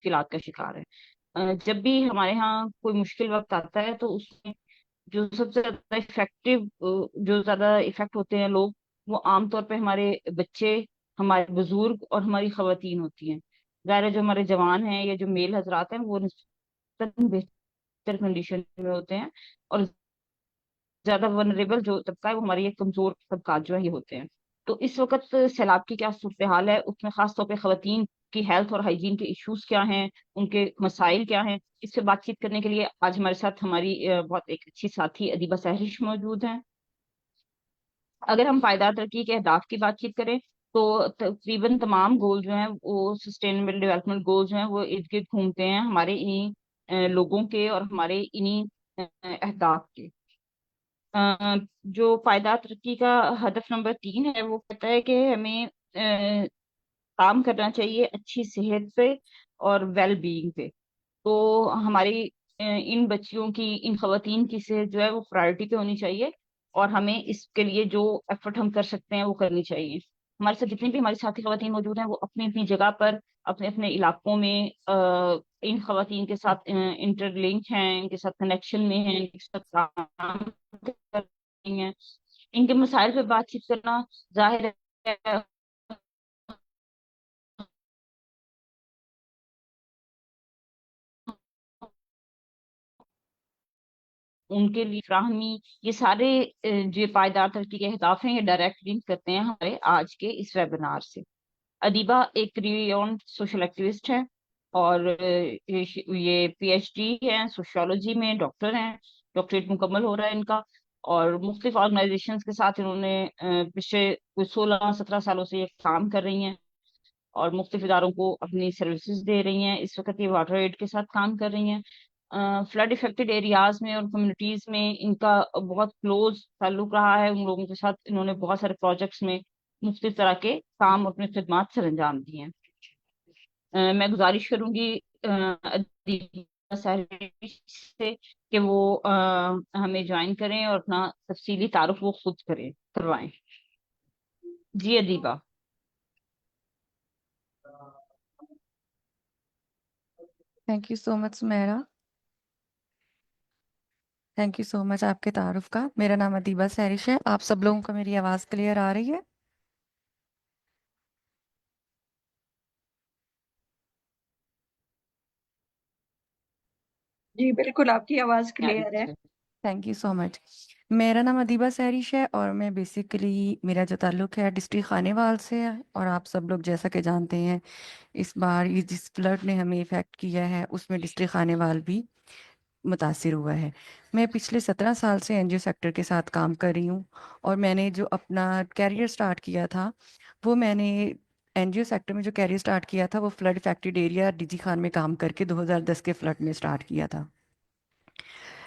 मुश्किलात का शिकार है। जब भी हमारे यहाँ कोई मुश्किल वक्त आता है तो उसमें जो सबसे ज्यादा इफेक्टिव जो ज्यादा इफेक्ट होते हैं लोग, वो आमतौर पे हमारे बच्चे, हमारे बुजुर्ग और हमारी खवातीन होती हैं। ज़ाहिर है जो हमारे जवान हैं या जो मेल हजरात हैं वो निस्बतन बेहतर कंडीशन में होते हैं, और ज्यादा वनरेबल जो तबका है वो हमारे ये कमजोर तबका जो है ये होते हैं। तो इस वक्त सैलाब की क्या सूरत हाल है, उसमें खास तौर पे खवातीन की हेल्थ और हाइजीन के इश्यूज क्या हैं, उनके मसाइल क्या हैं, इससे बातचीत करने के लिए आज हमारे साथ हमारी बहुत एक अच्छी साथी अदीबा सहरिश मौजूद हैं। अगर हम पायदार तरक्की के अहदाफ की बातचीत करें तो तकरीबन तमाम गोल जो हैं वो सस्टेनेबल डेवलपमेंट गोल जो हैं वो इर्द गिर्द घूमते हैं हमारे इन्हीं लोगों के और हमारे इन्हीं अहदाफ के। जो पायदार तरक्की का हदफ नंबर 3 है वो कहता है कि हमें काम करना चाहिए अच्छी सेहत पे और वेल बीइंग पे। तो हमारी इन बच्चियों की, इन खवातीन की सेहत जो है वो प्रायोरिटी पे होनी चाहिए, और हमें इसके लिए जो एफर्ट हम कर सकते हैं वो करनी चाहिए। हमारे साथ जितनी भी हमारी साथी खवातीन मौजूद हैं वो अपनी अपनी जगह पर अपने अपने इलाकों में इन खवातीन के साथ इंटरलिंक हैं, इनके साथ कनेक्शन में हैं, इनके साथ काम कर रही हैं। इनके मसाइल पे बातचीत करना जाहिर है उनके लिए फ्राहमी, ये सारे जो पायदार तरक्की के अहदाफ हैं ये डायरेक्ट लिंक करते हैं हमारे आज के इस वेबिनार से। अदीबा एक रिनाउंड सोशल एक्टिविस्ट है, और ये पीएचडी है सोशियोलॉजी में, डॉक्टर हैं, डॉक्टरेट मुकम्मल हो रहा है इनका। और मुख्तलिफ ऑर्गेनाइजेशंस के साथ इन्होंने पिछले कुछ 16-17 सालों से ये काम कर रही हैं, और मुख्तलिफ इदारों को अपनी सर्विसेज दे रही हैं। इस वक्त ये वाटर एड के साथ काम कर रही हैं। फ्लड इफेक्टेड एरियाज में और कम्युनिटीज में इनका बहुत क्लोज ताल्लुक रहा है, उन लोगों के साथ इन्होंने बहुत सारे प्रोजेक्ट्स में मुख्तलिफ तरह के काम अपने खिदमात सर अंजाम दिए हैं। मैं गुजारिश करूंगी अदीबा सहरी से कि वो हमें ज्वाइन करें और अपना तफसीली तारुफ वो खुद करें, करवाएं। जी Adiba. Thank you so much Sumera. Thank you so much आपके तारुफ का। मेरा नाम अदीबा सैरिश है। आप सब लोगों को मेरी आवाज़ क्लियर आ रही है? जी बिल्कुल, आपकी आवाज यारी क्लियर है। Thank you so much. मेरा नाम अदीबा सैरिश है और मैं बेसिकली, मेरा जो ताल्लुक़ है डिस्ट्रिक्ट खानेवाल से है। और आप सब लोग जैसा कि जानते हैं, इस बार ये जिस फ्लड ने हमें इफ़ेक्ट किया है उसमें डिस्ट्रिक्ट खानेवाल भी मुतासिर हुआ है। मैं पिछले 17 साल से एनजीओ सेक्टर के साथ काम कर रही हूँ। और मैंने जो अपना कैरियर स्टार्ट किया था, वो मैंने एनजीओ सेक्टर में जो कैरियर स्टार्ट किया था वो flood affected area DG Khan में काम करके 2010 के फ्लड में स्टार्ट किया था।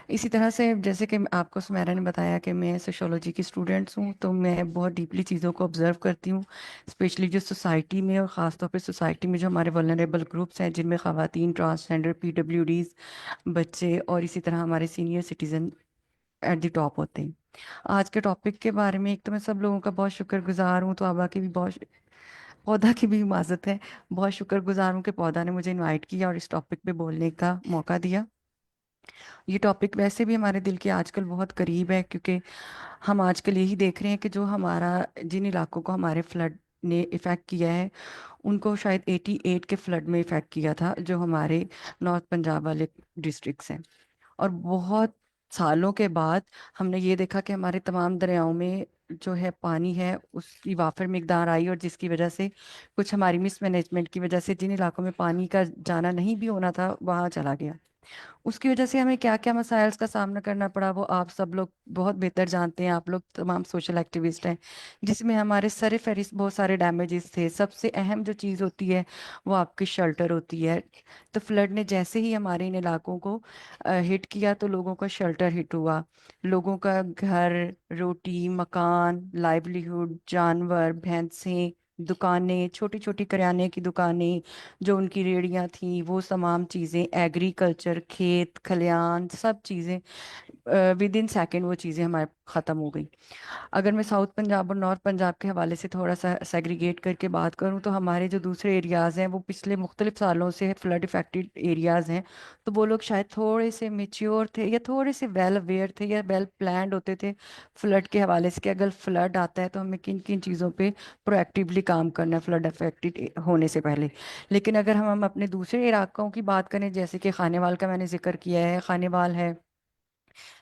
इसी तरह से जैसे कि आपको सुमेरा ने बताया कि मैं सोशियोलॉजी की स्टूडेंट्स हूँ, तो मैं बहुत डीपली चीज़ों को ऑब्जर्व करती हूँ, स्पेशली जो सोसाइटी में और ख़ास तौर पे सोसाइटी में जो हमारे वल्नरेबल ग्रुप्स हैं, जिनमें ख़वातीन, ट्रांसजेंडर, पीडब्ल्यूडीज़, बच्चे और इसी तरह हमारे senior citizen at the top होते हैं। आज के टॉपिक के बारे में एक तो मैं सब लोगों का बहुत शुक्रगुजार हूँ, तो आबा की भी बहुत, पौधा की भी इजाज़त है, बहुत शुक्रगुजार हूँ कि पौधा ने मुझे इनवाइट किया और इस टॉपिक पे बोलने का मौका दिया। ये टॉपिक वैसे भी हमारे दिल के आजकल बहुत करीब है, क्योंकि हम आजकल यही देख रहे हैं कि जो हमारा, जिन इलाकों को हमारे फ्लड ने इफ़ेक्ट किया है, उनको शायद 88 के फ्लड में इफ़ेक्ट किया था, जो हमारे नॉर्थ पंजाब वाले डिस्ट्रिक्ट्स हैं। और बहुत सालों के बाद हमने ये देखा कि हमारे तमाम दरियाओं में जो है पानी है उसकी वाफर मिकदार आई, और जिसकी वजह से कुछ हमारी मिसमैनेजमेंट की वजह से जिन इलाकों में पानी का जाना नहीं भी होना था वहाँ चला गया। उसकी वजह से हमें क्या क्या मसाइल्स का सामना करना पड़ा वो आप सब लोग बहुत बेहतर जानते हैं। आप लोग तमाम सोशल एक्टिविस्ट हैं, जिसमें हमारे सरे फहरिस्त बहुत सारे डैमेजेस थे। सबसे अहम जो चीज़ होती है वो आपकी शेल्टर होती है। तो फ्लड ने जैसे ही हमारे इन इलाकों को हिट किया तो लोगों का शेल्टर हिट हुआ। लोगों का घर, रोटी, मकान, लाइवलीहुड, जानवर, भैंसें, दुकानें, छोटी छोटी करियाने की दुकानें, जो उनकी रेहड़ियां थी, वो तमाम चीज़ें, एग्रीकल्चर, खेत खलियान, सब चीज़ें विद इन सेकेंड वो चीज़ें हमारे ख़त्म हो गई। अगर मैं साउथ पंजाब और नॉर्थ पंजाब के हवाले से थोड़ा सा सेग्रीगेट करके बात करूं, तो हमारे जो दूसरे एरियाज़ हैं वो पिछले मुख्तलिफ सालों से फ्लड इफेक्टेड एरियाज़ हैं। तो वो लोग शायद थोड़े से मेच्योर थे, या थोड़े से वेल अवेयर थे, या वेल प्लान्ड होते थे फ्लड के हवाले से, कि अगर फ्लड आता है तो हमें किन किन चीज़ों पे प्रोएक्टिवली काम करना है फ्लड अफेक्टेड होने से पहले। लेकिन अगर हम अपने दूसरे इलाकों की बात करें, जैसे कि खानेवाल का मैंने जिक्र किया है, खानेवाल है,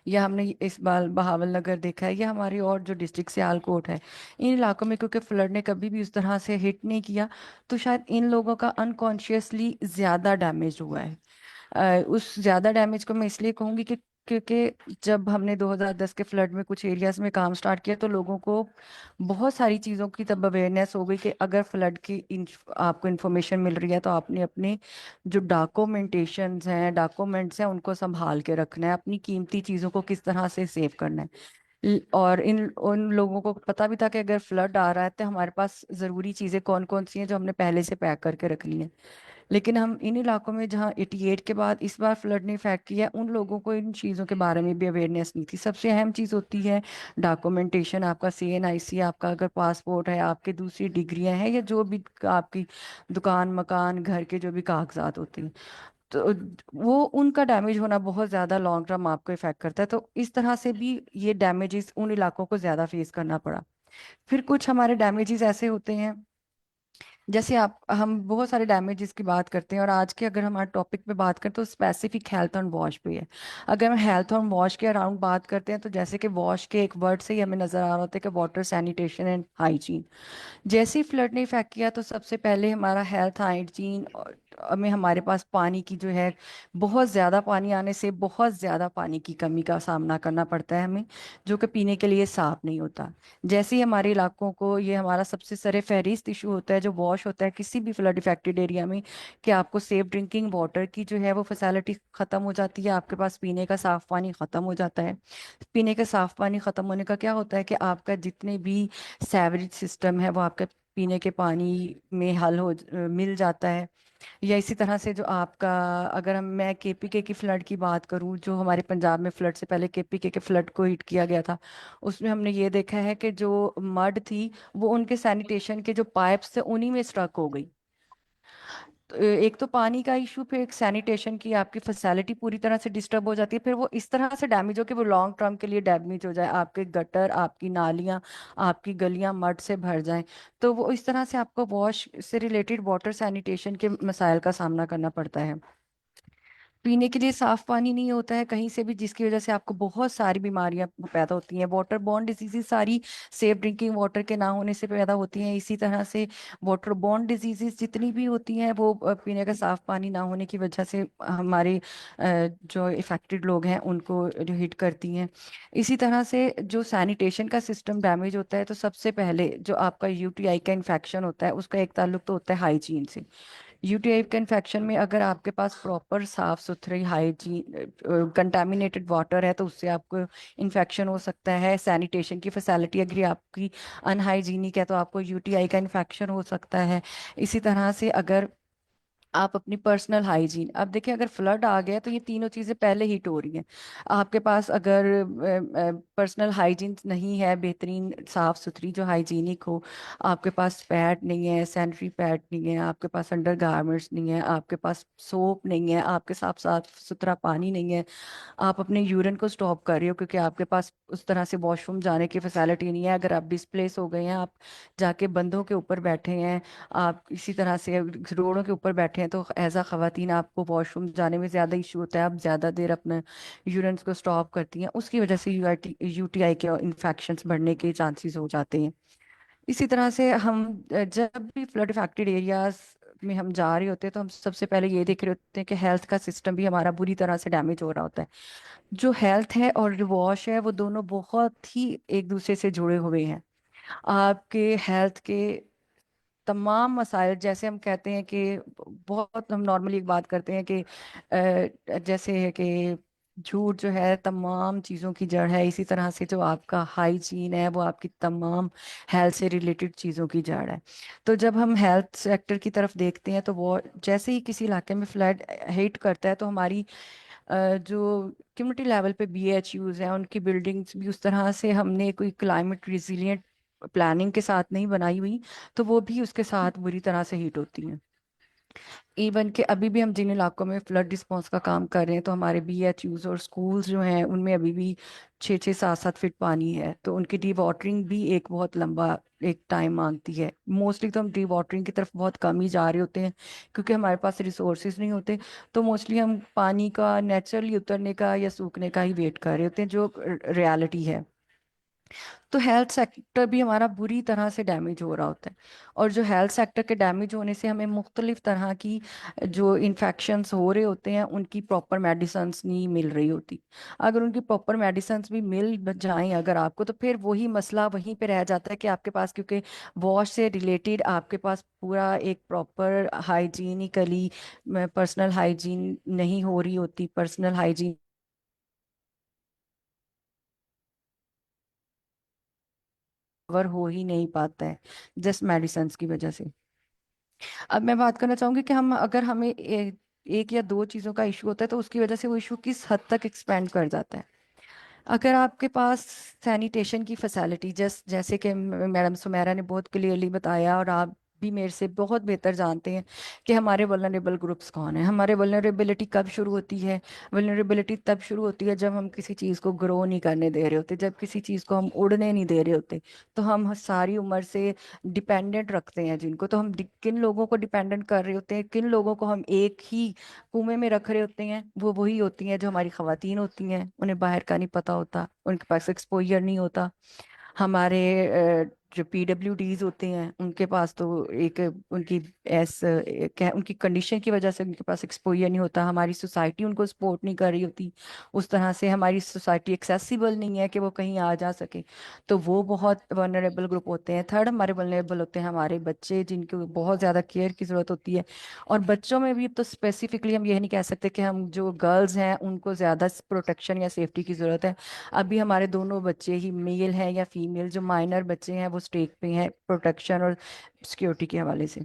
या हमने इस बार बहावल नगर देखा है, या हमारी और जो डिस्ट्रिक्ट सियालकोट है, इन इलाकों में क्योंकि फ्लड ने कभी भी उस तरह से हिट नहीं किया, तो शायद इन लोगों का अनकॉन्शियसली ज़्यादा डैमेज हुआ है। उस ज़्यादा डैमेज को मैं इसलिए कहूँगी कि क्योंकि जब हमने 2010 के फ्लड में कुछ एरियाज में काम स्टार्ट किया, तो लोगों को बहुत सारी चीज़ों की तब अवेयरनेस हो गई कि अगर फ्लड की आपको इन्फॉर्मेशन मिल रही है तो आपने अपने जो डॉक्यूमेंट्स हैं उनको संभाल के रखना है, अपनी कीमती चीज़ों को किस तरह से सेव करना है। और इन उन लोगों को पता भी था कि अगर फ्लड आ रहा है तो हमारे पास ज़रूरी चीज़ें कौन कौन सी हैं जो हमने पहले से पैक करके रखनी है। लेकिन हम इन इलाकों में जहाँ 88 के बाद इस बार फ्लड ने इफेक्ट किया, उन लोगों को इन चीज़ों के बारे में भी अवेयरनेस नहीं थी। सबसे अहम चीज़ होती है डॉक्यूमेंटेशन, आपका CNIC, आपका अगर पासपोर्ट है, आपके दूसरी डिग्रियां हैं, या जो भी आपकी दुकान मकान घर के जो भी कागजात होते हैं, तो वो उनका डैमेज होना बहुत ज़्यादा लॉन्ग टर्म आपको इफेक्ट करता है। तो इस तरह से भी ये डैमेजेस उन इलाकों को ज़्यादा फेस करना पड़ा। फिर कुछ हमारे डैमेजेस ऐसे होते हैं, जैसे आप हम बहुत सारे डैमेजेस की बात करते हैं, और आज के अगर हमारे टॉपिक पे बात करें तो स्पेसिफिक हेल्थ ऑन वॉश पे है। अगर हम हेल्थ ऑन वॉश के अराउंड बात करते हैं, तो जैसे कि वॉश के एक वर्ड से ही हमें नजर आ रहा होता है कि वाटर सैनिटेशन एंड हाइजीन। जैसे ही फ्लड ने इफेक्ट किया, तो सबसे पहले हमारा हेल्थ हाइजीन में हमारे पास पानी की जो है, बहुत ज़्यादा पानी आने से बहुत ज़्यादा पानी की कमी का सामना करना पड़ता है हमें, जो कि पीने के लिए साफ नहीं होता। जैसे ही हमारे इलाकों को, ये हमारा सबसे सरे फहरिस्त इशू होता है जो वॉश होता है किसी भी फ्लड इफेक्टेड एरिया में, कि आपको सेफ ड्रिंकिंग वाटर की जो है वो फैसिलिटी ख़त्म हो जाती है, आपके पास पीने का साफ पानी ख़त्म हो जाता है। पीने का साफ पानी खत्म होने का क्या होता है कि आपका जितने भी सैवरेज सिस्टम है वो आपका पीने के पानी में मिल जाता है। या इसी तरह से जो आपका, अगर मैं KPK की फ्लड की बात करूं, जो हमारे पंजाब में फ्लड से पहले KPK के फ्लड को हिट किया गया था, उसमें हमने ये देखा है कि जो मड थी वो उनके सैनिटेशन के जो पाइप्स थे उन्हीं में स्ट्रक हो गई। तो एक तो पानी का इशू, फिर एक सैनिटेशन की आपकी फैसिलिटी पूरी तरह से डिस्टर्ब हो जाती है, फिर वो इस तरह से डैमेज हो कि वो लॉन्ग टर्म के लिए डैमेज हो जाए, आपके गटर, आपकी नालियाँ, आपकी गलियां मड से भर जाएं। तो वो इस तरह से आपको वॉश से रिलेटेड वाटर सैनिटेशन के मसाइल का सामना करना पड़ता है। पीने के लिए साफ पानी नहीं होता है कहीं से भी, जिसकी वजह से आपको बहुत सारी बीमारियां पैदा होती हैं। वाटर बॉर्न डिजीजेस सारी सेफ ड्रिंकिंग वाटर के ना होने से पैदा होती हैं। इसी तरह से वाटर बॉर्न डिजीजेस जितनी भी होती हैं वो पीने का साफ पानी ना होने की वजह से हमारे जो इफेक्टेड लोग हैं उनको हिट करती हैं। इसी तरह से जो सैनिटेशन का सिस्टम डैमेज होता है, तो सबसे पहले जो आपका UTI का इन्फेक्शन होता है उसका एक ताल्लुक तो होता है हाइजीन से। UTI के इन्फेक्शन में अगर आपके पास प्रॉपर साफ सुथरी हाइजीन कंटामिनेटेड वाटर है, तो उससे आपको इन्फेक्शन हो सकता है। सैनिटेशन की फैसिलिटी अगर आपकी अनहाइजीनिक है तो आपको UTI का इन्फेक्शन हो सकता है। इसी तरह से अगर आप अपनी पर्सनल हाइजीन, अब देखिए अगर फ्लड आ गया तो ये तीनों चीज़ें पहले हिट हो रही हैं। आपके पास अगर पर्सनल हाइजीन नहीं है बेहतरीन साफ सुथरी जो हाइजीनिक हो, आपके पास पैड नहीं है, सैनिटरी पैड नहीं है, आपके पास अंडर गारमेंट्स नहीं है, आपके पास सोप नहीं है, आपके साफ साफ सुथरा पानी नहीं है, आप अपने यूरिन को स्टॉप कर रहे हो क्योंकि आपके पास उस तरह से वॉशरूम जाने की फैसिलिटी नहीं है, अगर आप डिस्प्लेस हो गए हैं, आप जाके बंधों के ऊपर बैठे हैं, आप इसी तरह से रोडों के ऊपर बैठे हैं, तो एज अ खवातीन आपको वॉशरूम जाने में ज़्यादा इशू होता है, आप ज़्यादा देर अपने यूरिन को स्टॉप करती हैं, उसकी वजह से UTI के इन्फेक्शंस बढ़ने के चांसेस हो जाते हैं। इसी तरह से हम जब भी फ्लड इफेक्टेड एरियाज में हम जा रहे होते हैं, तो हम सबसे पहले ये देख रहे होते हैं कि हेल्थ का सिस्टम भी हमारा बुरी तरह से डैमेज हो रहा होता है। जो हेल्थ है और जो वॉश है वो दोनों बहुत ही एक दूसरे से जुड़े हुए हैं। आपके हेल्थ के तमाम मसाइल, जैसे हम कहते हैं कि बहुत हम नॉर्मली एक बात करते हैं कि जैसे है कि झूठ जो है तमाम चीज़ों की जड़ है, इसी तरह से जो आपका हाइजीन है वो आपकी तमाम हेल्थ से रिलेटेड चीज़ों की जड़ है। तो जब हम हेल्थ सेक्टर की तरफ देखते हैं, तो वो जैसे ही किसी इलाके में फ्लड हिट करता है, तो हमारी जो कम्युनिटी लेवल पे BHUs हैं उनकी बिल्डिंग्स भी उस तरह से हमने कोई क्लाइमेट रिजिलियंट प्लानिंग के साथ नहीं बनाई हुई, तो वो भी उसके साथ बुरी तरह से हीट होती हैं। इवन कि अभी भी हम जिन इलाकों में फ्लड रिस्पांस का काम कर रहे हैं, तो हमारे BHUs और स्कूल्स जो हैं उनमें अभी भी 6-6 7-7 फीट पानी है, तो उनकी डी वाटरिंग भी एक बहुत लंबा एक टाइम मांगती है। मोस्टली तो हम डी वाटरिंग की तरफ बहुत कम ही जा रहे होते हैं, क्योंकि हमारे पास रिसोर्सेज नहीं होते। तो मोस्टली हम पानी का नेचुरली उतरने का या सूखने का ही वेट कर रहे होते हैं, जो रियलिटी है। तो हेल्थ सेक्टर भी हमारा बुरी तरह से डैमेज हो रहा होता है। और जो हेल्थ सेक्टर के डैमेज होने से हमें मुख्तलिफ तरह की जो इन्फेक्शंस हो रहे होते हैं उनकी प्रॉपर मेडिसन्स नहीं मिल रही होती। अगर उनकी प्रॉपर मेडिसन्स भी मिल जाएं अगर आपको, तो फिर वही मसला वहीं पे रह जाता है कि आपके पास, क्योंकि वॉश से रिलेटेड आपके पास पूरा एक प्रॉपर हाइजीनिकली पर्सनल हाइजीन नहीं हो रही होती, पर्सनल हाइजीन कवर हो ही नहीं पाता है जस्ट मेडिसिन की वजह से। अब मैं बात करना चाहूंगी कि हम अगर हमें एक या दो चीज़ों का इशू होता है तो उसकी वजह से वो इशू किस हद तक एक्सपेंड कर जाता है। अगर आपके पास सैनिटेशन की फैसिलिटी जैसे कि मैडम सुमेरा ने बहुत क्लियरली बताया, और आप भी मेरे से बहुत बेहतर जानते हैं कि हमारे वल्नरेबल ग्रुप्स कौन है। हमारे वल्नरेबिलिटी कब शुरू होती है? वल्नरेबिलिटी तब शुरू होती है जब हम किसी चीज़ को ग्रो नहीं करने दे रहे होते, जब किसी चीज़ को हम उड़ने नहीं दे रहे होते। तो हम सारी उम्र से डिपेंडेंट रखते हैं जिनको, तो हम किन लोगों को डिपेंडेंट कर रहे होते हैं, किन लोगों को हम एक ही कुएं में रख रहे होते हैं, वो वही होती हैं जो हमारी खवातीन होती हैं। उन्हें बाहर का नहीं पता होता, उनके पास एक्सपोजर नहीं होता। हमारे जो PWDs होते हैं उनके पास तो एक उनकी उनकी कंडीशन की वजह से उनके पास एक्सपोजर नहीं होता। हमारी सोसाइटी उनको सपोर्ट नहीं कर रही होती उस तरह से, हमारी सोसाइटी एक्सेसिबल नहीं है कि वो कहीं आ जा सके। तो वो बहुत वनरेबल ग्रुप होते हैं। थर्ड हमारे वनरेबल होते हैं हमारे बच्चे, जिनको बहुत ज़्यादा केयर की ज़रूरत होती है। और बच्चों में भी तो स्पेसिफिकली हम यह नहीं कह सकते कि हम जो गर्ल्स हैं उनको ज़्यादा प्रोटेक्शन या सेफ्टी की ज़रूरत है। अभी हमारे दोनों बच्चे ही मेल हैं या फीमेल, जो माइनर बच्चे हैं वो स्टेक पे हैं प्रोटेक्शन और सिक्योरिटी के हवाले से।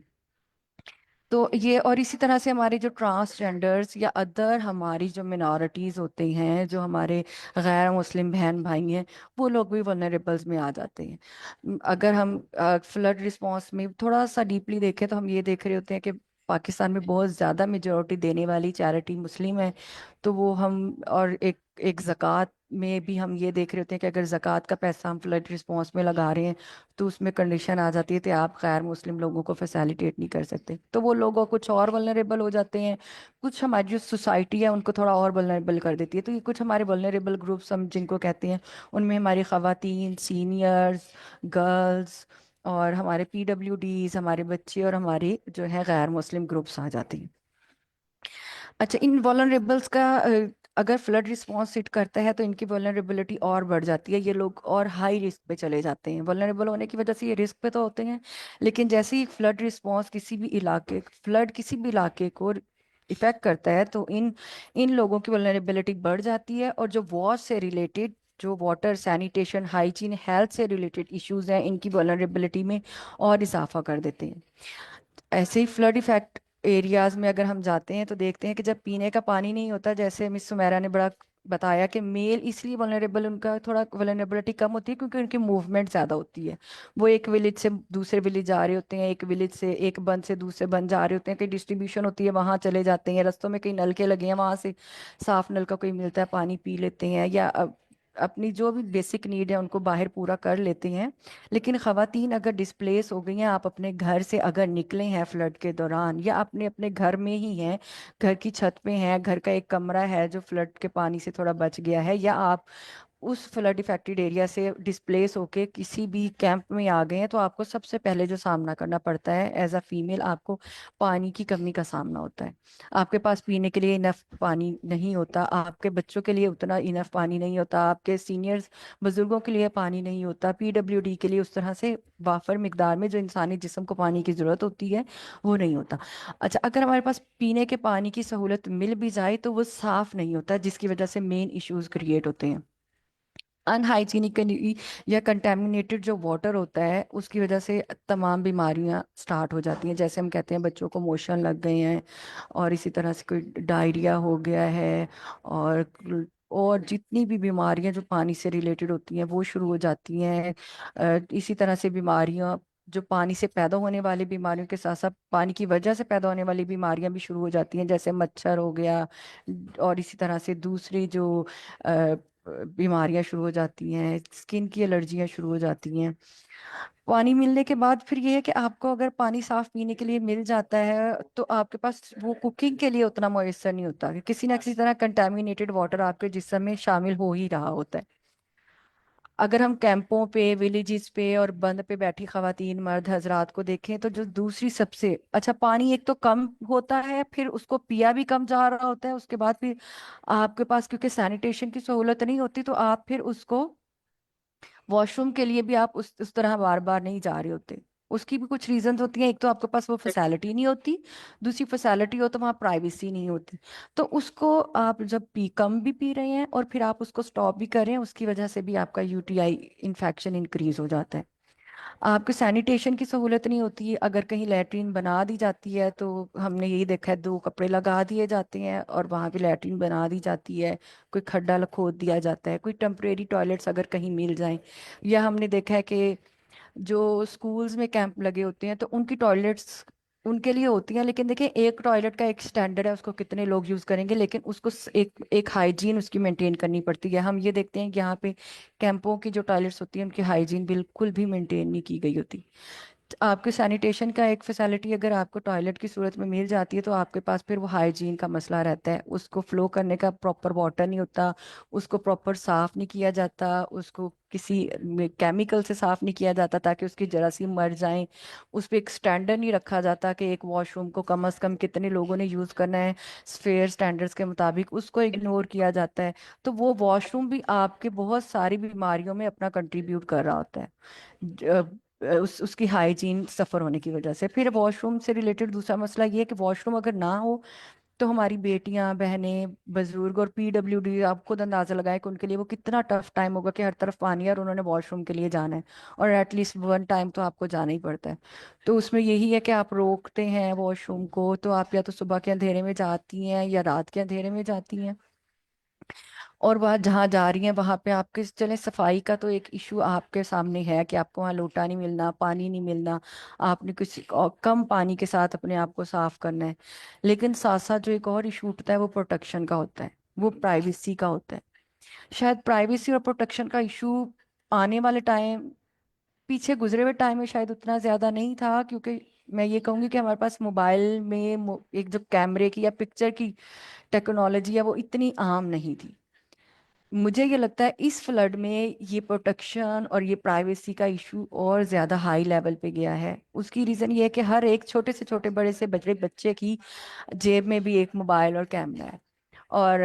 तो ये, और इसी तरह से हमारे जो ट्रांसजेंडर्स या अदर हमारी जो मिनॉरिटीज़ होते हैं, जो हमारे गैर मुस्लिम बहन भाई हैं, वो लोग भी वनरेबल्स में आ जाते हैं। अगर हम फ्लड रिस्पांस में थोड़ा सा डीपली देखें तो हम ये देख रहे होते हैं कि पाकिस्तान में बहुत ज़्यादा मेजोरिटी देने वाली चैरिटी मुस्लिम है। तो वो हम, और एक एक ज़कात में भी हम ये देख रहे होते हैं कि अगर ज़कात का पैसा हम फ्लड रिस्पांस में लगा रहे हैं, तो उसमें कंडीशन आ जाती है कि आप गैर मुस्लिम लोगों को फैसिलिटेट नहीं कर सकते। तो वो लोग और कुछ और वल्नरेबल हो जाते हैं। कुछ हमारी जो सोसाइटी है उनको थोड़ा और वल्नरेबल कर देती है। तो ये कुछ हमारे वल्नरेबल ग्रुप्स हम जिनको कहते हैं, उनमें हमारी खवातीन, सीनियर्स, गर्ल्स, और हमारे PWDs, हमारे बच्चे, और हमारे जो है गैर मुस्लिम ग्रुप्स आ जाते हैं। अच्छा, इन वॉलनरेबल्स का अगर फ्लड रिस्पॉन्स हिट करता है तो इनकी वॉलनरेबिलिटी और बढ़ जाती है। ये लोग और हाई रिस्क पे चले जाते हैं। वॉलनरेबल होने की वजह से ये रिस्क पे तो होते हैं, लेकिन जैसे ही फ्लड किसी भी इलाके को इफेक्ट करता है, तो इन इन लोगों की वॉलनरेबिलिटी बढ़ जाती है। और जो वॉश से रिलेटेड, जो वाटर सैनिटेशन हाइजीन हेल्थ से रिलेटेड इश्यूज हैं, इनकी वॉलनरेबिलिटी में और इजाफा कर देते हैं। ऐसे ही फ्लड इफेक्ट एरियाज में अगर हम जाते हैं तो देखते हैं कि जब पीने का पानी नहीं होता, जैसे मिस सुमेरा ने बड़ा बताया कि मेल इसलिए वल्नरेबल, उनका थोड़ा वल्नरेबिलिटी कम होती है क्योंकि उनकी मूवमेंट ज़्यादा होती है। वो एक विलेज से दूसरे विलेज जा रहे होते हैं, एक विलेज से एक बंद से दूसरे बंद जा रहे होते हैं, कहीं डिस्ट्रीब्यूशन होती है वहाँ चले जाते हैं, रस्तों में कहीं नलके लगे हैं वहाँ से साफ नल का कोई मिलता है पानी पी लेते हैं, या अपनी जो भी बेसिक नीड है उनको बाहर पूरा कर लेते हैं। लेकिन खवातीन अगर डिस्प्लेस हो गई हैं, आप अपने घर से अगर निकले हैं फ्लड के दौरान, या अपने अपने घर में ही हैं, घर की छत पे हैं, घर का एक कमरा है जो फ्लड के पानी से थोड़ा बच गया है, या आप उस फ्लड इफेक्टेड एरिया से डिस्प्लेस होके किसी भी कैंप में आ गए हैं, तो आपको सबसे पहले जो सामना करना पड़ता है एज अ फीमेल, आपको पानी की कमी का सामना होता है। आपके पास पीने के लिए इनफ पानी नहीं होता, आपके बच्चों के लिए उतना इनफ पानी नहीं होता, आपके सीनियर्स बुजुर्गों के लिए पानी नहीं होता, PWD के लिए उस तरह से वाफर मिकदार में जो इंसानी जिस्म को पानी की ज़रूरत होती है वो नहीं होता। अच्छा, अगर हमारे पास पीने के पानी की सहूलत मिल भी जाए तो वो साफ़ नहीं होता, जिसकी वजह से मेन इश्यूज क्रिएट होते हैं। अनहाइजीनिक या कंटेमिनेटेड जो वाटर होता है उसकी वजह से तमाम बीमारियां स्टार्ट हो जाती हैं। जैसे हम कहते हैं बच्चों को मोशन लग गए हैं, और इसी तरह से कोई डायरिया हो गया है, और और जितनी भी बीमारियां जो पानी से रिलेटेड होती हैं वो शुरू हो जाती हैं। इसी तरह से बीमारियां जो पानी से पैदा होने वाली बीमारियों के साथ साथ पानी की वजह से पैदा होने वाली बीमारियां भी शुरू हो जाती हैं, जैसे मच्छर हो गया, और इसी तरह से दूसरी जो बीमारियां शुरू हो जाती हैं, स्किन की एलर्जियां शुरू हो जाती हैं। पानी मिलने के बाद फिर ये है कि आपको अगर पानी साफ पीने के लिए मिल जाता है तो आपके पास वो कुकिंग के लिए उतना मुयसर नहीं होता, कि किसी ना किसी तरह कंटेमिनेटेड वाटर आपके जिस्म में शामिल हो ही रहा होता है। अगर हम कैंपों पे, विलेजेस पे और बंद पे बैठी खवातीन मर्द हजरात को देखें तो जो दूसरी सबसे अच्छा, पानी एक तो कम होता है, फिर उसको पिया भी कम जा रहा होता है, उसके बाद फिर आपके पास क्योंकि सैनिटेशन की सहूलत नहीं होती तो आप फिर उसको वॉशरूम के लिए भी आप उस तरह बार बार नहीं जा रहे होते। उसकी भी कुछ रीजंस होती हैं, एक तो आपके पास वो फैसिलिटी नहीं होती, दूसरी फैसिलिटी हो तो वहाँ प्राइवेसी नहीं होती। तो उसको आप जब पी कम भी पी रहे हैं और फिर आप उसको स्टॉप भी कर रहे हैं, उसकी वजह से भी आपका यूटीआई इन्फेक्शन इंक्रीज हो जाता है। आपको सैनिटेशन की सहूलत नहीं होती, अगर कहीं लैट्रीन बना दी जाती है तो हमने यही देखा है, दो कपड़े लगा दिए जाते हैं और वहां पे लैट्रीन बना दी जाती है, कोई खड्डा खोद दिया जाता है, कोई टेम्परेरी टॉयलेट्स अगर कहीं मिल जाएं। या हमने देखा है कि जो स्कूल्स में कैंप लगे होते हैं तो उनकी टॉयलेट्स उनके लिए होती हैं, लेकिन देखिए एक टॉयलेट का एक स्टैंडर्ड है, उसको कितने लोग यूज करेंगे, लेकिन उसको एक एक हाइजीन उसकी मेंटेन करनी पड़ती है। हम ये देखते हैं कि यहाँ पे कैंपों की जो टॉयलेट्स होती हैं उनकी हाइजीन बिल्कुल भी मेंटेन नहीं की गई होती। आपके सैनिटेशन का एक फैसिलिटी अगर आपको टॉयलेट की सूरत में मिल जाती है तो आपके पास फिर वो हाइजीन का मसला रहता है, उसको फ्लो करने का प्रॉपर वाटर नहीं होता, उसको प्रॉपर साफ नहीं किया जाता, उसको किसी केमिकल से साफ नहीं किया जाता ताकि उसकी जरासीम मर जाएं। उस पर एक स्टैंडर्ड नहीं रखा जाता कि एक वॉशरूम को कम से कम कितने लोगों ने यूज़ करना है, फेयर स्टैंडर्ड्स के मुताबिक उसको इग्नोर किया जाता है। तो वो वॉशरूम भी आपके बहुत सारी बीमारियों में अपना कंट्रीब्यूट कर रहा होता है, उसकी हाइजीन सफ़र होने की वजह से। फिर वॉशरूम से रिलेटेड दूसरा मसला ये है कि वॉशरूम अगर ना हो तो हमारी बेटियां, बहनें, बुजुर्ग और पीडब्ल्यूडी, आप खुद अंदाजा लगाएं कि उनके लिए वो कितना टफ टाइम होगा कि हर तरफ पानी है और उन्होंने वॉशरूम के लिए जाना है, और एटलीस्ट वन टाइम तो आपको जाना ही पड़ता है। तो उसमें यही है कि आप रोकते हैं वॉशरूम को तो आप या तो सुबह के अंधेरे में जाती हैं या रात के अंधेरे में जाती हैं, और वह जहाँ जा रही हैं वहां पे आपके चले सफाई का तो एक इशू आपके सामने है कि आपको वहाँ लोटा नहीं मिलना, पानी नहीं मिलना, आपने कुछ कम पानी के साथ अपने आप को साफ करना है। लेकिन साथ साथ जो एक और इशू उठता है वो प्रोटेक्शन का होता है, वो प्राइवेसी का होता है। शायद प्राइवेसी और प्रोटेक्शन का इशू आने वाले टाइम, पीछे गुजरे हुए टाइम में शायद उतना ज्यादा नहीं था, क्योंकि मैं ये कहूंगी कि हमारे पास मोबाइल में एक जो कैमरे की या पिक्चर की टेक्नोलॉजी है वो इतनी आम नहीं थी। मुझे ये लगता है इस फ्लड में ये प्रोटेक्शन और ये प्राइवेसी का इशू और ज्यादा हाई लेवल पे गया है। उसकी रीजन ये है कि हर एक छोटे से छोटे, बड़े से बड़े बच्चे की जेब में भी एक मोबाइल और कैमरा है, और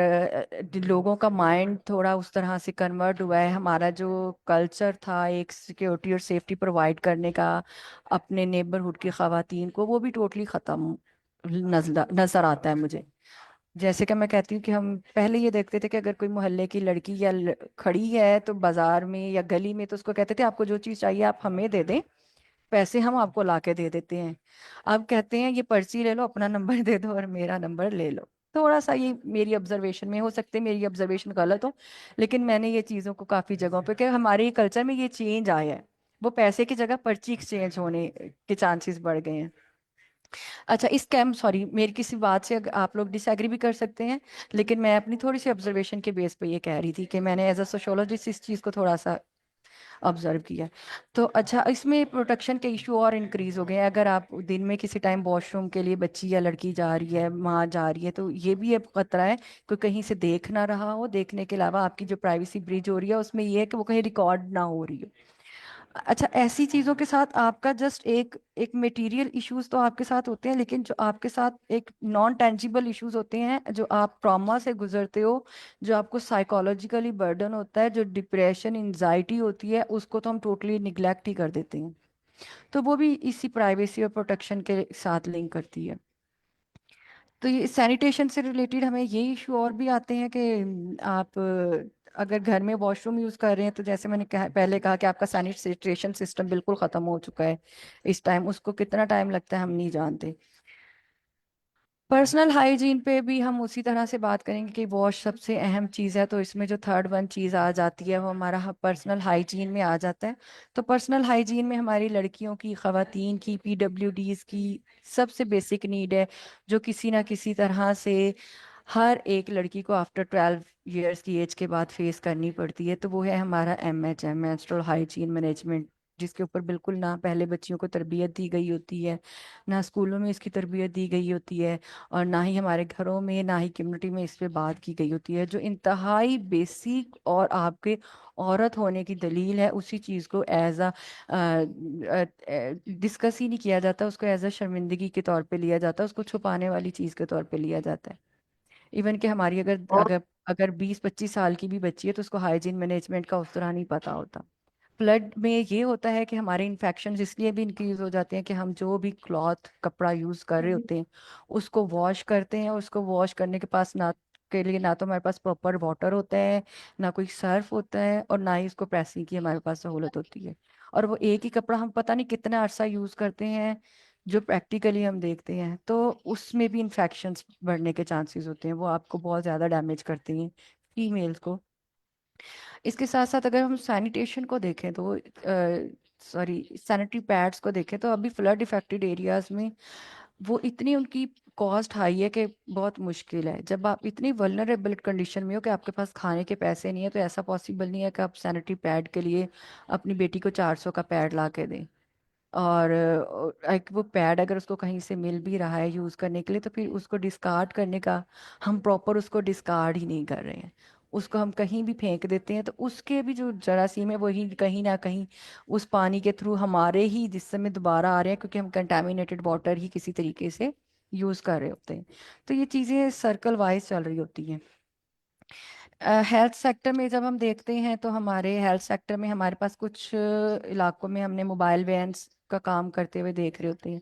लोगों का माइंड थोड़ा उस तरह से कन्वर्ट हुआ है। हमारा जो कल्चर था एक सिक्योरिटी और सेफ्टी प्रोवाइड करने का अपने नेबरहुड की खवातीन को, वो भी टोटली खत्म नजर नजर आता है मुझे। जैसे कि मैं कहती हूँ कि हम पहले ये देखते थे कि अगर कोई मोहल्ले की लड़की या खड़ी है तो बाजार में या गली में तो उसको कहते थे आपको जो चीज़ चाहिए आप हमें दे दें, पैसे हम आपको ला के दे देते हैं। अब कहते हैं ये पर्ची ले लो, अपना नंबर दे दो और मेरा नंबर ले लो। थोड़ा सा ये मेरी ऑब्जर्वेशन में, हो सकते हैं मेरी ऑब्जर्वेशन गलत हो, लेकिन मैंने ये चीज़ों को काफ़ी जगहों पे कि हमारे कल्चर में ये चेंज आया है, वो पैसे की जगह पर्ची एक्सचेंज होने के चांसेस बढ़ गए हैं। अच्छा, इस कैम सॉरी मेरी किसी बात से आप लोग डिसएग्री भी कर सकते हैं, लेकिन मैं अपनी थोड़ी सी ऑब्जर्वेशन के बेस पे ये कह रही थी कि मैंने एज अ सोशोलॉजिस्ट इस चीज़ को थोड़ा सा ऑब्जर्व किया। तो अच्छा, इसमें प्रोटेक्शन के इशू और इंक्रीज हो गए हैं। अगर आप दिन में किसी टाइम वॉशरूम के लिए बच्ची या लड़की जा रही है, माँ जा रही है, तो ये भी एक खतरा है कोई कहीं से देख ना रहा हो। देखने के अलावा आपकी जो प्राइवेसी ब्रीच हो रही है उसमें ये है कि वो कहीं रिकॉर्ड ना हो रही हो। अच्छा, ऐसी चीजों के साथ आपका जस्ट एक एक मटेरियल इश्यूज तो आपके साथ होते हैं, लेकिन जो आपके साथ एक नॉन टेंजिबल इश्यूज होते हैं, जो आप ट्रॉमा से गुजरते हो, जो आपको साइकोलॉजिकली बर्डन होता है, जो डिप्रेशन एंजाइटी होती है, उसको तो हम टोटली निग्लेक्ट ही कर देते हैं। तो वो भी इसी प्राइवेसी और प्रोटेक्शन के साथ लिंक करती है। तो ये सैनिटेशन से रिलेटेड हमें ये इशू और भी आते हैं कि आप अगर घर में वॉशरूम यूज कर रहे हैं तो जैसे मैंने पहले कहा कि आपका सैनिटेशन सिस्टम बिल्कुल खत्म हो चुका है इस टाइम, उसको कितना टाइम लगता है हम नहीं जानते। पर्सनल हाइजीन पे भी हम उसी तरह से बात करेंगे कि वॉश सबसे अहम चीज़ है, तो इसमें जो थर्ड वन चीज़ आ जाती है वो हमारा पर्सनल हाइजीन में आ जाता है। तो पर्सनल हाइजीन में हमारी लड़कियों की, ख़वातीन की, पीडब्ल्यूडीज़ की सबसे बेसिक नीड है, जो किसी ना किसी तरह से हर एक लड़की को आफ्टर 12 ईयर्स की एज के बाद फेस करनी पड़ती है। तो वो है हमारा MHM, मेंस्ट्रुअल हाइजीन मैनेजमेंट, जिसके ऊपर बिल्कुल ना पहले बच्चियों को तरबियत दी गई होती है, ना स्कूलों में इसकी तरबियत दी गई होती है, और ना ही हमारे घरों में, ना ही कम्युनिटी में इस पे बात की गई होती है। जो इंतहाई बेसिक और आपके औरत होने की दलील है, उसी चीज़ को एज अ डिस्कस ही नहीं किया जाता, उसको एज अ शर्मिंदगी के तौर पे लिया जाता है, उसको छुपाने वाली चीज़ के तौर पे लिया जाता है। इवन कि हमारी अगर और अगर अगर 20-25 साल की भी बच्ची है तो उसको हाइजीन मैनेजमेंट का उस तरह नहीं पता होता। फ्लड में ये होता है कि हमारे इन्फेक्शन इसलिए भी इंक्रीज हो जाते हैं कि हम जो भी क्लॉथ कपड़ा यूज कर रहे होते हैं उसको वॉश करते हैं, और उसको वॉश करने के पास ना के लिए ना तो हमारे पास प्रॉपर वाटर होता है, ना कोई सर्फ होता है, और ना ही उसको प्रेसिंग की हमारे पास सहूलत होती है। और वो एक ही कपड़ा हम पता नहीं कितना अरसा यूज करते हैं, जो प्रैक्टिकली हम देखते हैं, तो उसमें भी इन्फेक्शंस बढ़ने के चांसेस होते हैं, वो आपको बहुत ज़्यादा डैमेज करती हैं फीमेल्स को। इसके साथ साथ अगर हम सैनिटेशन को देखें तो सॉरी सैनिटरी पैड्स को देखें तो अभी फ्लड इफेक्टेड एरियाज में वो इतनी उनकी कॉस्ट हाई है कि बहुत मुश्किल है। जब आप इतनी वल्नरेबल कंडीशन में हो कि आपके पास खाने के पैसे नहीं है, तो ऐसा पॉसिबल नहीं है कि आप सैनिटरी पैड के लिए अपनी बेटी को 400 का पैड ला के दें। और एक वो पैड अगर उसको कहीं से मिल भी रहा है यूज़ करने के लिए, तो फिर उसको डिस्कार्ड करने का, हम प्रॉपर उसको डिस्कार्ड ही नहीं कर रहे हैं, उसको हम कहीं भी फेंक देते हैं। तो उसके भी जो जरासीम है वही कहीं ना कहीं उस पानी के थ्रू हमारे ही जिस्म में दोबारा आ रहे हैं, क्योंकि हम कंटेमिनेटेड वाटर ही किसी तरीके से यूज़ कर रहे होते हैं। तो ये चीज़ें सर्कल वाइज चल रही होती हैं। हेल्थ सेक्टर में जब हम देखते हैं तो हमारे हेल्थ सेक्टर में हमारे पास कुछ इलाकों में हमने मोबाइल वैन्स का काम करते हुए देख रहे होते हैं।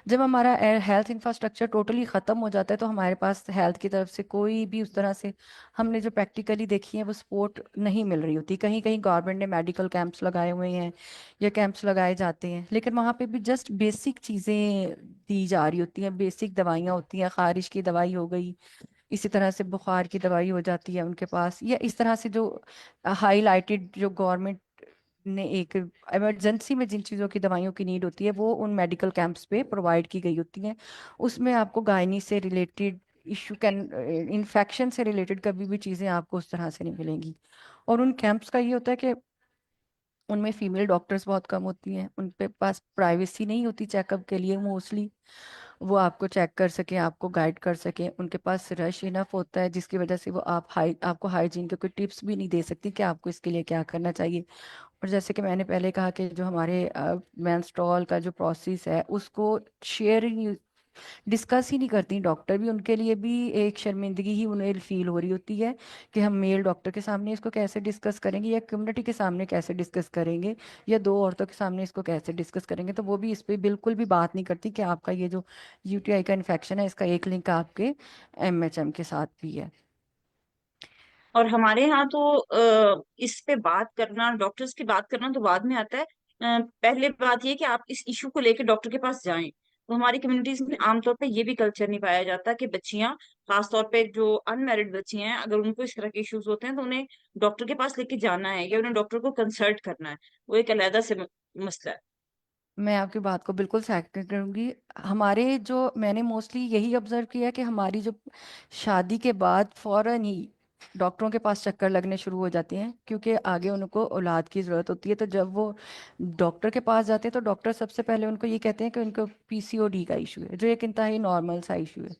जब हमारा हेल्थ इंफ्रास्ट्रक्चर टोटली ख़त्म हो जाता है तो हमारे पास हेल्थ की तरफ से कोई भी उस तरह से हमने जो प्रैक्टिकली देखी है वो सपोर्ट नहीं मिल रही होती। कहीं कहीं गवर्नमेंट ने मेडिकल कैंप्स लगाए हुए हैं या कैंप्स लगाए जाते हैं, लेकिन वहाँ पे भी जस्ट बेसिक चीज़ें दी जा रही होती हैं, बेसिक दवाइयाँ होती हैं, खारिश की दवाई हो गई, इसी तरह से बुखार की दवाई हो जाती है उनके पास, या इस तरह से जो हाईलाइटेड जो गवर्नमेंट ने एक इमरजेंसी में जिन चीज़ों की दवाइयों की नीड होती है वो उन मेडिकल कैंप्स पे प्रोवाइड की गई होती हैं। उसमें आपको गायनी से रिलेटेड इशू कैन इन्फेक्शन से रिलेटेड कभी भी चीज़ें आपको उस तरह से नहीं मिलेंगी। और उन कैंप्स का ये होता है कि उनमें फीमेल डॉक्टर्स बहुत कम होती हैं, उन पे पास प्राइवेसी नहीं होती चेकअप के लिए मोस्टली, वो आपको चेक कर सके, आपको गाइड कर सके, उनके पास रश इनफ होता है जिसकी वजह से वो आपको हाइजीन के कोई टिप्स भी नहीं दे सकती कि आपको इसके लिए क्या करना चाहिए। और जैसे कि मैंने पहले कहा कि जो हमारे मेंस्ट्रुअल का जो प्रोसेस है उसको शेयरिंग डिस्कस ही नहीं करती डॉक्टर भी, उनके लिए भी एक शर्मिंदगी ही उन्हें फील हो रही होती है कि हम मेल डॉक्टर के सामने इसको कैसे डिस्कस करेंगे, या कम्युनिटी के सामने कैसे डिस्कस करेंगे, या दो औरतों के सामने इसको कैसे डिस्कस करेंगे। तो वो भी इस पे बिल्कुल भी बात नहीं करती कि आपका ये जो UTI का इन्फेक्शन है इसका एक लिंक आपके MHM के साथ भी है। और हमारे यहाँ तो इस पे बात करना, डॉक्टर्स की बात करना तो बाद में आता है। पहले बात ये कि आप इस इशू को लेकर डॉक्टर के पास जाएं। तो हमारी कम्युनिटीज में आमतौर पे ये भी कल्चर नहीं पाया जाता कि बच्चियां, खासतौर पे जो अनमैरिड बच्चियां हैं, अगर उनको इस तरह के इश्यूज होते हैं तो उन्हें डॉक्टर के पास लेके जाना है या उन्हें डॉक्टर को कंसल्ट करना है। वो एक अलहदा से मसला है। मैं आपकी बात को बिल्कुल सेकंड करूंगी। हमारे जो मैंने मोस्टली यही ऑब्जर्व किया कि हमारी जो शादी के बाद फौरन ही डॉक्टरों के पास चक्कर लगने शुरू हो जाते हैं, क्योंकि आगे उनको औलाद की ज़रूरत होती है। तो जब वो डॉक्टर के पास जाते हैं तो डॉक्टर सबसे पहले उनको ये कहते हैं कि उनको PCOD का इशू है, जो एक इंतहाई नॉर्मल सा इशू है।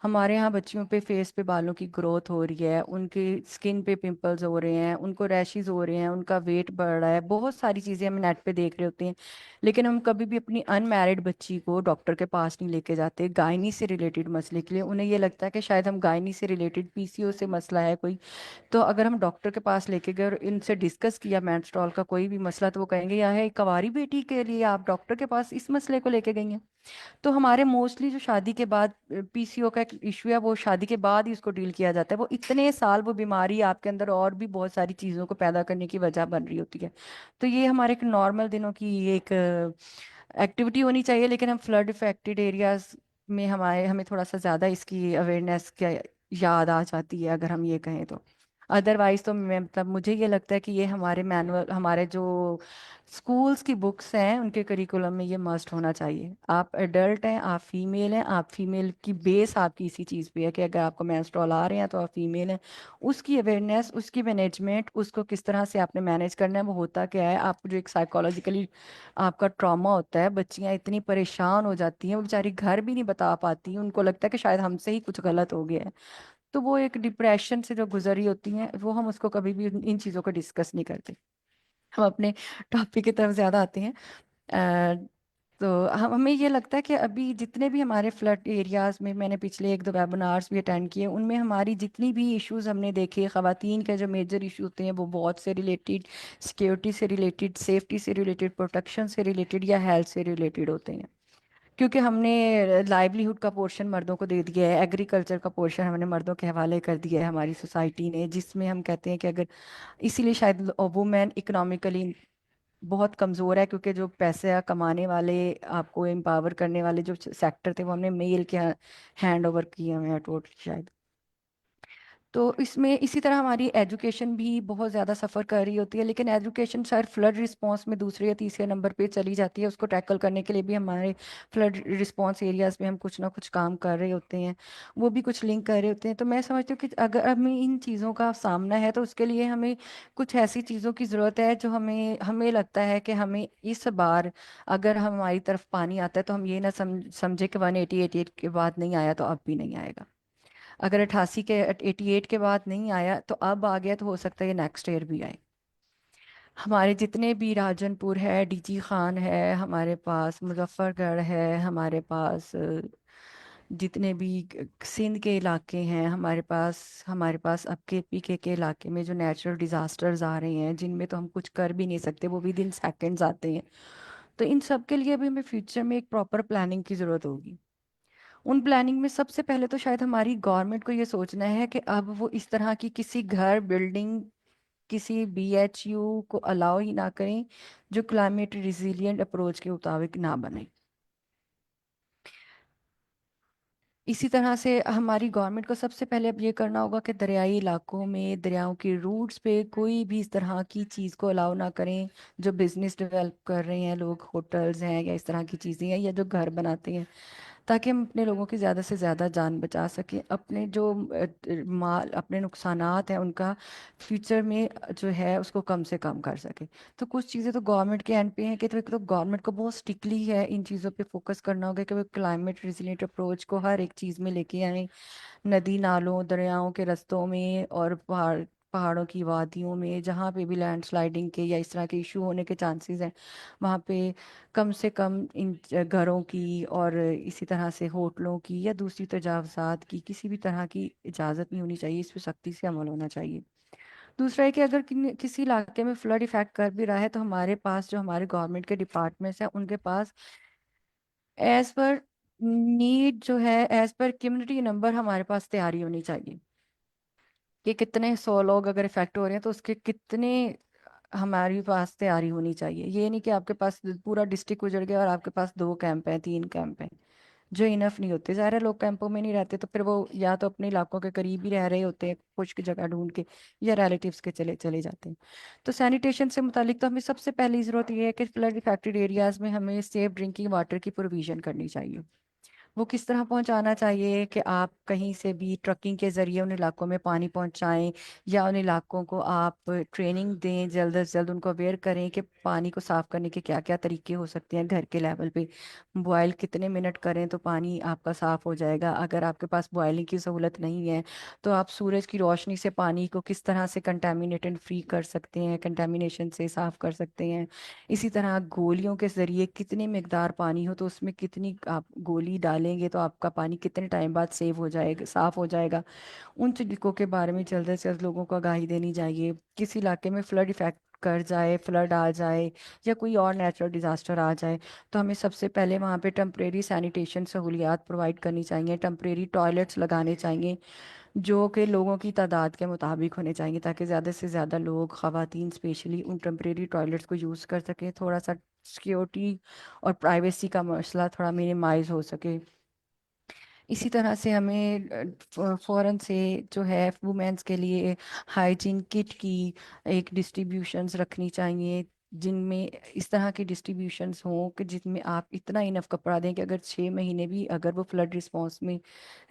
हमारे यहाँ बच्चियों पे फेस पे बालों की ग्रोथ हो रही है, उनके स्किन पे पिंपल्स हो रहे हैं, उनको रैशेज हो रहे हैं, उनका वेट बढ़ रहा है, बहुत सारी चीज़ें हम नेट पे देख रहे होते हैं। लेकिन हम कभी भी अपनी अनमैरिड बच्ची को डॉक्टर के पास नहीं लेके जाते गायनी से रिलेटेड मसले के लिए। उन्हें ये लगता है कि शायद हम गायनी से रिलेटेड PCO से मसला है कोई, तो अगर हम डॉक्टर के पास लेके गए और इनसे डिस्कस किया मेंस्ट्रुअल का कोई भी मसला, तो वो कहेंगे यह है कवारी बेटी के लिए आप डॉक्टर के पास इस मसले को लेके गई हैं। तो हमारे मोस्टली जो शादी के बाद पीसीओ का एक इशू है, वो शादी के बाद ही उसको डील किया जाता है। वो इतने साल वो बीमारी आपके अंदर और भी बहुत सारी चीज़ों को पैदा करने की वजह बन रही होती है। तो ये हमारे एक नॉर्मल दिनों की एक एक्टिविटी होनी चाहिए, लेकिन हम फ्लड इफेक्टेड एरियाज में हमें थोड़ा सा ज़्यादा इसकी अवेयरनेस क्या याद आ जाती है, अगर हम ये कहें तो। अदरवाइज तो मैं मतलब मुझे ये लगता है कि ये हमारे मैनुअल, हमारे जो स्कूल्स की बुक्स हैं उनके करिकुलम में ये मस्ट होना चाहिए। आप एडल्ट हैं, आप फीमेल हैं, आप फीमेल की बेस आपकी इसी चीज़ पे है कि अगर आपको मेंस्ट्रुअल आ रहे हैं तो आप फीमेल हैं। उसकी अवेयरनेस, उसकी मैनेजमेंट, उसको किस तरह से आपने मैनेज करना है, वो होता क्या है, आप जो एक साइकोलॉजिकली आपका ट्रॉमा होता है। बच्चियां इतनी परेशान हो जाती हैं, वो बेचारी घर भी नहीं बता पाती, उनको लगता है कि शायद हमसे ही कुछ गलत हो गया है। तो वो एक डिप्रेशन से जो गुजरी होती हैं, वो हम उसको कभी भी इन चीज़ों को डिस्कस नहीं करते। हम अपने टॉपिक की तरफ ज्यादा आते हैं। अ, तो हमें ये लगता है कि अभी जितने भी हमारे फ्लड एरियाज में, मैंने पिछले एक दो वेबिनार्स भी अटेंड किए, उनमें हमारी जितनी भी इश्यूज हमने देखे, ख़वातीन के जो मेजर इशू होते हैं वो बहुत से रिलेटेड सिक्योरिटी से रिलेटेड, सेफ्टी से रिलेटेड, प्रोटेक्शन से रिलेटेड या हेल्थ से रिलेटेड होते हैं। क्योंकि हमने लाइवलीहुड का पोर्शन मर्दों को दे दिया है, एग्रीकल्चर का पोर्शन हमने मर्दों के हवाले कर दिया है हमारी सोसाइटी ने, जिसमें हम कहते हैं कि अगर, इसीलिए शायद वुमेन इकोनॉमिकली बहुत कमज़ोर है, क्योंकि जो पैसे कमाने वाले, आपको एम्पावर करने वाले जो सेक्टर थे, वो हमने मेल के हैंड ओवर किए हुए हैं टोटली शायद। तो इसमें इसी तरह हमारी एजुकेशन भी बहुत ज़्यादा सफ़र कर रही होती है, लेकिन एजुकेशन शायद फ्लड रिस्पांस में दूसरे या तीसरे नंबर पे चली जाती है। उसको टैकल करने के लिए भी हमारे फ्लड रिस्पांस एरियाज़ में हम कुछ ना कुछ काम कर रहे होते हैं, वो भी कुछ लिंक कर रहे होते हैं। तो मैं समझती हूँ कि अगर हमें इन चीज़ों का सामना है, तो उसके लिए हमें कुछ ऐसी चीज़ों की ज़रूरत है जो हमें हमें लगता है कि हमें इस बार, अगर हमारी तरफ पानी आता है तो हम ये ना समझे कि 188 के बाद नहीं आया तो अब भी नहीं आएगा। अगर 88 के 88 के बाद नहीं आया तो अब आ गया, तो हो सकता है ये नेक्स्ट ईयर भी आए। हमारे जितने भी राजनपुर है, डीजी खान है, हमारे पास मुजफ्फरगढ़ है, हमारे पास जितने भी सिंध के इलाके हैं, हमारे पास अब के पीके के इलाके में जो नेचुरल डिजास्टर्स आ रहे हैं, जिनमें तो हम कुछ कर भी नहीं सकते, वो भी दिन सेकंड्स आते हैं। तो इन सब के लिए भी हमें फ्यूचर में एक प्रॉपर प्लानिंग की ज़रूरत होगी। उन प्लानिंग में सबसे पहले तो शायद हमारी गवर्नमेंट को ये सोचना है कि अब वो इस तरह की किसी घर, बिल्डिंग, किसी बीएचयू को अलाउ ही ना करें जो क्लाइमेट रिजिलियंट अप्रोच के मुताबिक ना बने। इसी तरह से हमारी गवर्नमेंट को सबसे पहले अब ये करना होगा कि दरियाई इलाकों में, दरियाओं की रूट्स पे कोई भी इस तरह की चीज़ को अलाउ ना करें। जो बिजनेस डेवलप कर रहे हैं लोग, होटल्स हैं या इस तरह की चीज़ें हैं, या जो घर बनाते हैं, ताकि हम अपने लोगों की ज़्यादा से ज़्यादा जान बचा सकें। अपने जो माल, अपने नुकसानात हैं उनका फ्यूचर में जो है उसको कम से कम कर सके। तो कुछ चीज़ें तो गवर्नमेंट के एंड पे हैं कि, तो एक तो गवर्नमेंट को बहुत स्ट्रिक्टली है इन चीज़ों पे फोकस करना होगा कि वो क्लाइमेट रिजिलिएंट अप्रोच को हर एक चीज़ में लेके आए। नदी नालों, दरियाओं के रस्तों में और पहाड़ों की वादियों में, जहाँ पे भी लैंडस्लाइडिंग के या इस तरह के इशू होने के चांसेस हैं, वहाँ पे कम से कम इन घरों की और इसी तरह से होटलों की या दूसरी तजावज़ात की किसी भी तरह की इजाज़त नहीं होनी चाहिए। इस पर सख्ती से अमल होना चाहिए। दूसरा है कि अगर किसी इलाके में फ्लड इफेक्ट कर भी रहा है, तो हमारे पास जो हमारे गवर्नमेंट के डिपार्टमेंट्स हैं, उनके पास एज पर नीड जो है, एज पर कम्युनिटी नंबर हमारे पास तैयारी होनी चाहिए कि कितने 100 लोग अगर इफेक्ट हो रहे हैं तो उसके कितने हमारे पास तैयारी होनी चाहिए। ये नहीं कि आपके पास पूरा डिस्ट्रिक्ट उजड़ गया और आपके पास 2 कैंप हैं, 3 कैंप हैं, जो इनफ नहीं होते। ज़ाहिर है लोग कैंपों में नहीं रहते, तो फिर वो या तो अपने इलाकों के करीब ही रह रहे होते हैं, कुछ की जगह ढूंढ के, या रिलेटिव्स के चले चले जाते हैं। तो सैनिटेशन से मुतालिक तो हमें सबसे पहली ज़रूरत ये है कि फ्लड इफेक्टेड एरियाज़ में हमें सेफ ड्रिंकिंग वाटर की प्रोविज़न करनी चाहिए। वो किस तरह पहुंचाना चाहिए कि आप कहीं से भी ट्रकिंग के ज़रिए उन इलाकों में पानी पहुंचाएं, या उन इलाकों को आप ट्रेनिंग दें, जल्द से जल्द उनको अवेयर करें कि पानी को साफ़ करने के क्या क्या तरीके हो सकते हैं। घर के लेवल पे बॉयल कितने मिनट करें तो पानी आपका साफ़ हो जाएगा। अगर आपके पास बॉयलिंग की सहूलत नहीं है, तो आप सूरज की रोशनी से पानी को किस तरह से कंटेमिनेटेड फ्री कर सकते हैं, कंटेमिनेशन से साफ़ कर सकते हैं। इसी तरह गोलियों के ज़रिए कितनी मकदार पानी हो तो उसमें कितनी आप गोली डालें डालेंगे तो आपका पानी कितने टाइम बाद सेव हो जाएगा, साफ हो जाएगा। उन तरीकों के बारे में जल्द से जल्द लोगों को आगाही देनी चाहिए। किसी इलाके में फ्लड इफेक्ट कर जाए, फ्लड आ जाए या कोई और नेचुरल डिजास्टर आ जाए, तो हमें सबसे पहले वहाँ पे टेम्परेरी सैनिटेशन सहूलियात प्रोवाइड करनी चाहिए, टेम्परेरी टॉयलेट्स लगाने चाहिए जो कि लोगों की तादाद के मुताबिक होने चाहिए, ताकि ज़्यादा से ज़्यादा लोग, ख़वातीन स्पेशली, उन टेम्परेरी टॉयलेट्स को यूज़ कर सकें, थोड़ा सा सिक्योरिटी और प्राइवेसी का मसला थोड़ा मिनिमाइज हो सके। इसी तरह से हमें फ़ौरन से जो है वुमेंस के लिए हाइजीन किट की एक डिस्ट्रीब्यूशंस रखनी चाहिए, जिनमें इस तरह के डिस्ट्रीब्यूशंस हों कि जिसमें आप इतना इनफ कपड़ा दें कि अगर 6 महीने भी अगर वो फ्लड रिस्पॉन्स में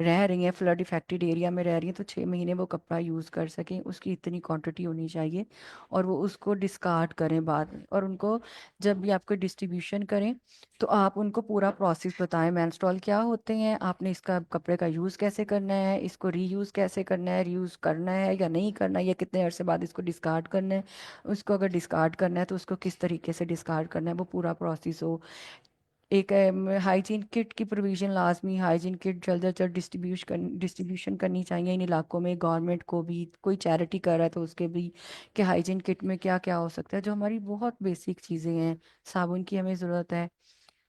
रह रही हैं, फ्लड इफेक्टेड एरिया में रह रही हैं, तो 6 महीने वो कपड़ा यूज़ कर सकें, उसकी इतनी क्वांटिटी होनी चाहिए। और वो उसको डिस्कार्ड करें बाद में, और उनको जब भी आपको डिस्ट्रीब्यूशन करें तो आप उनको पूरा प्रोसेस बताएं, मेंस्ट्रुअल क्या होते हैं, आपने इसका कपड़े का यूज़ कैसे करना है, इसको रीयूज़ कैसे करना है, रीयूज़ करना है या नहीं करना है, या कितने अरसे बाद इसको डिस्कार्ड करना है, उसको अगर डिस्कार्ड करना है तो उसको किस तरीके से डिस्कार्ड करना है, वो पूरा प्रोसेस हो। एक हाइजीन किट की प्रोविज़न लाजमी, हाइजीन किट जल्द से जल्द डिस्ट्रीब्यूशन करनी चाहिए इन इलाकों में, गवर्नमेंट को भी, कोई चैरिटी कर रहा है तो उसके भी, कि हाइजीन किट में क्या क्या हो सकता है, जो हमारी बहुत बेसिक चीज़ें हैं। साबुन की हमें ज़रूरत है,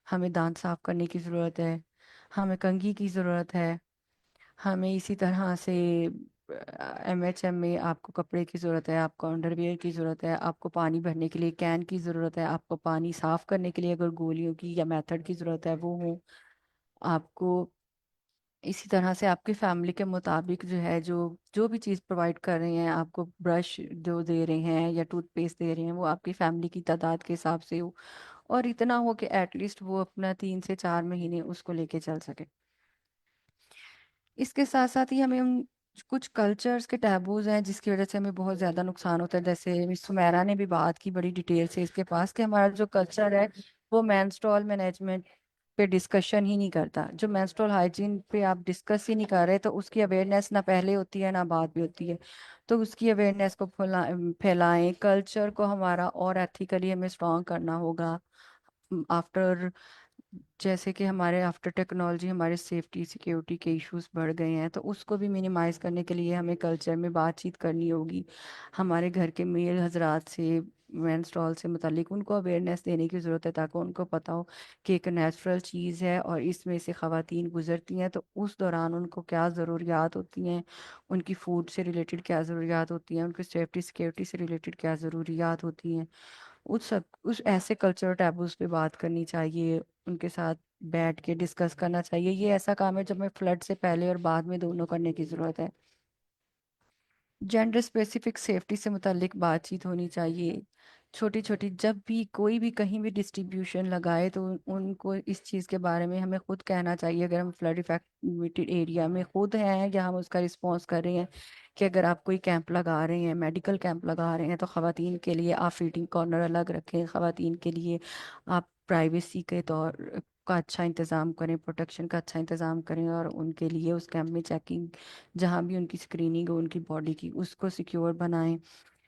हमें दांत साफ करने की ज़रूरत है, हमें कंघी की ज़रूरत है, हमें इसी तरह से MHM में आपको कपड़े की ज़रूरत है, आपको अंडरवियर की ज़रूरत है, आपको पानी भरने के लिए कैन की ज़रूरत है, आपको पानी साफ़ करने के लिए अगर गोलियों की या मेथड की ज़रूरत है वो हो आपको। इसी तरह से आपकी फैमिली के मुताबिक जो है, जो जो भी चीज़ प्रोवाइड कर रहे हैं, आपको ब्रश जो दे रहे हैं या टूथपेस्ट दे रहे हैं, वो आपकी फैमिली की तादाद के हिसाब से हो, और इतना हो कि एटलीस्ट वो अपना 3 से 4 महीने उसको लेके चल सके। इसके साथ साथ ही हमें उन कुछ कल्चर्स के टैबूज हैं जिसकी वजह से हमें बहुत ज़्यादा नुकसान होता है, जैसे मिस सुमेरा ने भी बात की बड़ी डिटेल से इसके पास, कि हमारा जो कल्चर है वो मेंस्ट्रुअल मैनेजमेंट पे डिस्कशन ही नहीं करता। जो मेंस्ट्रुअल हाइजीन पे आप डिस्कस ही नहीं कर रहे, तो उसकी अवेयरनेस ना पहले होती है ना बाद में होती है। तो उसकी अवेयरनेस को फैलाएं, कल्चर को हमारा और एथिकली हमें स्ट्रॉन्ग करना होगा। आफ्टर जैसे कि हमारे आफ्टर टेक्नोलॉजी हमारे सेफ्टी सिक्योरिटी के इश्यूज बढ़ गए हैं, तो उसको भी मिनिमाइज करने के लिए हमें कल्चर में बातचीत करनी होगी, हमारे घर के मेल हजरात से मेंस्ट्रुअल से मुतालिक उनको अवेयरनेस देने की ज़रूरत है, ताकि उनको पता हो कि एक नेचुरल चीज़ है और इसमें से ख़वातीन गुजरती हैं, तो उस दौरान उनको क्या ज़रूरियात होती हैं, उनकी फूड से रिलेटेड क्या ज़रूरियात होती हैं, उनकी सेफ्टी सिक्योरिटी से रिलेटेड क्या ज़रूरियात होती हैं। उस ऐसे कल्चरल टैबूज पे बात करनी चाहिए, उनके साथ बैठ के डिस्कस करना चाहिए। ये ऐसा काम है जब हमें फ्लड से पहले और बाद में दोनों करने की ज़रूरत है। जेंडर स्पेसिफिक सेफ्टी से मुतालिक बातचीत होनी चाहिए। छोटी छोटी जब भी कोई भी कहीं भी डिस्ट्रीब्यूशन लगाए तो उनको इस चीज़ के बारे में हमें खुद कहना चाहिए, अगर हम फ्लड इफेक्टेड एरिया में खुद हैं या हम उसका रिस्पॉन्स कर रहे हैं, कि अगर आप कोई कैंप लगा रहे हैं, मेडिकल कैंप लगा रहे हैं, तो ख़वातीन के लिए आप फीडिंग कॉर्नर अलग रखें, ख़वातीन के लिए आप प्राइवेसी के तौर का अच्छा इंतज़ाम करें, प्रोटेक्शन का अच्छा इंतज़ाम करें, और उनके लिए उस कैंप में चेकिंग, जहाँ भी उनकी स्क्रीनिंग हो उनकी बॉडी की, उसको सिक्योर बनाएं।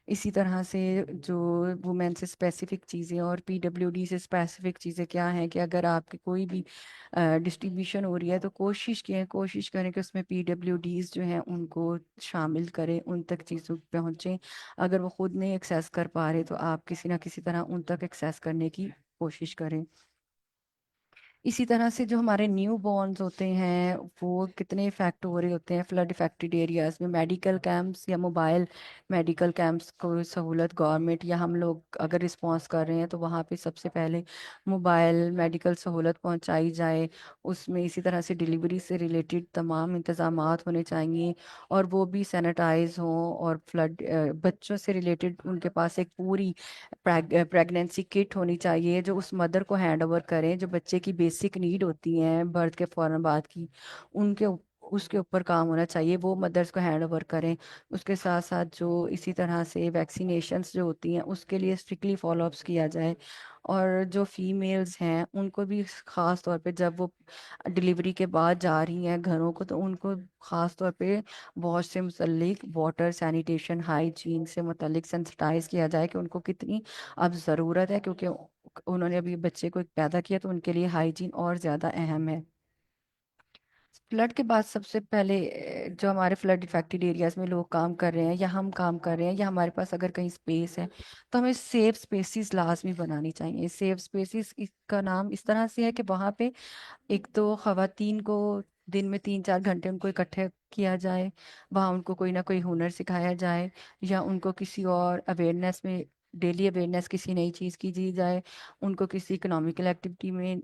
इसी तरह से जो वुमेन से स्पेसिफिक चीज़ें और PWD से स्पेसिफिक चीज़ें क्या हैं, कि अगर आपकी कोई भी डिस्ट्रीब्यूशन हो रही है तो कोशिश करें कि उसमें PWDs जो हैं उनको शामिल करें, उन तक चीज़ों पहुँचें। अगर वो खुद नहीं एक्सेस कर पा रहे तो आप किसी ना किसी तरह उन तक एक्सेस करने की कोशिश करें। इसी तरह से जो हमारे न्यू बॉर्न्स होते हैं वो कितने इफेक्ट हो रहे होते हैं फ्लड इफेक्टेड एरियाज में, मेडिकल कैंप्स या मोबाइल मेडिकल कैंप्स को सहूलत गवर्नमेंट या हम लोग अगर रिस्पॉन्स कर रहे हैं तो वहाँ पे सबसे पहले मोबाइल मेडिकल सहूलत पहुँचाई जाए। उसमें इसी तरह से डिलीवरी से रिलेटेड तमाम इंतजामात होने चाहिए, और वो भी सैनिटाइज हों, और फ्लड बच्चों से रिलेटेड उनके पास एक पूरी प्रेगनेंसी किट होनी चाहिए जो उस मदर को हैंड ओवर करें, जो बच्चे की बेसिक नीड होती हैं बर्थ के फौरन बाद की, उसके ऊपर काम होना चाहिए, वो मदर्स को हैंड ओवर करें। उसके साथ साथ जो इसी तरह से वैक्सीनेशंस जो होती हैं उसके लिए स्ट्रिक्टली फॉलोअप्स किया जाए, और जो फीमेल्स हैं उनको भी ख़ास तौर पे जब वो डिलीवरी के बाद जा रही हैं घरों को, तो उनको ख़ास तौर पे वॉश से मुतल्लिक, वाटर सैनिटेशन हाइजीन से मुतल्लिक सेंसिटाइज किया जाए कि उनको कितनी अब ज़रूरत है, क्योंकि उन्होंने अभी बच्चे को पैदा किया तो उनके लिए हाइजीन और ज़्यादा अहम है। फ्लड के बाद सबसे पहले जो हमारे फ्लड इफेक्टेड एरियाज में लोग काम कर रहे हैं या हम काम कर रहे हैं या हमारे पास अगर कहीं स्पेस है, तो हमें सेफ स्पेसिस लाजमी बनानी चाहिए। सेफ स्पेसिस इसका नाम इस तरह से है कि वहाँ पे एक तो खवातीन को दिन में 3-4 घंटे उनको इकट्ठे किया जाए, वहाँ उनको कोई ना कोई हुनर सिखाया जाए या उनको किसी और अवेयरनेस में, डेली अवेयरनेस किसी नई चीज़ की दी जाए, उनको किसी इकोनॉमिकल एक्टिविटी में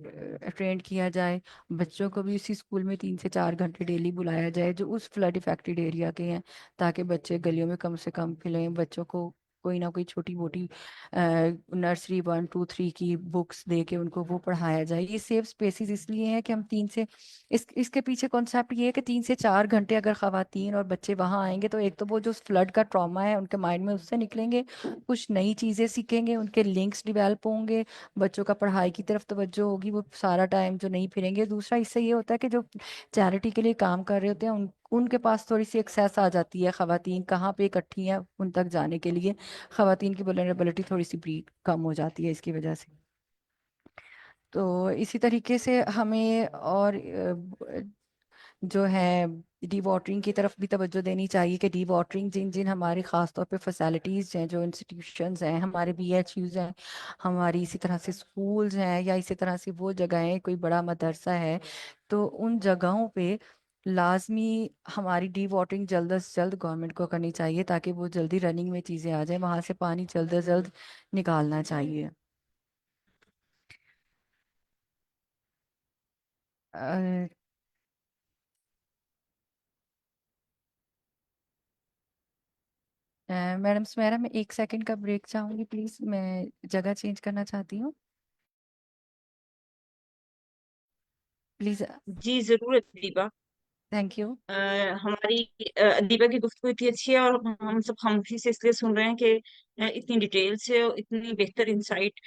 ट्रेंड किया जाए। बच्चों को भी उसी स्कूल में 3 से 4 घंटे डेली बुलाया जाए जो उस फ्लड इफेक्टेड एरिया के हैं, ताकि बच्चे गलियों में कम से कम फिलें। बच्चों को कोई ना कोई छोटी मोटी नर्सरी 1, 2, 3 की बुक्स दे के उनको वो पढ़ाया जाए। ये सेफ स्पेसिस इसलिए हैं कि हम तीन से इसके पीछे कॉन्सेप्ट ये है कि 3 से 4 घंटे अगर खवातीन और बच्चे वहां आएंगे तो एक तो वो जो फ्लड का ट्रॉमा है उनके माइंड में उससे निकलेंगे, कुछ नई चीजें सीखेंगे, उनके लिंक्स डिवेल्प होंगे, बच्चों का पढ़ाई की तरफ तवज्जो होगी, वो सारा टाइम जो नहीं फिरेंगे। दूसरा इससे ये होता है कि जो चैरिटी के लिए काम कर रहे होते हैं उनके पास थोड़ी सी एक्सेस आ जाती है, खवातीन कहाँ पे इकट्ठी हैं उन तक जाने के लिए खवातीन की वल्नरेबिलिटी थोड़ी सी भी कम हो जाती है इसकी वजह से। तो इसी तरीके से हमें और जो है डी वाटरिंग की तरफ भी तवज्जो देनी चाहिए कि डी वाटरिंग जिन जिन हमारी ख़ास तौर पे फैसिलिटीज़ हैं, जो इंस्टीट्यूशंस हैं, हमारे बीएचयूज़ हैं, हमारी इसी तरह से स्कूल्स हैं, या इसी तरह से वो जगहें, कोई बड़ा मदरसा है, तो उन जगहों पे लाजमी हमारी डी वाटरिंग जल्द से जल्द गवर्नमेंट को करनी चाहिए ताकि वो जल्दी रनिंग में चीज़ें आ जाए, वहाँ से पानी जल्द से जल्द निकालना चाहिए। अ, मैडम सुमेरा, मैं 1 सेकंड का ब्रेक चाहूंगी प्लीज, मैं जगह चेंज करना चाहती हूँ प्लीज। जी जरूर दीपा। Thank you. अ, हमारी दीपा की गुफ्तगू इतनी अच्छी है और हम सब खामोशी से इसलिए सुन रहे हैं कि इतनी डिटेल से और इतनी बेहतर इंसाइट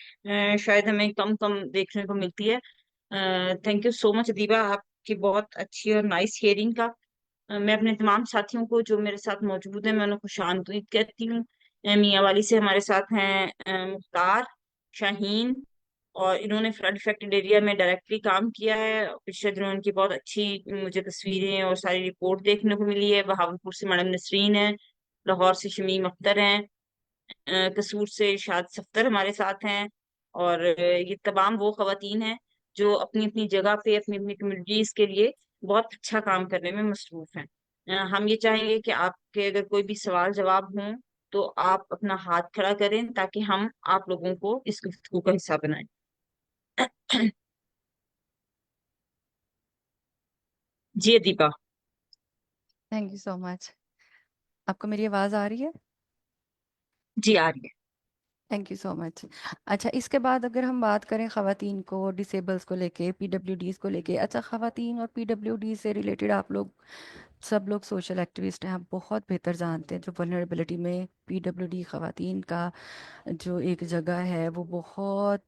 शायद हमें कम कम देखने को मिलती है। Thank you so much Deepa, आपकी बहुत अच्छी और नाइस शेयरिंग का। मैं अपने तमाम साथियों को जो मेरे साथ मौजूद हैं मैं उनको खुश आमदीद कहती हूँ। मियाँ वाली से हमारे साथ हैं मुख्तार, शाहीन, और इन्होंने फ्लड इफेक्टेड एरिया में डायरेक्टली काम किया है। पिछले दिनों उनकी बहुत अच्छी मुझे तस्वीरें और सारी रिपोर्ट देखने को मिली है। बहावलपुर से मैडम नसरीन है, लाहौर से शमीम अख्तर हैं, कसूर से शाद सफ्तर हमारे साथ हैं, और ये तमाम वो खवातीन हैं जो अपनी अपनी जगह पे अपनी अपनी कम्युनिटीज के लिए बहुत अच्छा काम करने में मसरूफ हैं। हम ये चाहेंगे कि आपके अगर कोई भी सवाल जवाब हों तो आप अपना हाथ खड़ा करें ताकि हम आप लोगों को इस गुफ्तगू का हिस्सा बनाएं। जी Deepa. Thank you so much. आपको मेरी आवाज़ आ रही है? जी आ रही थैंक यू सो मच। अच्छा, इसके बाद अगर हम बात करें ख़वातीन को, डिसेबल्स को लेके, पीडब्ल्यूडीज़ को लेके, अच्छा ख़वातीन और पीडब्ल्यूडी से रिलेटेड आप लोग सब लोग सोशल एक्टिविस्ट हैं, आप बहुत बेहतर जानते हैं जो वल्नरेबिलिटी में पीडब्ल्यूडी ख़वातीन का जो एक जगह है वो बहुत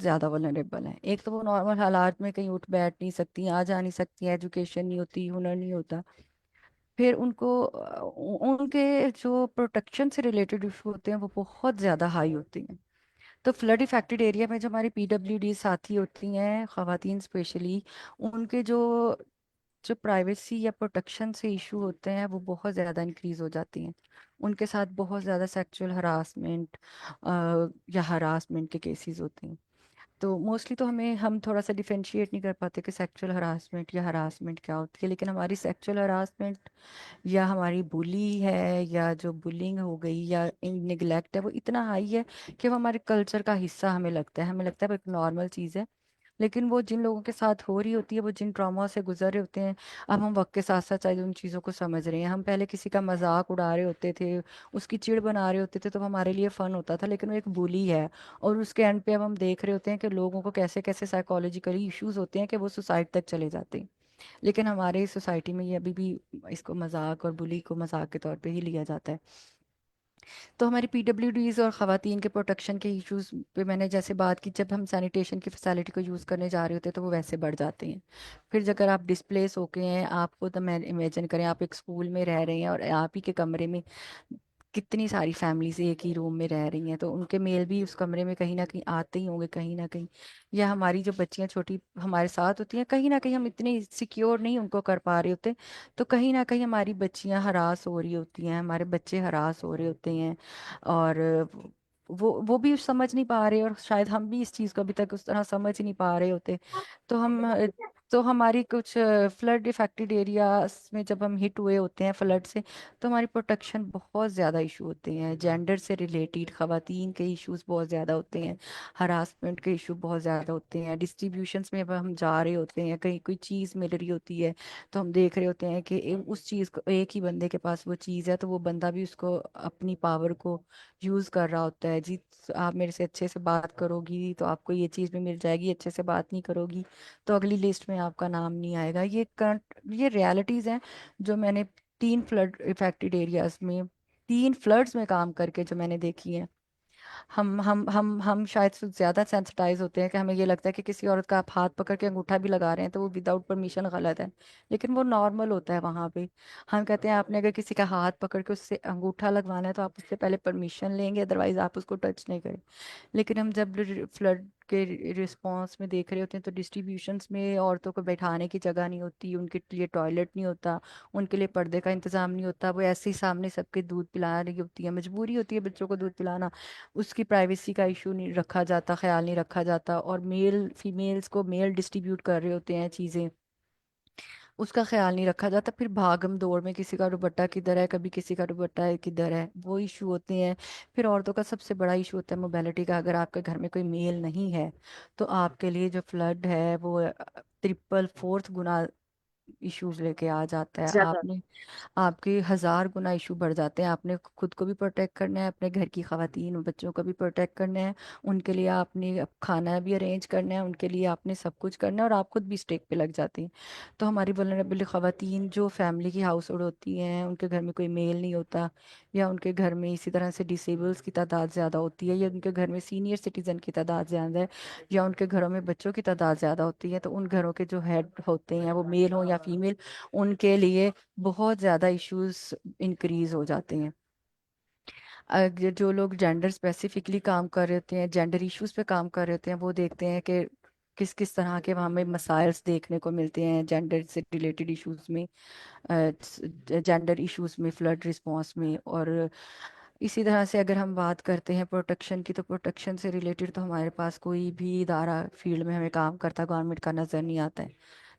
ज़्यादा वल्नरेबल है। एक तो वो नॉर्मल हालात में कहीं उठ बैठ नहीं सकती, आ जा नहीं सकती, एजुकेशन नहीं होती, हुनर नहीं होता। फिर उनको उनके जो प्रोटेक्शन से रिलेटेड इशू होते हैं वो बहुत ज़्यादा हाई होती हैं। तो फ्लड इफेक्टेड एरिया में जो हमारी पीडब्ल्यूडी साथी होती हैं, खातन स्पेशली, उनके जो जो प्राइवेसी या प्रोटेक्शन से इशू होते हैं वो बहुत ज़्यादा इंक्रीज हो जाती हैं। उनके साथ बहुत ज़्यादा सेक्सुअल हरासमेंट या हरासमेंट के केसेस होते हैं। तो मोस्टली तो हम थोड़ा सा डिफरेंशिएट नहीं कर पाते कि सेक्सुअल हरासमेंट या हरासमेंट क्या होती है, लेकिन हमारी सेक्सुअल हरासमेंट या हमारी बुली है या जो बुलिंग हो गई या निगलेक्ट है वो इतना हाई है कि वो हमारे कल्चर का हिस्सा हमें लगता है, वो एक नॉर्मल चीज़ है। लेकिन वो जिन लोगों के साथ हो रही होती है, वो जिन ट्रॉमा से गुजर रहे होते हैं, अब हम वक्त के साथ साथ शायद उन चीज़ों को समझ रहे हैं। हम पहले किसी का मजाक उड़ा रहे होते थे, उसकी चिढ़ बना रहे होते थे, तो हमारे लिए फन होता था, लेकिन वो एक बुली है। और उसके एंड पे अब हम देख रहे होते हैं कि लोगों को कैसे कैसे साइकोलॉजिकली इश्यूज होते हैं कि वो सुसाइड तक चले जाते हैं। लेकिन हमारे सोसाइटी में ये अभी भी इसको मजाक और बुली को मजाक के तौर पे ही लिया जाता है। तो हमारी पीडब्ल्यूडीज और ख़वातीन के प्रोटेक्शन के इश्यूज पे मैंने जैसे बात की, जब हम सैनिटेशन की फैसिलिटी को यूज़ करने जा रहे होते हैं तो वो वैसे बढ़ जाते हैं। फिर अगर आप डिस्प्लेस होके हैं, आपको तो मैं इमेजिन करें आप एक स्कूल में रह रहे हैं और आप ही के कमरे में कितनी सारी फैमिलीज एक ही रूम में रह रही हैं, तो उनके मेल भी उस कमरे में कहीं ना कहीं आते ही होंगे कहीं ना कहीं। या हमारी जो बच्चियां छोटी हमारे साथ होती हैं, कहीं ना कहीं हम इतने सिक्योर नहीं उनको कर पा रहे होते, तो कहीं ना कहीं हमारी बच्चियां हरास हो रही होती हैं, हमारे बच्चे हरास हो रहे होते हैं। और वो भी समझ नहीं पा रहे, और शायद हम भी इस चीज़ को अभी तक उस तरह समझ ही नहीं पा रहे होते। तो तो हमारी कुछ फ्लड इफेक्टेड एरियाज में जब हम हिट हुए होते हैं फ्लड से, तो हमारी प्रोटेक्शन बहुत ज़्यादा इशू होते हैं, जेंडर से रिलेटेड ख़वातीन के इश्यूज बहुत ज़्यादा होते हैं, हरासमेंट के इशू बहुत ज़्यादा होते हैं, डिस्ट्रीब्यूशंस में अब हम जा रहे होते हैं, कहीं कोई चीज़ मिल रही होती है, तो हम देख रहे होते हैं कि उस चीज़ को, एक ही बंदे के पास वो चीज़ है, तो वो बंदा भी उसको अपनी पावर को यूज़ कर रहा होता है। जी, आप मेरे से अच्छे से बात करोगी तो आपको ये चीज़ भी मिल जाएगी, अच्छे से बात नहीं करोगी तो अगली लिस्ट में आपका नाम नहीं आएगा। ये रियलिटीज़ हैं जो मैंने 3 फ्लड इफेक्टेड एरियाज में, 3 फ्लड्स में काम करके जो मैंने देखी है। हम शायद से ज्यादा सेंसिटाइज होते हैं कि हमें ये लगता है कि किसी औरत का आप हाथ पकड़ के अंगूठा भी लगा रहे हैं तो वो विदाउट परमिशन गलत है, लेकिन वो नॉर्मल होता है वहां पे। हम कहते हैं आपने अगर किसी का हाथ पकड़ के उससे अंगूठा लगवाना है तो आप उससे पहले परमिशन लेंगे, अदरवाइज आप उसको टच नहीं करें। लेकिन हम जब फ्लड के रिस्पॉन्स में देख रहे होते हैं तो डिस्ट्रीब्यूशंस में औरतों को बैठाने की जगह नहीं होती, उनके लिए टॉयलेट नहीं होता, उनके लिए पर्दे का इंतजाम नहीं होता, वो ऐसे ही सामने सबके दूध पिला रही होती है, मजबूरी होती है बच्चों को दूध पिलाना, उसकी प्राइवेसी का इशू नहीं रखा जाता, ख्याल नहीं रखा जाता, और मेल फीमेल्स को मेल डिस्ट्रीब्यूट कर रहे होते हैं चीज़ें, उसका ख्याल नहीं रखा जाता। फिर भागम दौड़ में किसी का दुपट्टा किधर है, कभी किसी का दुपट्टा किधर है, वो इशू होते हैं। फिर औरतों का सबसे बड़ा इशू होता है मोबिलिटी का। अगर आपके घर में कोई मेल नहीं है तो आपके लिए जो फ्लड है वो ट्रिपल फोर्थ गुना इश्यूज लेके आ जाता है। ज्यादा। आपने आपके 1000 गुना इशू बढ़ जाते हैं। आपने खुद को भी प्रोटेक्ट करना है, अपने घर की खवातीन और बच्चों को भी प्रोटेक्ट करना है, उनके लिए आपने अब खाना भी अरेंज करना है, उनके लिए आपने सब कुछ करना है, और आप खुद भी स्टेक पे लग जाती हैं। तो हमारी वल्नरेबल खवातीन जो फैमिली की हाउस होल्ड होती हैं, उनके घर में कोई मेल नहीं होता, या उनके घर में इसी तरह से डिसेबल्स की तादाद ज़्यादा होती है, या उनके घर में सीनियर सिटीज़न की तादाद ज़्यादा है, या उनके घरों में बच्चों की तादाद ज़्यादा होती है, तो उन घरों के जो हेड होते हैं वो मेल हो या फीमेल, उनके लिए बहुत ज़्यादा इश्यूज इंक्रीज हो जाते हैं। अगर जो लोग जेंडर स्पेसिफिकली काम कर रहे होते हैं, जेंडर इश्यूज पे काम कर रहे होते हैं, वो देखते हैं कि किस किस तरह के वहाँ में मसाइल्स देखने को मिलते हैं जेंडर से रिलेटेड इश्यूज में, जेंडर इश्यूज में, फ्लड रिस्पॉन्स में। और इसी तरह से अगर हम बात करते हैं प्रोटेक्शन की, तो प्रोटेक्शन से रिलेटेड तो हमारे पास कोई भी इदारा फील्ड में हमें काम करता गवर्नमेंट का नज़र नहीं आता है।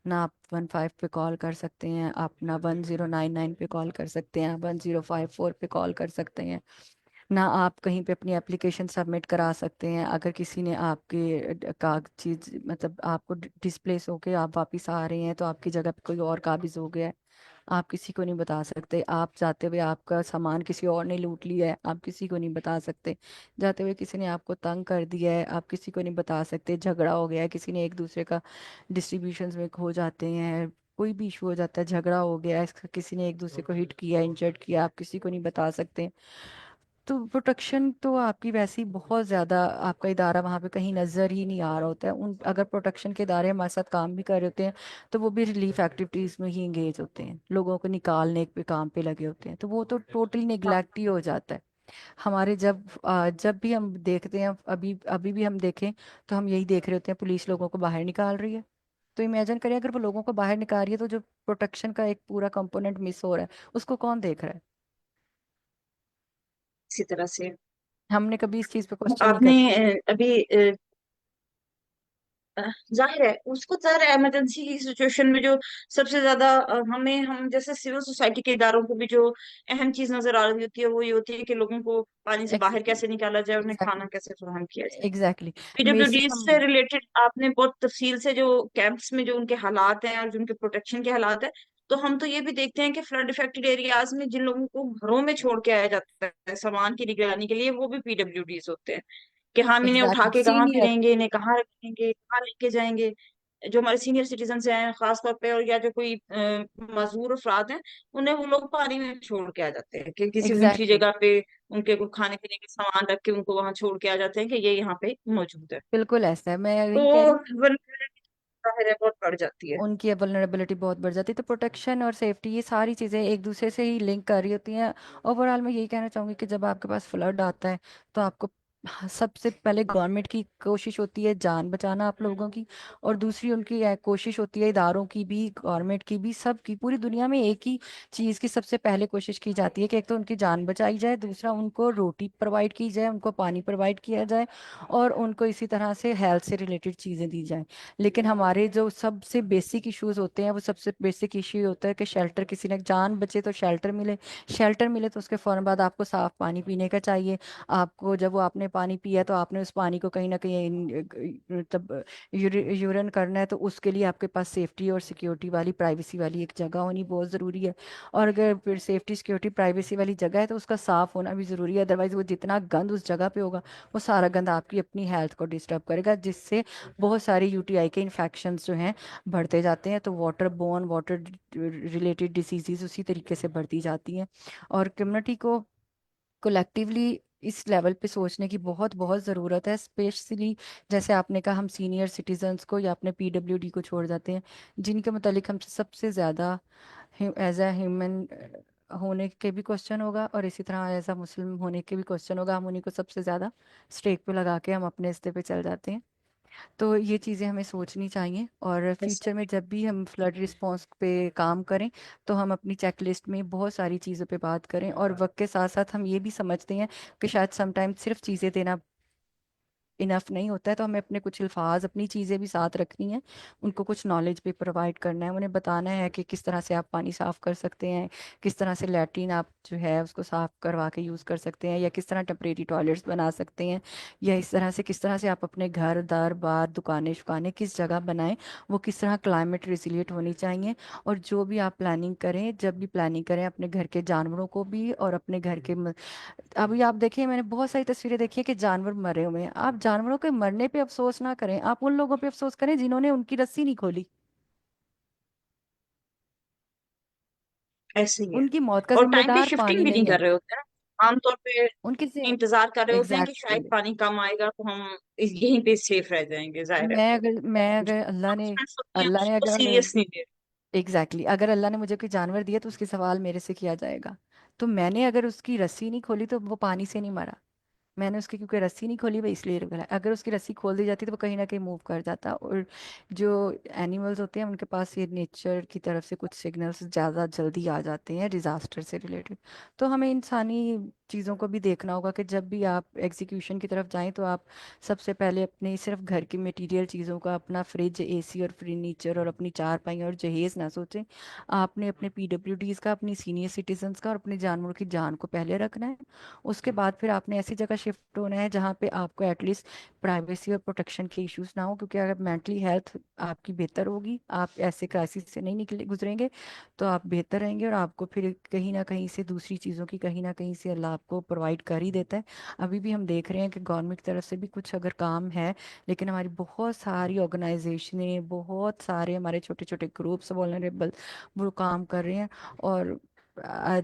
ना आप 15 पे कॉल कर सकते हैं, आप ना 1099 पे कॉल कर सकते हैं, आप 1054 पे कॉल कर सकते हैं, ना आप कहीं पे अपनी एप्लीकेशन सबमिट करा सकते हैं। अगर किसी ने आपके का चीज मतलब आपको डिस्प्लेस होके आप वापस आ रहे हैं तो आपकी जगह पे कोई और काबिज हो गया है, आप किसी को नहीं बता सकते। आप जाते हुए आपका सामान किसी और ने लूट लिया है, आप किसी को नहीं बता सकते। जाते हुए किसी ने आपको तंग कर दिया है, आप किसी को नहीं बता सकते। झगड़ा हो गया है, किसी ने एक दूसरे का डिस्ट्रीब्यूशन में खो जाते हैं, कोई भी इशू हो जाता है, झगड़ा हो गया है, किसी ने एक दूसरे को हिट किया, इंजर्ड किया, आप किसी को नहीं बता सकते। तो प्रोटेक्शन तो आपकी वैसे ही बहुत ज़्यादा, आपका इदारा वहाँ पे कहीं नज़र ही नहीं आ रहा होता है। उन अगर प्रोटेक्शन के इदारे हमारे साथ काम भी कर रहे होते हैं तो वो भी रिलीफ एक्टिविटीज़ में ही इंगेज होते हैं, लोगों को निकालने पे काम पे लगे होते हैं, तो वो तो टोटली निगलेक्ट ही हो जाता है। हमारे जब भी हम देखते हैं, अभी अभी भी हम देखें तो हम यही देख रहे होते हैं, पुलिस लोगों को बाहर निकाल रही है। तो इमेजिन करिए अगर वो लोगों को बाहर निकाल रही है तो जो प्रोटेक्शन का एक पूरा कंपोनेंट मिस हो रहा है उसको कौन देख रहा है? इसी तरह से हमने कभी इस चीज़ पे क्वेश्चन नहीं आपने करते। अभी जाहिर है उसको, जाहिर है इमरजेंसी की सिचुएशन में जो सबसे ज्यादा हम जैसे सिविल सोसाइटी के इदारों को भी जो अहम चीज नजर आ रही होती है वो ये होती है कि लोगों को पानी से बाहर कैसे निकाला जाए, उन्हें खाना एग्जैक्टली, कैसे फराहम किया जाए। एग्जैक्टली। बेसिक पीडब्ल्यूडी हम से रिलेटेड आपने बहुत तफसील से जो कैंप्स में जो उनके हालात हैं और जो उनके प्रोटेक्शन के हालात है, तो हम तो ये भी देखते हैं कि फ्लड इफेक्टेड एरियाज में जिन लोगों को घरों में छोड़ के आया जाता है सामान की निगरानी के लिए, वो भी पीडब्ल्यूडीज होते हैं कि हम इन्हें उठा एग्जैक्टली के कहाँ सीनियर, फिरेंगे, इन्हें कहाँ रखेंगे, कहाँ लेके जाएंगे। जो हमारे सीनियर सिटीजन हैं खासतौर पे, और या जो कोई मजदूर अफराद हैं, उन्हें वो लोग पानी में छोड़ के आ जाते हैं कि किसी ऊंची एग्जैक्टली, जगह पे उनके को खाने पीने के सामान रख के उनको वहां छोड़ के आ जाते हैं कि ये यहाँ पे मौजूद है। बिल्कुल ऐसा है, मैं तो यही कह रही हूँ। जाहिर है बहुत बढ़ जाती है। उनकी वल्नरेबिलिटी बहुत बढ़ जाती है। तो प्रोटेक्शन और सेफ्टी ये सारी चीज़ें एक दूसरे से ही लिंक कर रही होती हैं। ओवरऑल मैं यही कहना चाहूँगी कि जब आपके पास फ्लड आता है तो आपको सबसे पहले गवर्नमेंट की कोशिश होती है जान बचाना आप लोगों की, और दूसरी उनकी कोशिश होती है इदारों की भी, गवर्नमेंट की भी, सबकी, पूरी दुनिया में एक ही चीज़ की सबसे पहले कोशिश की जाती है कि एक तो उनकी जान बचाई जाए, दूसरा उनको रोटी प्रोवाइड की जाए, उनको पानी प्रोवाइड किया जाए, और उनको इसी तरह से हेल्थ से रिलेटेड चीज़ें दी जाएं। लेकिन हमारे जो सबसे बेसिक इश्यूज होते हैं, वो सबसे बेसिक इश्यू होता है कि शेल्टर, किसी ने जान बचे तो शेल्टर मिले, शेल्टर मिले तो उसके फौरन बाद आपको साफ पानी पीने का चाहिए। आपको जब वो आपने पानी पिया तो आपने उस पानी को कहीं ना कहीं मतलब यूरिन करना है, तो उसके लिए आपके पास सेफ्टी और सिक्योरिटी वाली, प्राइवेसी वाली एक जगह होनी बहुत ज़रूरी है। और अगर फिर सेफ्टी सिक्योरिटी प्राइवेसी वाली जगह है तो उसका साफ होना भी ज़रूरी है। अदरवाइज वो जितना गंद उस जगह पे होगा, वो सारा गंद आपकी अपनी हेल्थ को डिस्टर्ब करेगा, जिससे बहुत सारे यूटीआई के इन्फेक्शंस जो हैं बढ़ते जाते हैं। तो water borne, water related diseases उसी तरीके से बढ़ती जाती हैं। और कम्युनिटी को कोलेक्टिवली इस लेवल पे सोचने की बहुत बहुत ज़रूरत है, स्पेशली जैसे आपने कहा हम सीनियर सिटीजन्स को या अपने पीडब्ल्यूडी को छोड़ जाते हैं, जिनके मुतालिक हमसे सबसे ज़्यादा एज अ ह्यूमन होने के भी क्वेश्चन होगा, और इसी तरह एज अ मुस्लिम होने के भी क्वेश्चन होगा। हम उन्हीं को सबसे ज़्यादा स्टेक पे लगा के हम अपने रास्ते पे चल जाते हैं। तो ये चीज़ें हमें सोचनी चाहिए, और बस फ्यूचर में जब भी हम फ्लड रिस्पांस पे काम करें तो हम अपनी चेकलिस्ट में बहुत सारी चीज़ों पे बात करें, और वक्त के साथ साथ हम ये भी समझते हैं कि शायद समटाइम सिर्फ चीज़ें देना इनफ नहीं होता है, तो हमें अपने कुछ अल्फाज, अपनी चीज़ें भी साथ रखनी है, उनको कुछ नॉलेज भी प्रोवाइड करना है, उन्हें बताना है कि किस तरह से आप पानी साफ़ कर सकते हैं, किस तरह से लैट्रीन आप जो है उसको साफ़ करवा के यूज़ कर सकते हैं, या किस तरह टेम्परेरी टॉयलेट्स बना सकते हैं, या इस तरह से किस तरह से आप अपने घर, दर, बार, दुकानें शुकानें किस जगह बनाएं, वो किस तरह क्लाइमेट रिसिलिएंट होनी चाहिए। और जो भी आप प्लानिंग करें, जब भी प्लानिंग करें, अपने घर के जानवरों को भी और अपने घर के अभी आप देखिए, मैंने बहुत सारी तस्वीरें देखी है कि जानवर मरे हुए हैं। आप जानवरों के मरने पे अफसोस ना करें, आप उन लोगों पे अफसोस करें जिन्होंने उनकी रस्सी नहीं खोली, ऐसे ही है। उनकी मौत का और टाइम पे जिम्मेदार शिफ्टिंग पानी भी नहीं नहीं है। कर रहे होते हैं, आमतौर पे उनकी से इंतजार कर रहे होते हैं कि शायद एग्जैक्टली। पानी कम आएगा तो हम यहीं पे सेफ रह जाएंगे, जाहिर है। मैं जो अगर announcements होती हैं अल्लाह ने उसको अगर सीरियस नहीं ले एग्जैक्टली अगर अल्लाह ने मुझे कोई जानवर दिया तो उसकी सवाल मेरे से किया जाएगा। तो मैंने अगर उसकी रस्सी नहीं खोली तो वो पानी से नहीं मरा। मैंने उसकी क्योंकि रस्सी नहीं खोली, वो इसलिए रुक रहा है। अगर उसकी रस्सी खोल दी जाती तो वो कहीं ना कहीं मूव कर जाता। और जो एनिमल्स होते हैं उनके पास ये नेचर की तरफ से कुछ सिग्नल्स ज़्यादा जल्दी आ जाते हैं डिजास्टर से रिलेटेड। तो हमें इंसानी चीज़ों को भी देखना होगा कि जब भी आप एग्जीक्यूशन की तरफ जाएं तो आप सबसे पहले अपने सिर्फ घर की मटेरियल चीज़ों का, अपना फ्रिज, एसी और फर्नीचर और अपनी चारपाई और जहेज ना सोचें। आपने अपने पीडब्ल्यूडीज का, अपनी सीनियर सिटीजन्स का और अपने जानवरों की जान को पहले रखना है। उसके बाद फिर आपने ऐसी जगह शिफ्ट होना है जहाँ पे आपको एटलीस्ट प्राइवेसी और प्रोटेक्शन के इश्यूज ना हो, क्योंकि अगर मेंटली हेल्थ आपकी बेहतर होगी, आप ऐसे क्राइसिस से नहीं निकले गुजरेंगे, तो आप बेहतर रहेंगे। और आपको फिर कहीं ना कहीं से दूसरी चीज़ों की कहीं ना कहीं से अल्लाह आपको प्रोवाइड कर ही देता है। अभी भी हम देख रहे हैं कि गवर्नमेंट की तरफ से भी कुछ अगर काम है, लेकिन हमारी बहुत सारी ऑर्गेनाइजेशनें, बहुत सारे हमारे छोटे छोटे ग्रुप्स वल्नरेबल, वो काम कर रहे हैं। और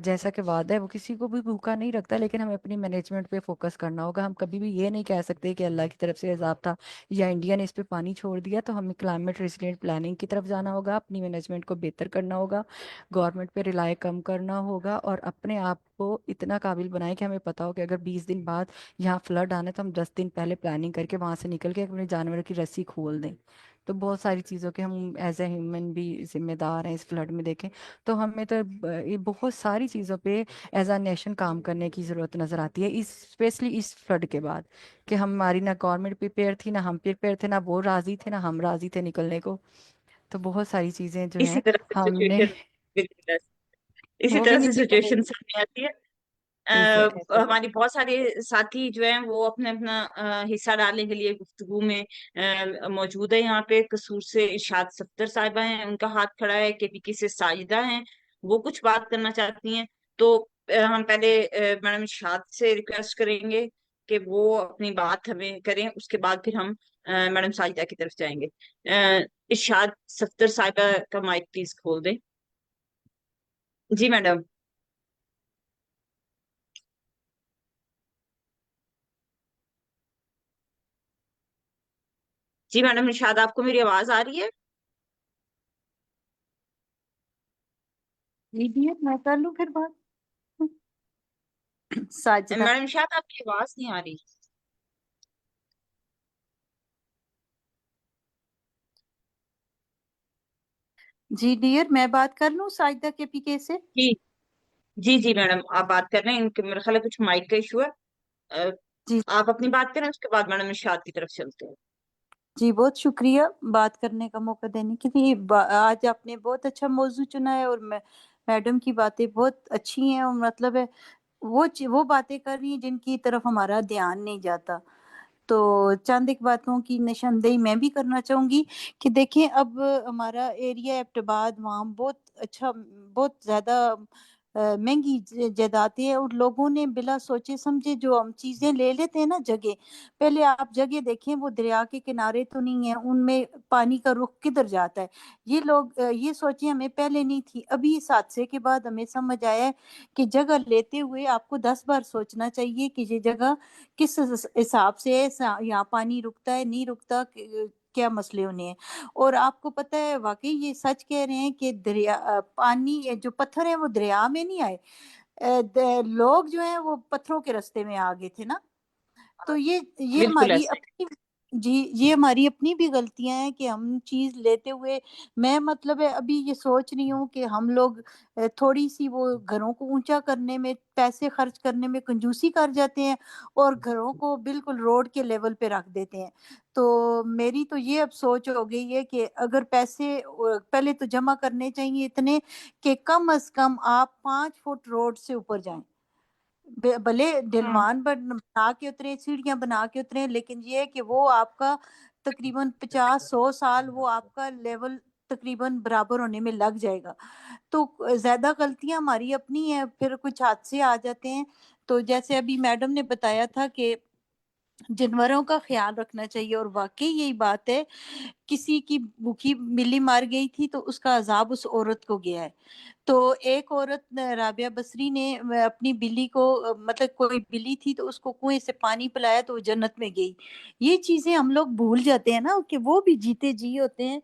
जैसा कि वादा है वो किसी को भी भूखा नहीं रखता, लेकिन हमें अपनी मैनेजमेंट पे फोकस करना होगा। हम कभी भी ये नहीं कह सकते कि अल्लाह की तरफ से अजाब था या इंडिया ने इस पे पानी छोड़ दिया। तो हमें क्लाइमेट रेसिलिएंट प्लानिंग की तरफ जाना होगा, अपनी मैनेजमेंट को बेहतर करना होगा, गवर्नमेंट पे रिलाय कम करना होगा, और अपने आप को इतना काबिल बनाए कि हमें पता हो कि अगर 20 दिन बाद यहाँ फ्लड आना है तो हम 10 दिन पहले प्लानिंग करके वहां से निकल के अपने जानवर की रस्सी खोल दें। तो बहुत सारी चीज़ों के हम एज ए ह्यूमन भी जिम्मेदार हैं इस फ्लड में, देखें तो हमें तो ये बहुत सारी चीज़ों पे एज अ नेशन काम करने की ज़रूरत नज़र आती है, इस स्पेशली इस फ्लड के बाद, कि हमारी ना गवर्नमेंट प्रिपेयर थी, ना हम प्रिपेयर थे, ना वो राज़ी थे, ना हम राज़ी थे निकलने को। तो बहुत सारी चीज़ें जो इसी हैं तरह से हमने सिचुएशन, इसी वो भी तरह से नहीं सिचुएशन निकलेगी सामने आती है। इसे। हमारी बहुत सारे साथी जो हैं वो अपने अपना हिस्सा डालने के लिए गुफ्तगू में मौजूद है। यहाँ पे कसूर से इरशाद सफ्दर साहिबा हैं, उनका हाथ खड़ा है। केपीके से साजिदा हैं, वो कुछ बात करना चाहती हैं। तो हम पहले मैडम इरशाद से रिक्वेस्ट करेंगे कि वो अपनी बात हमें करें, उसके बाद फिर हम मैडम साजिदा की तरफ जाएंगे। इरशाद सफ्दर साहिबा का माइक प्लीज खोल दें। जी मैडम। जी मैडम इरशाद, आपको मेरी आवाज आ रही है? डियर मैं कर लूं फिर बात। साजिदा। मैडम शायद आपकी आवाज नहीं आ रही। जी डियर मैं बात कर लूं साजिदा के पीके से। जी जी जी मैडम, आप बात कर रहे हैं, इनके मेरे ख्याल है कुछ माइक का इशू है। अ, जी आप अपनी बात करें, उसके बाद मैडम इरशाद की तरफ चलते हैं। जी बहुत शुक्रिया बात करने का मौका देने के लिए। आज आपने बहुत अच्छा मौजू चुना है और मैडम की बातें बहुत अच्छी हैं और मतलब है वो बातें कर रही हैं जिनकी तरफ हमारा ध्यान नहीं जाता। तो चंद एक बातों की निशानदेही मैं भी करना चाहूंगी कि देखें अब हमारा एरिया एबटाबाद वहाँ बहुत अच्छा बहुत ज्यादा महंगी जायदादें हैं और लोगों ने बिला सोचे समझे जो हम चीजें ले लेते हैं ना जगह। पहले आप जगह देखें वो दरिया के किनारे तो नहीं है उनमें पानी का रुख किधर जाता है। ये लोग ये सोचे हमें पहले नहीं थी अभी इस हादसे के बाद हमें समझ आया है कि जगह लेते हुए आपको 10 बार सोचना चाहिए कि ये जगह किस हिसाब से है, यहाँ पानी रुकता है नहीं रुकता क्या मसले होने हैं। और आपको पता है वाकई ये सच कह रहे हैं कि दरिया पानी जो पत्थर है वो दरिया में नहीं आए। लोग जो है वो पत्थरों के रास्ते में आ गए थे ना। तो ये बिल्कुल हमारी ऐसा अपनी जी ये हमारी अपनी भी गलतियां हैं कि हम चीज लेते हुए मैं मतलब है अभी ये सोच रही हूँ कि हम लोग थोड़ी सी वो घरों को ऊंचा करने में पैसे खर्च करने में कंजूसी कर जाते हैं और घरों को बिल्कुल रोड के लेवल पे रख देते हैं। तो मेरी तो ये अब सोच हो गई है कि अगर पैसे पहले तो जमा करने चाहिए इतने कि कम से कम आप 5 फुट रोड से ऊपर जाएं। भले है। ढलवान बना के उतरे सीढ़ियां बना के उतरे लेकिन ये है कि वो आपका तकरीबन 50-100 साल वो आपका लेवल तकरीबन बराबर होने में लग जाएगा। तो ज्यादा गलतियां हमारी अपनी है फिर कुछ हादसे आ जाते हैं। तो जैसे अभी मैडम ने बताया था कि जानवरों का ख्याल रखना चाहिए और वाकई यही बात है। किसी की भूखी बिल्ली मार गई थी तो उसका अजाब उस औरत को गया है। तो एक औरत राबिया बसरी ने अपनी बिल्ली को मतलब कोई बिल्ली थी तो उसको कुएं से पानी पिलाया तो वो जन्नत में गई। ये चीजें हम लोग भूल जाते हैं ना कि वो भी जीते जी होते हैं।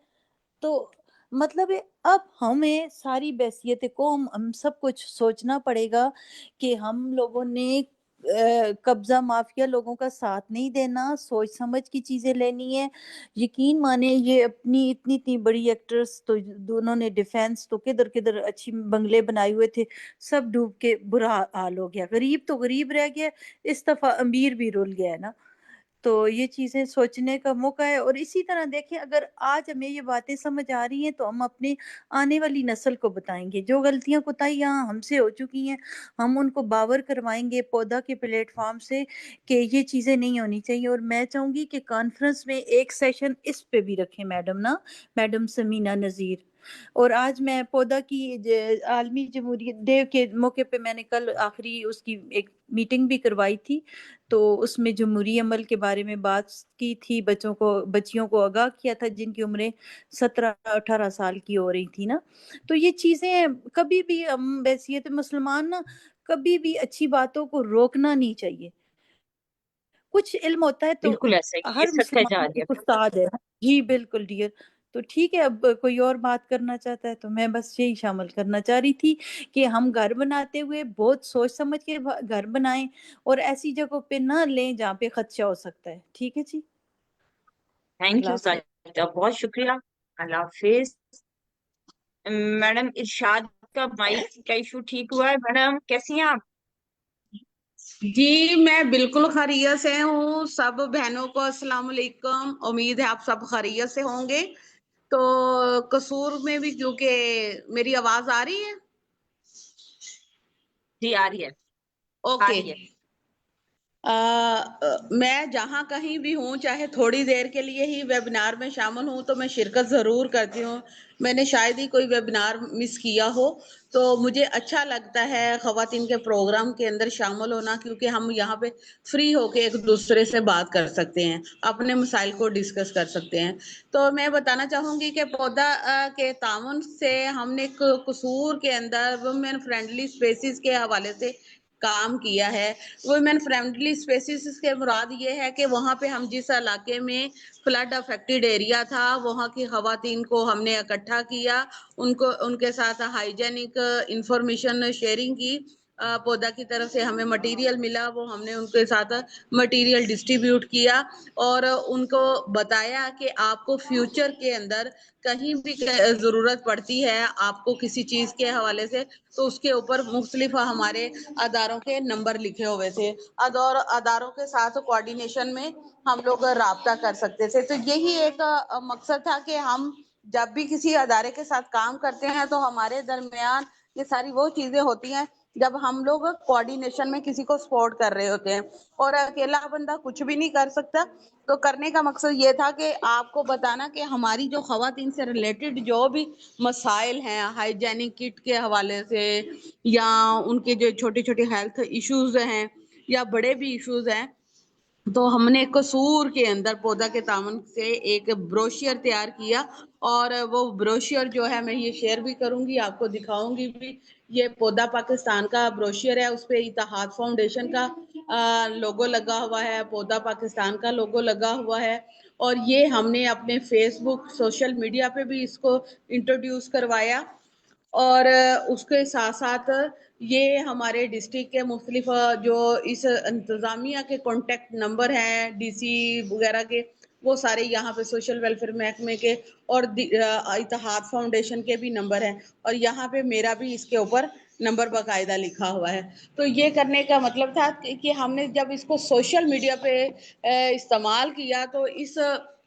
तो मतलब है अब हमें सारी बैसियत को हम सब कुछ सोचना पड़ेगा कि हम लोगों ने कब्जा माफिया लोगों का साथ नहीं देना सोच समझ की चीजें लेनी है। यकीन माने ये अपनी इतनी इतनी बड़ी एक्ट्रेस तो दोनों ने डिफेंस तो किधर किधर अच्छी बंगले बनाए हुए थे सब डूब के बुरा हाल हो गया गरीब तो गरीब रह गया। इस दफा अमीर भी रुल गया है ना। तो ये चीजें सोचने का मौका है और इसी तरह देखें अगर आज हमें ये बातें समझ आ रही हैं तो हम अपने आने वाली नस्ल को बताएंगे जो गलतियां कोताहियां हमसे हो चुकी हैं। हम उनको बावर करवाएंगे पौधा के प्लेटफॉर्म से कि ये चीजें नहीं होनी चाहिए। और मैं चाहूंगी कि कॉन्फ्रेंस में एक सेशन इस पे भी रखें मैडम ना मैडम समीना नजीर। और आज मैं पौधा की आलमी जमहूरियत डे के मौके पे मैंने कल आखिरी उसकी एक मीटिंग भी करवाई थी। तो उसमें जमहूरी अमल के बारे में बात की थी बच्चों को बच्चियों को आगाह किया था जिनकी उम्रें 17-18 साल की हो रही थी ना। तो ये चीजें कभी भी हम बैसियत मुसलमान ना कभी भी अच्छी बातों को रोकना नहीं चाहिए। कुछ इल्म होता है तो बिल्कुल ऐसा ही, ये हर सदका मुसलमान जारिया। एक उस्ताद है। जी बिल्कुल डियर। तो ठीक है अब कोई और बात करना चाहता है तो मैं बस यही शामिल करना चाह रही थी कि हम घर बनाते हुए बहुत सोच समझ के घर बनाएं और ऐसी जगहों पे ना लें जहाँ पे खदशा हो सकता है। ठीक है जी। थैंक अल्लाह यू हाफिज। साजिदा, बहुत शुक्रिया। अल्लाह हाफिज। मैडम इरशाद का माइक का इशू ठीक हुआ है? मैडम कैसी हैं आप? जी मैं बिल्कुल खैरियत से हूँ। सब बहनों को अस्सलाम वालेकुम। उम्मीद है आप सब खैरियत से होंगे। तो कसूर में भी क्योंकि मेरी आवाज आ रही है। जी आ रही है, आ ओके। रही है। मैं जहाँ कहीं भी हूँ चाहे थोड़ी देर के लिए ही वेबिनार में शामिल हूँ तो मैं शिरकत ज़रूर करती हूँ। मैंने शायद ही कोई वेबिनार मिस किया हो। तो मुझे अच्छा लगता है ख़वातीन के प्रोग्राम के अंदर शामिल होना क्योंकि हम यहाँ पे फ्री होके एक दूसरे से बात कर सकते हैं अपने मसाइल को डिस्कस कर सकते हैं। तो मैं बताना चाहूँगी कि पौधा के ताउन से हमने कसूर के अंदर वुमेन फ्रेंडली स्पेसिस के हवाले से काम किया है। वुमेन फ्रेंडली स्पेसिस के मुराद ये है कि वहाँ पे हम जिस इलाके में फ्लड अफेक्टेड एरिया था, वहाँ की खवातीन को हमने इकट्ठा किया, उनको उनके साथ हाइजेनिक इंफॉर्मेशन शेयरिंग की। पौधा की तरफ से हमें मटेरियल मिला, वो हमने उनके साथ मटेरियल डिस्ट्रीब्यूट किया और उनको बताया कि आपको फ्यूचर के अंदर कहीं भी ज़रूरत पड़ती है आपको किसी चीज़ के हवाले से, तो उसके ऊपर मुख्तलिफ हमारे अदारों के नंबर लिखे हुए थे। अदारों के साथ कोऑर्डिनेशन में हम लोग राब्ता कर सकते थे। तो यही एक मकसद था कि हम जब भी किसी अदारे के साथ काम करते हैं तो हमारे दरमियान ये सारी वो चीज़ें होती हैं जब हम लोग कोऑर्डिनेशन में किसी को सपोर्ट कर रहे होते हैं, और अकेला बंदा कुछ भी नहीं कर सकता। तो करने का मकसद ये था कि आपको बताना कि हमारी जो खवातीन से रिलेटेड जो भी मसाइल हैं हाइजेनिक किट के हवाले से, या उनके जो छोटे छोटे हेल्थ इश्यूज हैं या बड़े भी इश्यूज हैं, तो हमने कसूर के अंदर पौधा के तावन से एक ब्रोशियर तैयार किया। और वो ब्रोशियर जो है मैं ये शेयर भी करूंगी, आपको दिखाऊंगी भी। ये पौधा पाकिस्तान का ब्रोशियर है, उस पे इत्तेहाद फाउंडेशन का लोगो लगा हुआ है, पौधा पाकिस्तान का लोगो लगा हुआ है। और ये हमने अपने फेसबुक सोशल मीडिया पे भी इसको इंट्रोड्यूस करवाया। और उसके साथ साथ ये हमारे डिस्ट्रिक्ट के मुख्तलिफ जो इस इंतज़ामिया के कॉन्टेक्ट नंबर हैं डीसी वगैरह के, वो सारे यहाँ पे सोशल वेलफेयर महकमे के और इत्तेहाद फाउंडेशन के भी नंबर हैं, और यहाँ पे मेरा भी इसके ऊपर नंबर बाकायदा लिखा हुआ है। तो ये करने का मतलब था कि हमने जब इसको सोशल मीडिया पे इस्तेमाल किया, तो इस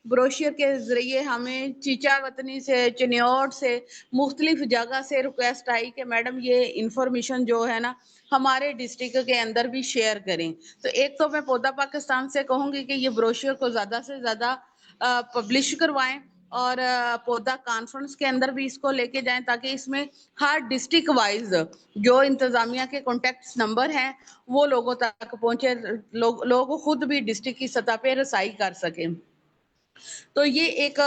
ब्रोशियर के ज़रिए हमें चीचा वतनी से, चिन्योट से, मुख्तलिफ जगह से रिक्वेस्ट आई कि मैडम ये इंफॉर्मेशन जो है ना हमारे डिस्ट्रिक्ट के अंदर भी शेयर करें। तो एक तो मैं पौधा पाकिस्तान से कहूँगी कि ये ब्रोशियर को ज़्यादा से ज़्यादा पब्लिश करवाएं, और पौधा कॉन्फ्रेंस के अंदर भी इसको लेके जाएं, ताकि इसमें हर डिस्ट्रिक्ट वाइज जो इंतज़ामिया के कॉन्टेक्ट नंबर हैं वो लोगों तक पहुँचे, लोग खुद भी डिस्ट्रिक्ट की सतह पे रसाई कर सकें। तो ये एक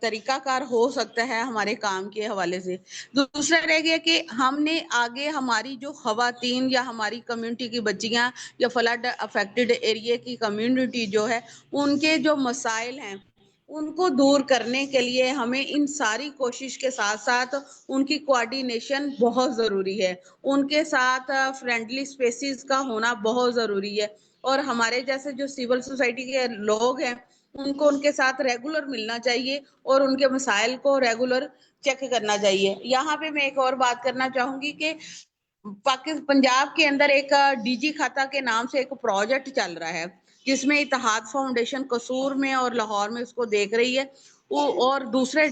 तरीकाकार हो सकता है हमारे काम के हवाले से। दूसरा रह गया कि हमने आगे हमारी जो खवातीन या हमारी कम्युनिटी की बच्चियां या फ्लड अफेक्टेड एरिया की कम्युनिटी जो है, उनके जो मसाइल हैं उनको दूर करने के लिए हमें इन सारी कोशिश के साथ साथ उनकी कोऑर्डिनेशन बहुत ज़रूरी है, उनके साथ फ्रेंडली स्पेसिस का होना बहुत ज़रूरी है। और हमारे जैसे जो सिविल सोसाइटी के लोग हैं उनको उनके साथ रेगुलर मिलना चाहिए और उनके मसाइल को रेगुलर चेक करना चाहिए। यहाँ पे मैं एक और बात करना चाहूंगी कि पंजाब के अंदर एक डीजी खाता के नाम से एक प्रोजेक्ट चल रहा है, जिसमें इत्तेहाद फाउंडेशन कसूर में और लाहौर में उसको देख रही है, और दूसरे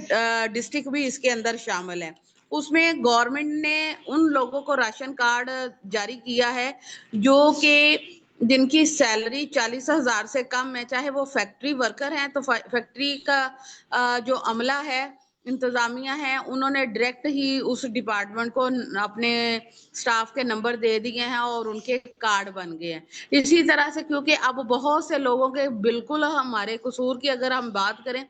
डिस्ट्रिक्ट भी इसके अंदर शामिल है। उसमें गवर्नमेंट ने उन लोगों को राशन कार्ड जारी किया है जो कि जिनकी सैलरी 40,000 से कम है, चाहे वो फैक्ट्री वर्कर हैं, तो फैक्ट्री का जो अमला है, इंतजामिया है, उन्होंने डायरेक्ट ही उस डिपार्टमेंट को अपने स्टाफ के नंबर दे दिए हैं और उनके कार्ड बन गए हैं। इसी तरह से क्योंकि अब बहुत से लोगों के बिल्कुल हमारे कसूर की अगर हम बात करें,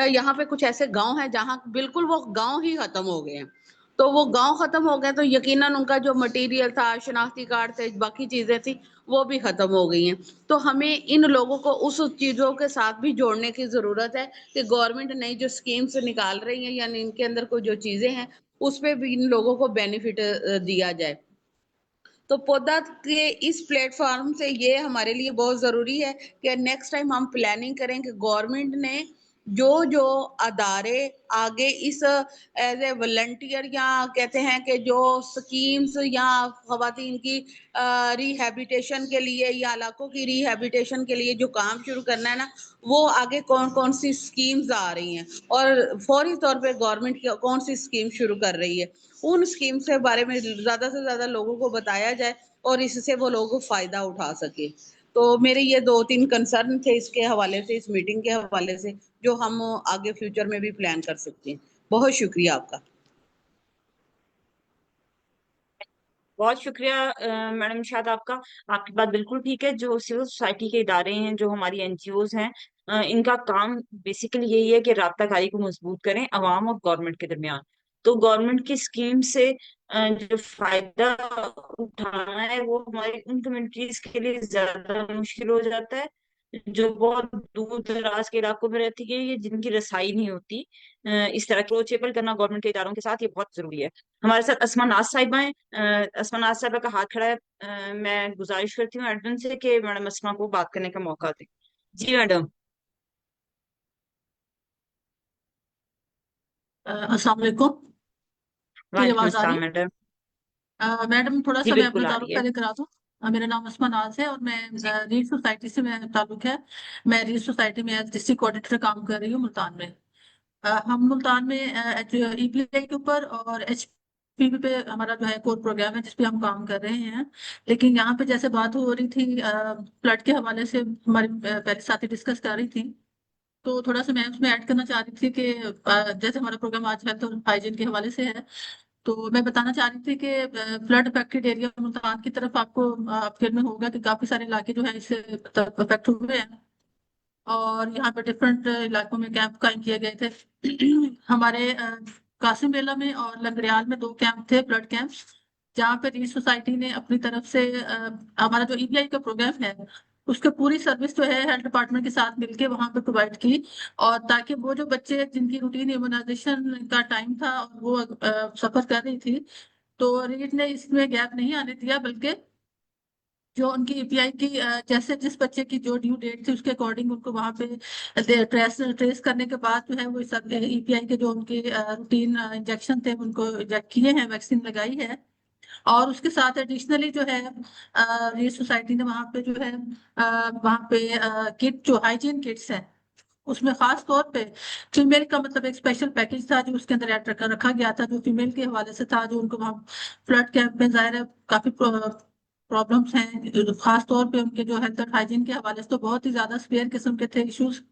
यहाँ पे कुछ ऐसे गांव हैं जहाँ बिल्कुल वो गांव ही खत्म हो गए हैं। तो वो गांव खत्म हो गए तो यकीनन उनका जो मटेरियल था, शनाख्ती कार्ड थे, बाकी चीजें थी, वो भी खत्म हो गई हैं। तो हमें इन लोगों को उस चीजों के साथ भी जोड़ने की जरूरत है कि गवर्नमेंट नई जो स्कीम्स निकाल रही है, यानी इनके अंदर कोई जो चीजें हैं उस पे भी इन लोगों को बेनिफिट दिया जाए। तो पौधा के इस प्लेटफॉर्म से ये हमारे लिए बहुत जरूरी है कि नेक्स्ट टाइम हम प्लानिंग करें कि गवर्नमेंट ने जो जो अदारे आगे इस एज ए वॉलंटियर या कहते हैं कि जो स्कीम्स या खवातीन की रिहैबिटेशन के लिए या इलाकों की रिहैबिटेशन के लिए जो काम शुरू करना है ना, वो आगे कौन कौन सी स्कीम्स आ रही हैं और फौरी तौर पे गवर्नमेंट कौन सी स्कीम शुरू कर रही है, उन स्कीम के बारे में ज्यादा से ज्यादा लोगों को बताया जाए और इससे वो लोग फायदा उठा सके। तो मेरे ये 2-3 कंसर्न थे इसके हवाले से, इस मीटिंग के हवाले से, जो हम आगे फ्यूचर में भी प्लान कर सकते हैं। बहुत शुक्रिया आपका। बहुत शुक्रिया मैडम शाद आपका। आपकी बात बिल्कुल ठीक है। जो सिविल सोसाइटी के इदारे हैं, जो हमारी एनजीओज हैं, इनका काम बेसिकली यही है कि राब्ता कारी को मजबूत करें अवाम और गवर्नमेंट के दरमियान। तो गवर्नमेंट की स्कीम से जो फायदा उठाना है वो हमारी उन कम्युनिटीज के लिए ज्यादा मुश्किल हो जाता है जो बहुत दूर दराज के इलाकों में रहती है, ये जिनकी रसाई नहीं होती। इस तरह अप्रोचेबल करना गवर्नमेंट के इदारों के साथ ये बहुत जरूरी है। हमारे साथ अस्मा नाज साहिबा हैं। अस्मा नाज साहिबा का हाथ खड़ा है। मैं गुजारिश करती हूँ एडमिन से कि मैडम अस्मा को बात करने का मौका दें। जी मैडम। अस्सलाम वालेकुम। मेरी वालेकुम आवाज आ रही अस्सलाम है? मैडम। मैडम थोड़ा जी सा मैं अपना बिल्कुल आ तारुफ रही है। पहले करा दूं। मेरा नाम अस्मा नाज है और मैं रीड सोसाइटी से मैं ताल्लुक है। मैं रीड सोसाइटी में एज डिस्ट्रिक्ट कोऑर्डिनेटर काम कर रही हूँ मुल्तान में। हम मुल्तान में ईपीआई के ऊपर और एचपीवी पे हमारा जो है कोर प्रोग्राम है जिस पे हम काम कर रहे हैं। लेकिन यहाँ पे जैसे बात हो रही थी फ्लड के हवाले से हमारी पहले साथी डिस्कस कर रही थी। तो थोड़ा सा मैं उसमें ऐड करना चाह रही थी कि जैसे हमारा प्रोग्राम आज हेल्थ और हाइजीन के हवाले से है। तो मैं बताना चाह रही थी कि फ्लड अफेक्टेड एरिया मुल्तान की तरफ आपको आपके में होगा कि काफी सारे इलाके जो है इससे अफेक्ट हुए हैं। और यहाँ पे डिफरेंट इलाकों में कैंप कायम किए गए थे। हमारे कासिम मेला में और लंगड़ियाल में 2 कैंप थे, ब्लड कैंप, जहाँ पे रीड सोसाइटी ने अपनी तरफ से हमारा जो ईपीआई का प्रोग्राम है उसके पूरी सर्विस जो है हेल्थ डिपार्टमेंट के साथ मिलके वहाँ पे प्रोवाइड की। और ताकि वो जो बच्चे जिनकी रूटीन इम्यूनाइजेशन का टाइम था और वो सफर कर रही थी, तो रीड ने इसमें गैप नहीं आने दिया, बल्कि जो उनकी ईपीआई की जैसे जिस बच्चे की जो ड्यू डेट थी उसके अकॉर्डिंग उनको वहां पे ट्रेस करने के बाद जो है वो सब ईपीआई के जो उनके रूटीन इंजेक्शन थे उनको इंजेक्ट किए हैं, वैक्सीन लगाई है। और उसके साथ एडिशनली जो है ये सोसाइटी ने वहां पे जो है वहां पे किट जो हाइजीन किट्स हैं उसमें खास तौर पे फीमेल का मतलब एक स्पेशल पैकेज था जो उसके अंदर ऐड रखा गया था, जो फीमेल के हवाले से था, जो उनको वहाँ फ्लड कैंप में जाहिर है काफी प्रॉब्लम्स हैं, खास तौर पे उनके जो हेल्थ और हाइजीन के हवाले से तो बहुत ही ज्यादा सीवियर किस्म के थे इश्यूज।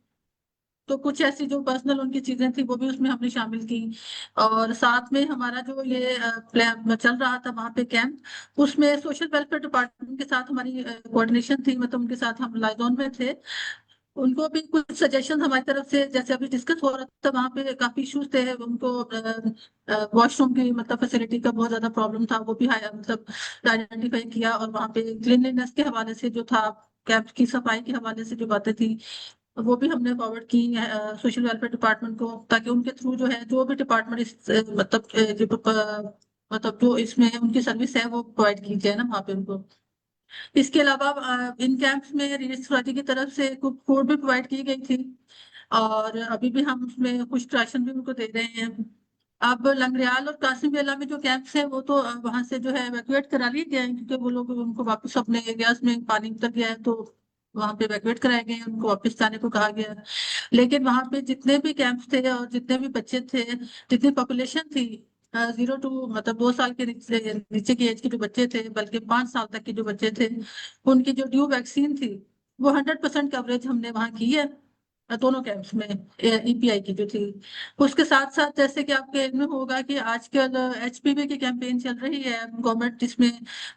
तो कुछ ऐसी जो पर्सनल उनकी चीजें थी वो भी उसमें हमने शामिल की। और साथ में हमारा जो ये प्लान चल रहा था वहाँ पे कैंप, उसमें सोशल वेलफेयर डिपार्टमेंट के साथ हमारी कोऑर्डिनेशन थी, मतलब उनके साथ हम लाइजॉन में थे। उनको भी कुछ सजेशन हमारी तरफ से, जैसे अभी डिस्कस हो रहा था, वहाँ पे काफी इश्यूज थे उनको, वॉशरूम की मतलब फैसिलिटी का बहुत ज्यादा प्रॉब्लम था, वो भी मतलब आइडेंटिफाई किया। और वहाँ पे क्लीनलीनेस के हवाले से जो था, कैंप की सफाई के हवाले से जो बातें थी वो भी हमने फॉरवर्ड की सोशल वेलफेयर डिपार्टमेंट को, ताकि उनके थ्रू जो है जो भी डिपार्टमेंट इस मतलब जो इसमें उनकी सर्विस है वो प्रोवाइड की जाए ना वहाँ पे उनको। इसके अलावा इन कैंप्स में रिलीफ सोसाइटी की तरफ से कुछ फूड भी प्रोवाइड की गई थी। और अभी भी हम उसमें कुछ राशन भी उनको दे रहे हैं। अब लंगड़ियाल और कासिम वेला में जो कैंप्स है वो तो वहां से जो है इवैक्यूएट करा लिए गए हैं, क्योंकि वो लोग उनको वापस अपने एरियाज में पानी उतर गया है, तो वहां पे इवैक्यूएट कराए गए हैं, उनको वापस जाने को कहा गया है। लेकिन वहां पे जितने भी कैंप्स थे और जितने भी बच्चे थे, जितनी पॉपुलेशन थी 0 to मतलब 2 साल के नीचे नीचे की एज के जो बच्चे थे, बल्कि 5 साल तक के जो बच्चे थे, उनकी जो ड्यू वैक्सीन थी वो 100% कवरेज हमने वहाँ की है दोनों कैंप्स में, ईपीआई की जो थी। उसके साथ साथ जैसे कि आपके इनमें होगा कि आजकल एचपीवी की कैंपेन चल रही है गवर्नमेंट, जिसमें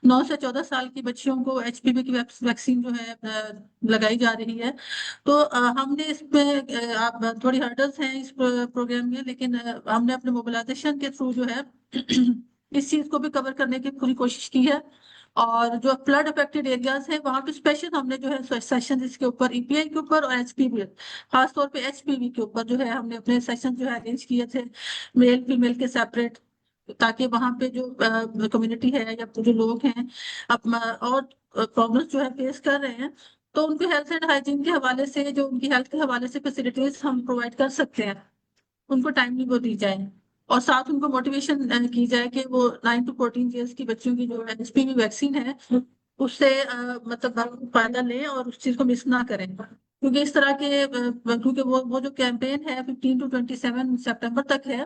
9 से 14 साल की बच्चियों को एचपीवी की वैक्सीन जो है लगाई जा रही है। तो हमने इसमें आप थोड़ी हर्डल्स हैं इस प्रोग्राम में, लेकिन हमने अपने मोबिलाइजेशन के थ्रू जो है इस चीज को भी कवर करने की पूरी कोशिश की है। और जो फ्लड अफेक्टेड एरियाज है वहां पे स्पेशल हमने जो है सेशन इसके ऊपर ईपीआई के ऊपर और एचपीवी, खास तौर पे एचपीवी के ऊपर जो है हमने अपने सेशन जो है अरेंज किए थे, मेल फीमेल के सेपरेट, ताकि वहां पे जो कम्युनिटी है या जो लोग हैं अब और प्रॉब्लम्स जो है फेस कर रहे हैं, तो उनको हेल्थ एंड हाइजीन के हवाले से, जो उनकी हेल्थ के हवाले से फैसिलिटीज हम प्रोवाइड कर सकते हैं, उनको टाइमली वो दी जाए। और साथ उनको मोटिवेशन की जाए कि वो 9 to 14 ईयर्स की बच्चियों की जो एचपीवी वैक्सीन है उससे मतलब भरपूर फायदा लें और उस चीज को मिस ना करें, क्योंकि इस तरह के क्योंकि वो जो कैंपेन है 15 to 27 सितंबर तक है।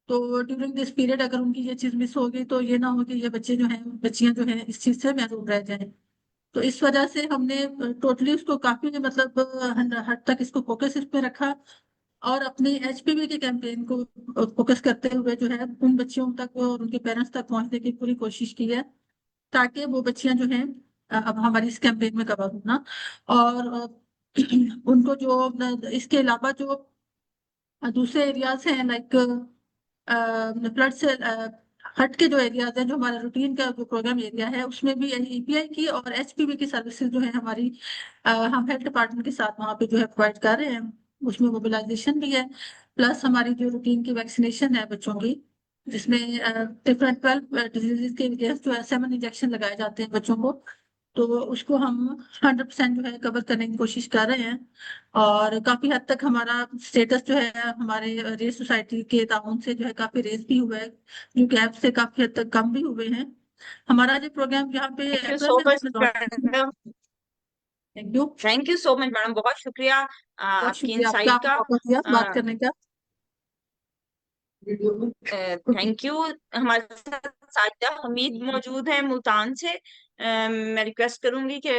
तो ड्यूरिंग दिस पीरियड अगर उनकी ये चीज मिस हो गई तो ये ना हो कि ये बच्चे जो हैं बच्चियां जो हैं इस चीज से महरूम रह जाएं। तो इस वजह से हमने टोटली उसको काफी मतलब हद तक इसको फोकस इस पे रखा, और अपनी एचपीवी के कैंपेन को फोकस करते हुए जो है उन बच्चियों तक और उनके पेरेंट्स तक पहुंचने की पूरी कोशिश की है, ताकि वो बच्चियां जो हैं अब हमारी इस कैंपेन में कवर होना। और उनको जो इसके अलावा जो दूसरे एरियाज हैं लाइक फ्लड से हट के जो एरियाज है, जो हमारा रूटीन का जो प्रोग्राम एरिया है, उसमें भी ईपीआई की और एचपीवी की सर्विसेज जो है हमारी, हम हेल्थ डिपार्टमेंट के साथ वहाँ पे जो है प्रोवाइड कर रहे हैं। उसमें मोबिलाइजेशन भी है, प्लस हमारी जो रूटीन की वैक्सीनेशन है बच्चों की, जिसमें डिफरेंट 12 डिजीज के अगेंस्ट जो है 7 इंजेक्शन लगाए जाते हैं बच्चों को। तो उसको हम 100% जो है कवर करने की कोशिश कर रहे हैं। और काफी हद तक हमारा स्टेटस जो है हमारे रेस सोसाइटी के ताउन से जो है काफी रेस भी हुआ है, जो गैप से काफी हद तक कम भी हुए हैं। हमारा जो प्रोग्राम यहाँ पे थैंक यू अप्रैल सो में much launch. Madam, thank you. Thank you so much madam, बहुत शुक्रिया बहुत आपकी शुक्रिया आपका, इनसाइट आपने का। मौका दिया बात करने का। Thank you. हमारे साथ साजिदा हमीद मौजूद है मुल्तान से। मैं रिक्वेस्ट करूंगी कि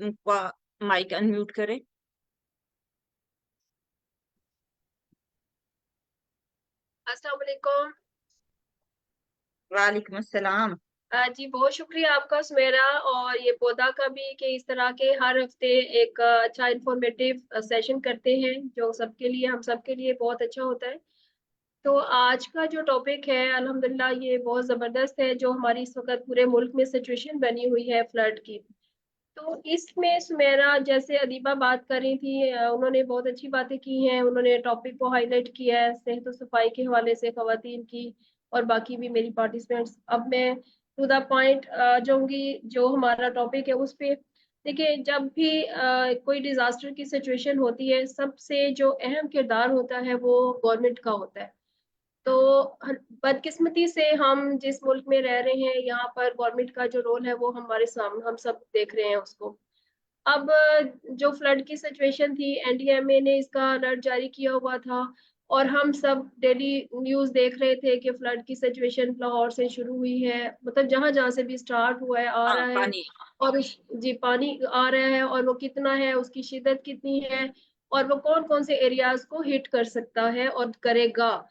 उनका माइक अनम्यूट करें। अस्सलाम वालेकुम। वालेकुम अस्सलाम। जी बहुत शुक्रिया आपका सुमेरा, और ये पौधा का भी कि इस तरह के हर हफ्ते एक अच्छा इंफॉर्मेटिव सेशन करते हैं जो सबके लिए, हम सबके लिए बहुत अच्छा होता है। तो आज का जो टॉपिक है अल्हम्दुलिल्लाह ये बहुत ज़बरदस्त है, जो हमारी इस वक्त पूरे मुल्क में सिचुएशन बनी हुई है फ्लड की। तो इसमें सुमेरा जैसे अदीबा बात कर रही थी, उन्होंने बहुत अच्छी बातें की हैं, उन्होंने टॉपिक को हाईलाइट किया है सेहत और सफाई के हवाले से खवातीन की, और बाकी भी मेरी पार्टिसिपेंट्स। अब मैं टू द पॉइंट जाऊंगी, जो हमारा टॉपिक है उस पे। देखिए, जब भी कोई डिजास्टर की सिचुएशन होती है, सबसे जो अहम किरदार होता है वो गवर्नमेंट का होता है। तो बदकिस्मती से हम जिस मुल्क में रह रहे हैं, यहाँ पर गवर्नमेंट का जो रोल है वो हमारे सामने हम सब देख रहे हैं उसको। अब जो फ्लड की सिचुएशन थी, एनडीएमए ने इसका अलर्ट जारी किया हुआ था, और हम सब डेली न्यूज देख रहे थे कि फ्लड की सिचुएशन लाहौर से शुरू हुई है, मतलब जहां जहां से भी स्टार्ट हुआ है आ हाँ, रहा है। पानी। और जी पानी आ रहा है, और वो कितना है, उसकी शिद्दत कितनी है, और वो कौन कौन से एरियाज को हिट कर सकता है और करेगा।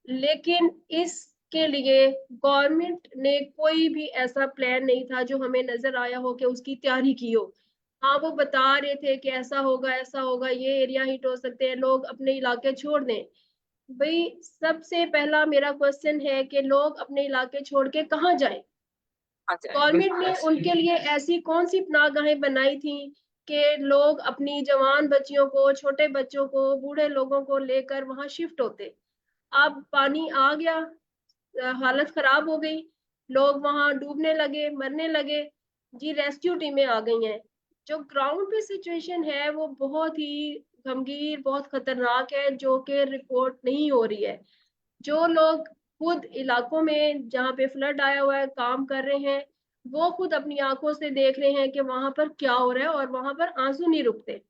लेकिन इसके लिए गवर्नमेंट ने कोई भी ऐसा प्लान नहीं था जो हमें नजर आया हो कि उसकी तैयारी की हो। हाँ, वो बता रहे थे कि ऐसा होगा ऐसा होगा, ये एरिया हिट हो सकते हैं, लोग अपने इलाके छोड़ दें। भाई, सबसे पहला मेरा क्वेश्चन है कि लोग अपने इलाके छोड़ के कहाँ जाएं? अच्छा, गवर्नमेंट बिल्कुल। ने उनके लिए ऐसी कौन सी पनाहगाहें बनाई थी कि लोग अपनी जवान बच्चियों को, छोटे बच्चों को, बूढ़े लोगों को लेकर वहां शिफ्ट होते? अब पानी आ गया, हालत खराब हो गई, लोग वहां डूबने लगे, मरने लगे। जी, रेस्क्यू टीमें आ गई हैं। जो ग्राउंड पे सिचुएशन है वो बहुत ही गंभीर, बहुत खतरनाक है, जो कि रिपोर्ट नहीं हो रही है। जो लोग खुद इलाकों में जहाँ पे फ्लड आया हुआ है काम कर रहे हैं, वो खुद अपनी आंखों से देख रहे हैं कि वहां पर क्या हो रहा है, और वहां पर आंसू नहीं रुकते।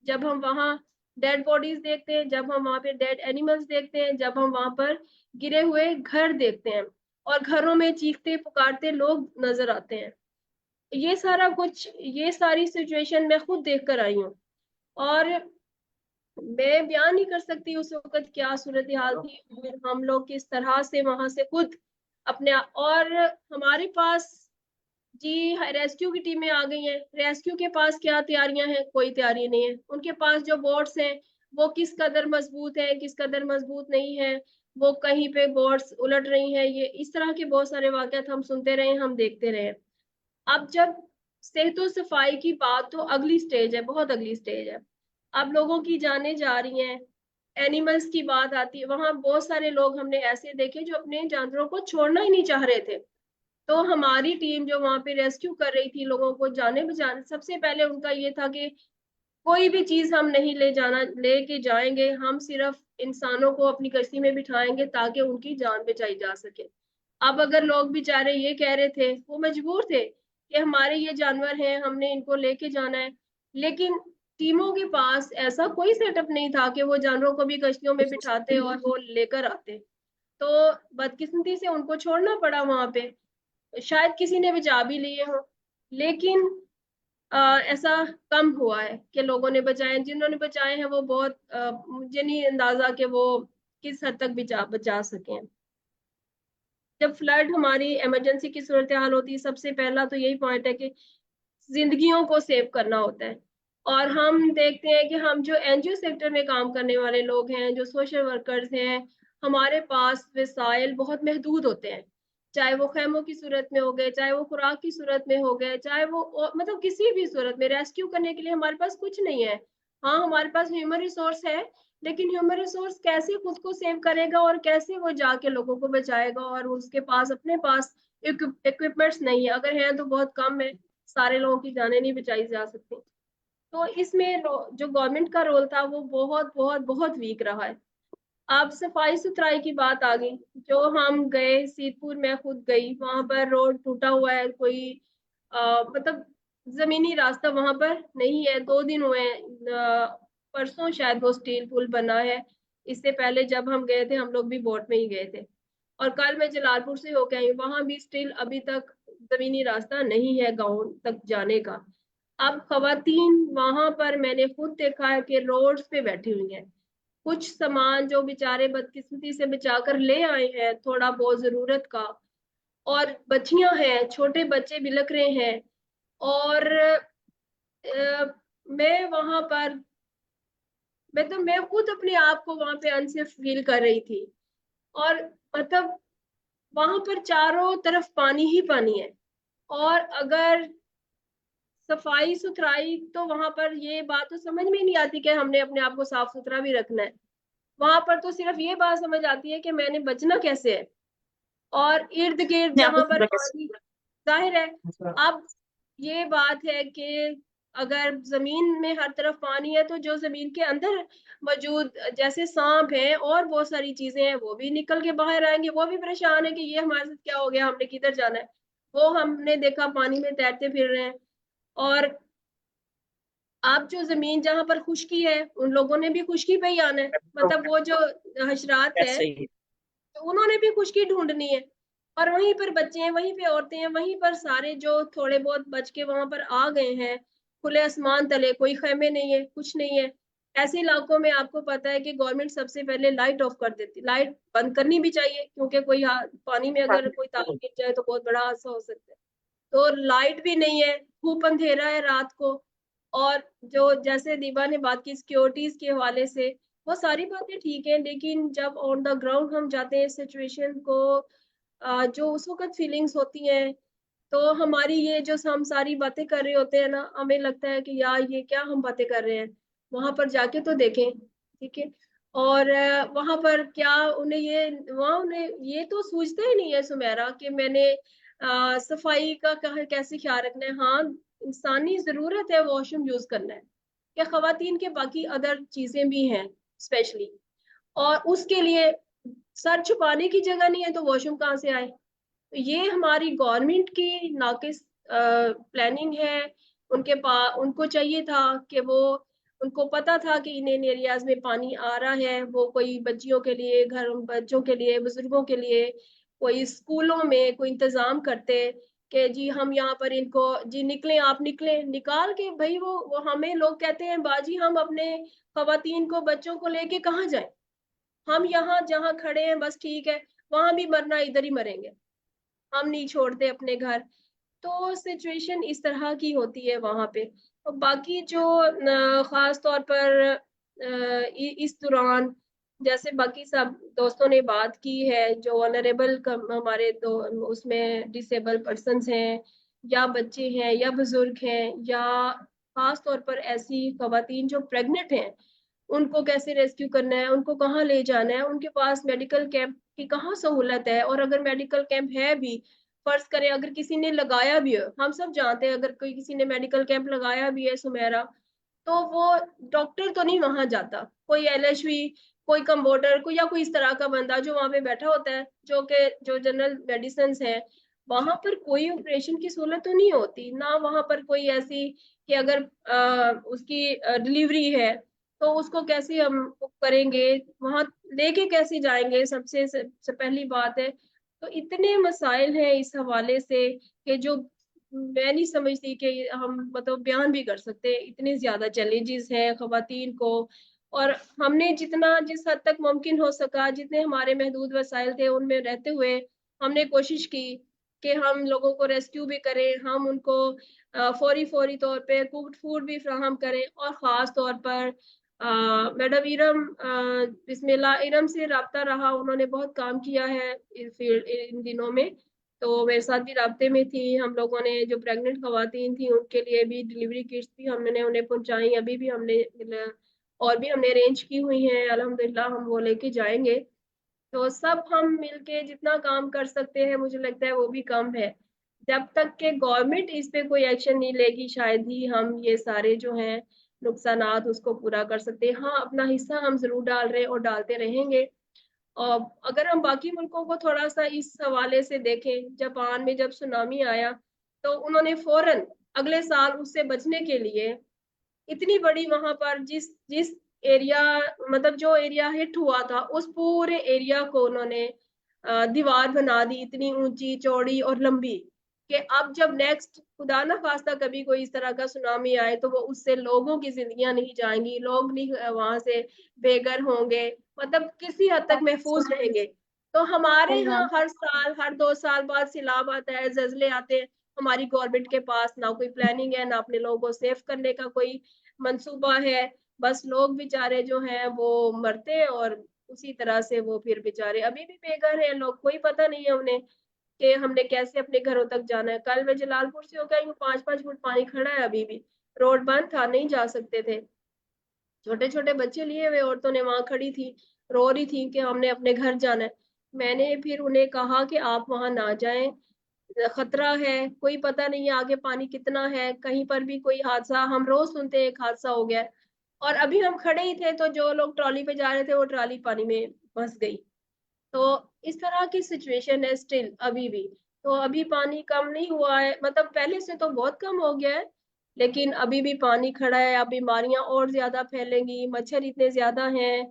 जब हम वहां डेड बॉडीज देखते हैं, जब हम वहां पे डेड एनिमल्स देखते हैं, जब हम वहां पर गिरे हुए घर देखते हैं, और घरों में चीखते पुकारते लोग नजर आते हैं, ये सारा कुछ, ये सारी सिचुएशन मैं खुद देख कर आई हूँ। और मैं बयान नहीं कर सकती उस वक्त क्या सूरत हाल थी, और हम लोग किस तरह से वहां से खुद अपने, और हमारे पास जी रेस्क्यू की टीमें आ गई हैं। रेस्क्यू के पास क्या तैयारियां हैं? कोई तैयारी नहीं है उनके पास। जो बोट्स हैं वो किस कदर मजबूत है, किस कदर मजबूत नहीं है, वो कहीं पे बोट्स उलट रही हैं, ये इस तरह के बहुत सारे वाकयात हम सुनते रहे, हम देखते रहे। अब जब सेहत और सफाई की बात, तो अगली स्टेज है, बहुत अगली स्टेज है। अब लोगों की जानें जा रही हैं, एनिमल्स की बात आती है, वहां बहुत सारे लोग हमने ऐसे देखे जो अपने जानवरों को छोड़ना ही नहीं चाह रहे थे। तो हमारी टीम जो वहां पे रेस्क्यू कर रही थी लोगों को जाने बचाने, सबसे पहले उनका ये था कि कोई भी चीज हम नहीं ले जाना, लेके जाएंगे, हम सिर्फ इंसानों को अपनी कश्ती में बिठाएंगे ताकि उनकी जान बचाई जा सके। अब अगर लोग बेचारे ये कह रहे थे, वो मजबूर थे कि हमारे ये जानवर हैं, हमने इनको लेके जाना है, लेकिन टीमों के पास ऐसा कोई सेटअप नहीं था कि वो जानवरों को भी कश्तियों में बिठाते और वो लेकर आते। तो बदकिस्मती से उनको छोड़ना पड़ा वहां पे। शायद किसी ने बचा भी लिए हो, लेकिन ऐसा कम हुआ है कि लोगों ने बचाए। जिन्होंने बचाए हैं वो बहुत, मुझे नहीं अंदाजा कि वो किस हद तक बचा सके। जब फ्लड हमारी इमरजेंसी की सूरत हाल होती है, सबसे पहला तो यही पॉइंट है कि जिंदगियों को सेव करना होता है। और हम देखते हैं कि हम जो एनजीओ सेक्टर में काम करने वाले लोग हैं, जो सोशल वर्कर्स हैं, हमारे पास वसाइल बहुत महदूद होते हैं, चाहे वो खैमों की सूरत में हो गए, चाहे वो खुराक की सूरत में हो गए, चाहे वो मतलब किसी भी सूरत में रेस्क्यू करने के लिए हमारे पास कुछ नहीं है। हाँ, हमारे पास ह्यूमन रिसोर्स है, लेकिन ह्यूमन रिसोर्स कैसे खुद को सेव करेगा और कैसे वो जाके लोगों को बचाएगा, और उसके पास अपने पास इक्विपमेंट्स नहीं है, अगर है तो बहुत कम है, सारे लोगों की जानें नहीं बचाई जा सकती। तो इसमें जो गवर्नमेंट का रोल था वो बहुत बहुत बहुत वीक रहा है। अब सफाई सुथराई की बात आ गई, जो हम गए सीतपुर, मैं खुद गई, वहां पर रोड टूटा हुआ है, कोई मतलब जमीनी रास्ता वहां पर नहीं है, 2 दिन हुए हैं, परसों शायद वो स्टील पुल बना है, इससे पहले जब हम गए थे हम लोग भी बोट में ही गए थे, और कल मैं जलालपुर से होके आई, वहां भी स्टिल अभी तक जमीनी रास्ता नहीं है गांव तक जाने का। अब खवातीन वहां पर मैंने खुद देखा है कि रोड्स पे बैठी हुई हैं, कुछ सामान जो बेचारे बदकिस्मती से बचा कर ले आए हैं थोड़ा बहुत जरूरत का, और बच्चियां हैं, छोटे बच्चे बिलक रहे हैं, और मैं वहां पर मतलब मैं खुद अपने आप को वहां पे अनसेफ फील कर रही थी, और मतलब वहां पर चारों तरफ पानी ही पानी है, और अगर सफाई सुथराई, तो वहां पर ये बात तो समझ में नहीं आती कि हमने अपने आप को साफ सुथरा भी रखना है, वहां पर तो सिर्फ ये बात समझ आती है कि मैंने बचना कैसे है, और इर्द गिर्द अपने आप को जहां पर पूरा कैसे पानी, जाहिर है। अब ये बात है कि अगर जमीन में हर तरफ पानी है, तो जो जमीन के अंदर मौजूद जैसे सांप है और बहुत सारी चीजें हैं, वो भी निकल के बाहर आएंगे, वो भी परेशान है कि ये हमारे साथ क्या हो गया, हमने किधर जाना है। वो हमने देखा पानी में तैरते फिर रहे हैं, और आप जो जमीन जहां पर खुश्की है, उन लोगों ने भी खुश्की पे ही आना है, मतलब वो जो हशरात है, कैसे ही तो उन्होंने भी खुशकी ढूंढनी है, और वहीं पर बच्चे हैं, वहीं पे औरतें हैं, वहीं पर सारे जो थोड़े बहुत बच के वहां पर आ गए हैं खुले आसमान तले, कोई खेमे नहीं है, कुछ नहीं है। ऐसे इलाकों में आपको पता है कि गवर्नमेंट सबसे पहले लाइट ऑफ कर देती, लाइट बंद करनी भी चाहिए, क्योंकि कोई पानी में अगर कोई तार गिर जाए तो बहुत बड़ा हादसा हो सकता है। तो लाइट भी नहीं है, खूब अंधेरा है रात को, और जो जैसे दीबा ने बात की सिक्योरिटीज के हवाले से, वो सारी बातें ठीक है, लेकिन जब ऑन द ग्राउंड हम जाते हैं सिचुएशन को, जो उस वक्त फीलिंग्स होती हैं, तो हमारी ये जो हम सारी बातें कर रहे होते हैं ना, हमें लगता है कि यार ये क्या हम बातें कर रहे हैं, वहां पर जाके तो देखें, ठीक है। और वहां पर क्या उन्हें ये, वहां उन्हें ये तो सूझता ही नहीं है सुमेरा कि मैंने सफाई का कैसे ख्याल रखना है। हाँ, इंसानी जरूरत है वॉशरूम यूज करना है, क्या खवातीन के बाकी अदर चीजें भी हैं स्पेशली, और उसके लिए सर छुपाने की जगह नहीं है तो वॉशरूम कहाँ से आए। तो ये हमारी गवर्नमेंट की नाकिस प्लानिंग है। उनके पास, उनको चाहिए था कि वो, उनको पता था कि इन एरियाज में पानी आ रहा है, वो कोई बच्चियों के लिए, घर बच्चों के लिए, बुजुर्गों के लिए कोई स्कूलों में कोई इंतजाम करते कि जी हम यहाँ पर इनको, जी निकलें, आप निकलें, निकाल के भाई वो हमें लोग कहते हैं बाजी हम अपने खवातीन को, बच्चों को लेके कहाँ जाएं, हम यहाँ जहाँ खड़े हैं बस ठीक है, वहां भी मरना इधर ही मरेंगे, हम नहीं छोड़ते अपने घर। तो सिचुएशन इस तरह की होती है वहां पे। और बाकी जो खास तौर पर इस दौरान, जैसे बाकी सब दोस्तों ने बात की है, जो ऑनरेबल हमारे दो उसमें डिसेबल पर्सन्स हैं, या बच्चे हैं, या बुजुर्ग हैं, या खास तौर पर ऐसी खवातीन जो प्रेग्नेंट हैं, उनको कैसे रेस्क्यू करना है, उनको कहाँ ले जाना है, उनके पास मेडिकल कैंप की कहाँ सहूलत है, और अगर मेडिकल कैंप है भी, फर्ज करें अगर किसी ने लगाया भी है, हम सब जानते हैं अगर कोई किसी ने मेडिकल कैंप लगाया भी है सुमेरा, तो वो डॉक्टर तो नहीं वहां जाता, कोई एलएचवी, कोई कंपाउंडर, कोई या कोई इस तरह का बंदा जो वहां पे बैठा होता है, जो जनरल मेडिसिन है, वहां पर कोई ऑपरेशन की सहूलत तो नहीं होती ना, वहां पर कोई ऐसी कि अगर उसकी डिलीवरी है तो उसको कैसे हम करेंगे, वहां लेके कैसे जाएंगे, सबसे पहली बात है। तो इतने मसाइल हैं इस हवाले से कि जो मैं नहीं समझती कि हम मतलब बयान भी कर सकते हैं, इतने ज्यादा चैलेंजेस हैं खवातीन को। और हमने जितना, जिस हद तक मुमकिन हो सका, जितने हमारे महदूद वसाइल थे उनमें रहते हुए, हमने कोशिश की कि हम लोगों को रेस्क्यू भी करें, हम उनको फौरी फौरी तौर पे कुक्ड फूड भी फ्राहम करें, और ख़ास तौर पर मैडम इरम बिस्मिल्लाह इरम से राब्ता रहा, उन्होंने बहुत काम किया है इन दिनों में, तो मेरे साथ भी राब्ते में थी। हम लोगों ने जो प्रेग्नेंट खवातीन थी उनके लिए भी डिलीवरी किट्स भी हमने उन्हें पहुंचाई, अभी भी हमने और भी हमने अरेंज की हुई हैं, अल्हम्दुलिल्लाह हम वो लेके जाएंगे। तो सब हम मिलके जितना काम कर सकते हैं मुझे लगता है वो भी कम है। जब तक के गवर्नमेंट इस पे कोई एक्शन नहीं लेगी शायद ही हम ये सारे जो हैं नुकसानात उसको पूरा कर सकते हैं। हाँ, अपना हिस्सा हम जरूर डाल रहे हैं और डालते रहेंगे। और अगर हम बाकी मुल्कों को थोड़ा सा इस हवाले से देखें, जापान में जब सुनामी आया तो उन्होंने फौरन अगले साल उससे बचने के लिए इतनी बड़ी वहां पर जिस जिस एरिया मतलब जो एरिया हिट हुआ था उस पूरे एरिया को उन्होंने दीवार बना दी इतनी ऊंची चौड़ी और लंबी कि अब जब नेक्स्ट खुदा ना खास्ता कभी कोई इस तरह का सुनामी आए तो वो उससे लोगों की जिंदगियां नहीं जाएंगी, लोग नहीं वहां से बेघर होंगे, मतलब किसी हद तक महफूज रहेंगे। तो हमारे यहाँ हर साल हर 2 साल बाद सैलाब आता है, जल्जले आते हैं, हमारी गवर्नमेंट के पास ना कोई प्लानिंग है, ना अपने लोगों को सेव करने का कोई मंसूबा है। बस लोग बेचारे जो हैं वो मरते हैं और उसी तरह से वो फिर बेचारे अभी भी बेघर हैं लोग, कोई पता नहीं है उन्हें कि हमने कैसे अपने घरों तक जाना है। कल मैं जलालपुर से होकर 5-5 फुट पानी खड़ा है, अभी भी रोड बंद था, नहीं जा सकते थे। छोटे छोटे बच्चे लिए हुए औरतों ने वहां खड़ी थी, रो रही थी कि हमने अपने घर जाना है। मैंने फिर उन्हें कहा कि आप वहां ना जाएं, खतरा है, कोई पता नहीं है आगे पानी कितना है, कहीं पर भी कोई हादसा, हम रोज सुनते हैं एक हादसा हो गया है। और अभी हम खड़े ही थे तो जो लोग ट्रॉली पे जा रहे थे वो ट्रॉली पानी में फंस गई। तो इस तरह की सिचुएशन है स्टिल अभी भी। तो अभी पानी कम नहीं हुआ है, मतलब पहले से तो बहुत कम हो गया है, लेकिन अभी भी पानी खड़ा है, अब बीमारियां और ज्यादा फैलेंगी, मच्छर इतने ज्यादा हैं।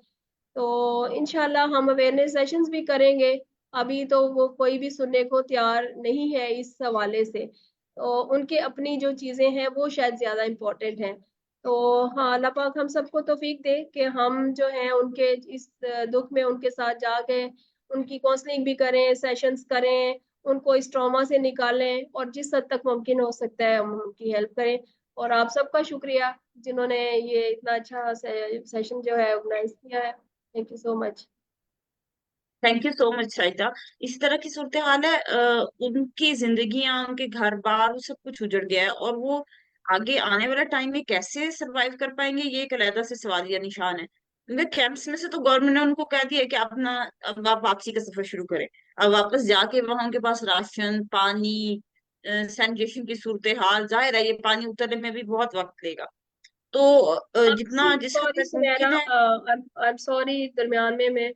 तो इंशाल्लाह हम अवेयरनेस सेशंस भी करेंगे। अभी तो वो कोई भी सुनने को तैयार नहीं है इस हवाले से, तो उनके अपनी जो चीजें हैं वो शायद ज्यादा इम्पोर्टेंट हैं। तो हाँ, अल्लाह पाक हम सबको तौफीक दे कि हम जो है उनके इस दुख में उनके साथ जाके उनकी काउंसलिंग भी करें, सेशंस करें, उनको इस ट्रॉमा से निकालें और जिस हद तक मुमकिन हो सकता है हम उनकी हेल्प करें। और आप सबका शुक्रिया जिन्होंने ये इतना अच्छा सेशन जो है ऑर्गेनाइज किया है। Thank you so much. Thank you so much Shaita. इस तरह की सूरत हाल है, उनकी जिंदगियां उनके घर बार वो सब कुछ उजड़ गया है, और वो आगे आने वाला टाइम में कैसे सरवाइव कर पाएंगे ये एक अलहदा से सवालिया निशान है। उनके कैंप्स में से तो गवर्नमेंट ने उनको कह दिया कि अपना अब आप वापसी का सफर शुरू करें। अब वापस जाके वहां उनके पास राशन पानी सैनिटेशन की सूरत हाल, जाहिर है ये पानी उतरने में भी बहुत वक्त लेगा। तो वापसी, जितना जिस हद सॉरी तक सुनैना, मुमकिन है। आई एम सॉरी दरमियान में मैं,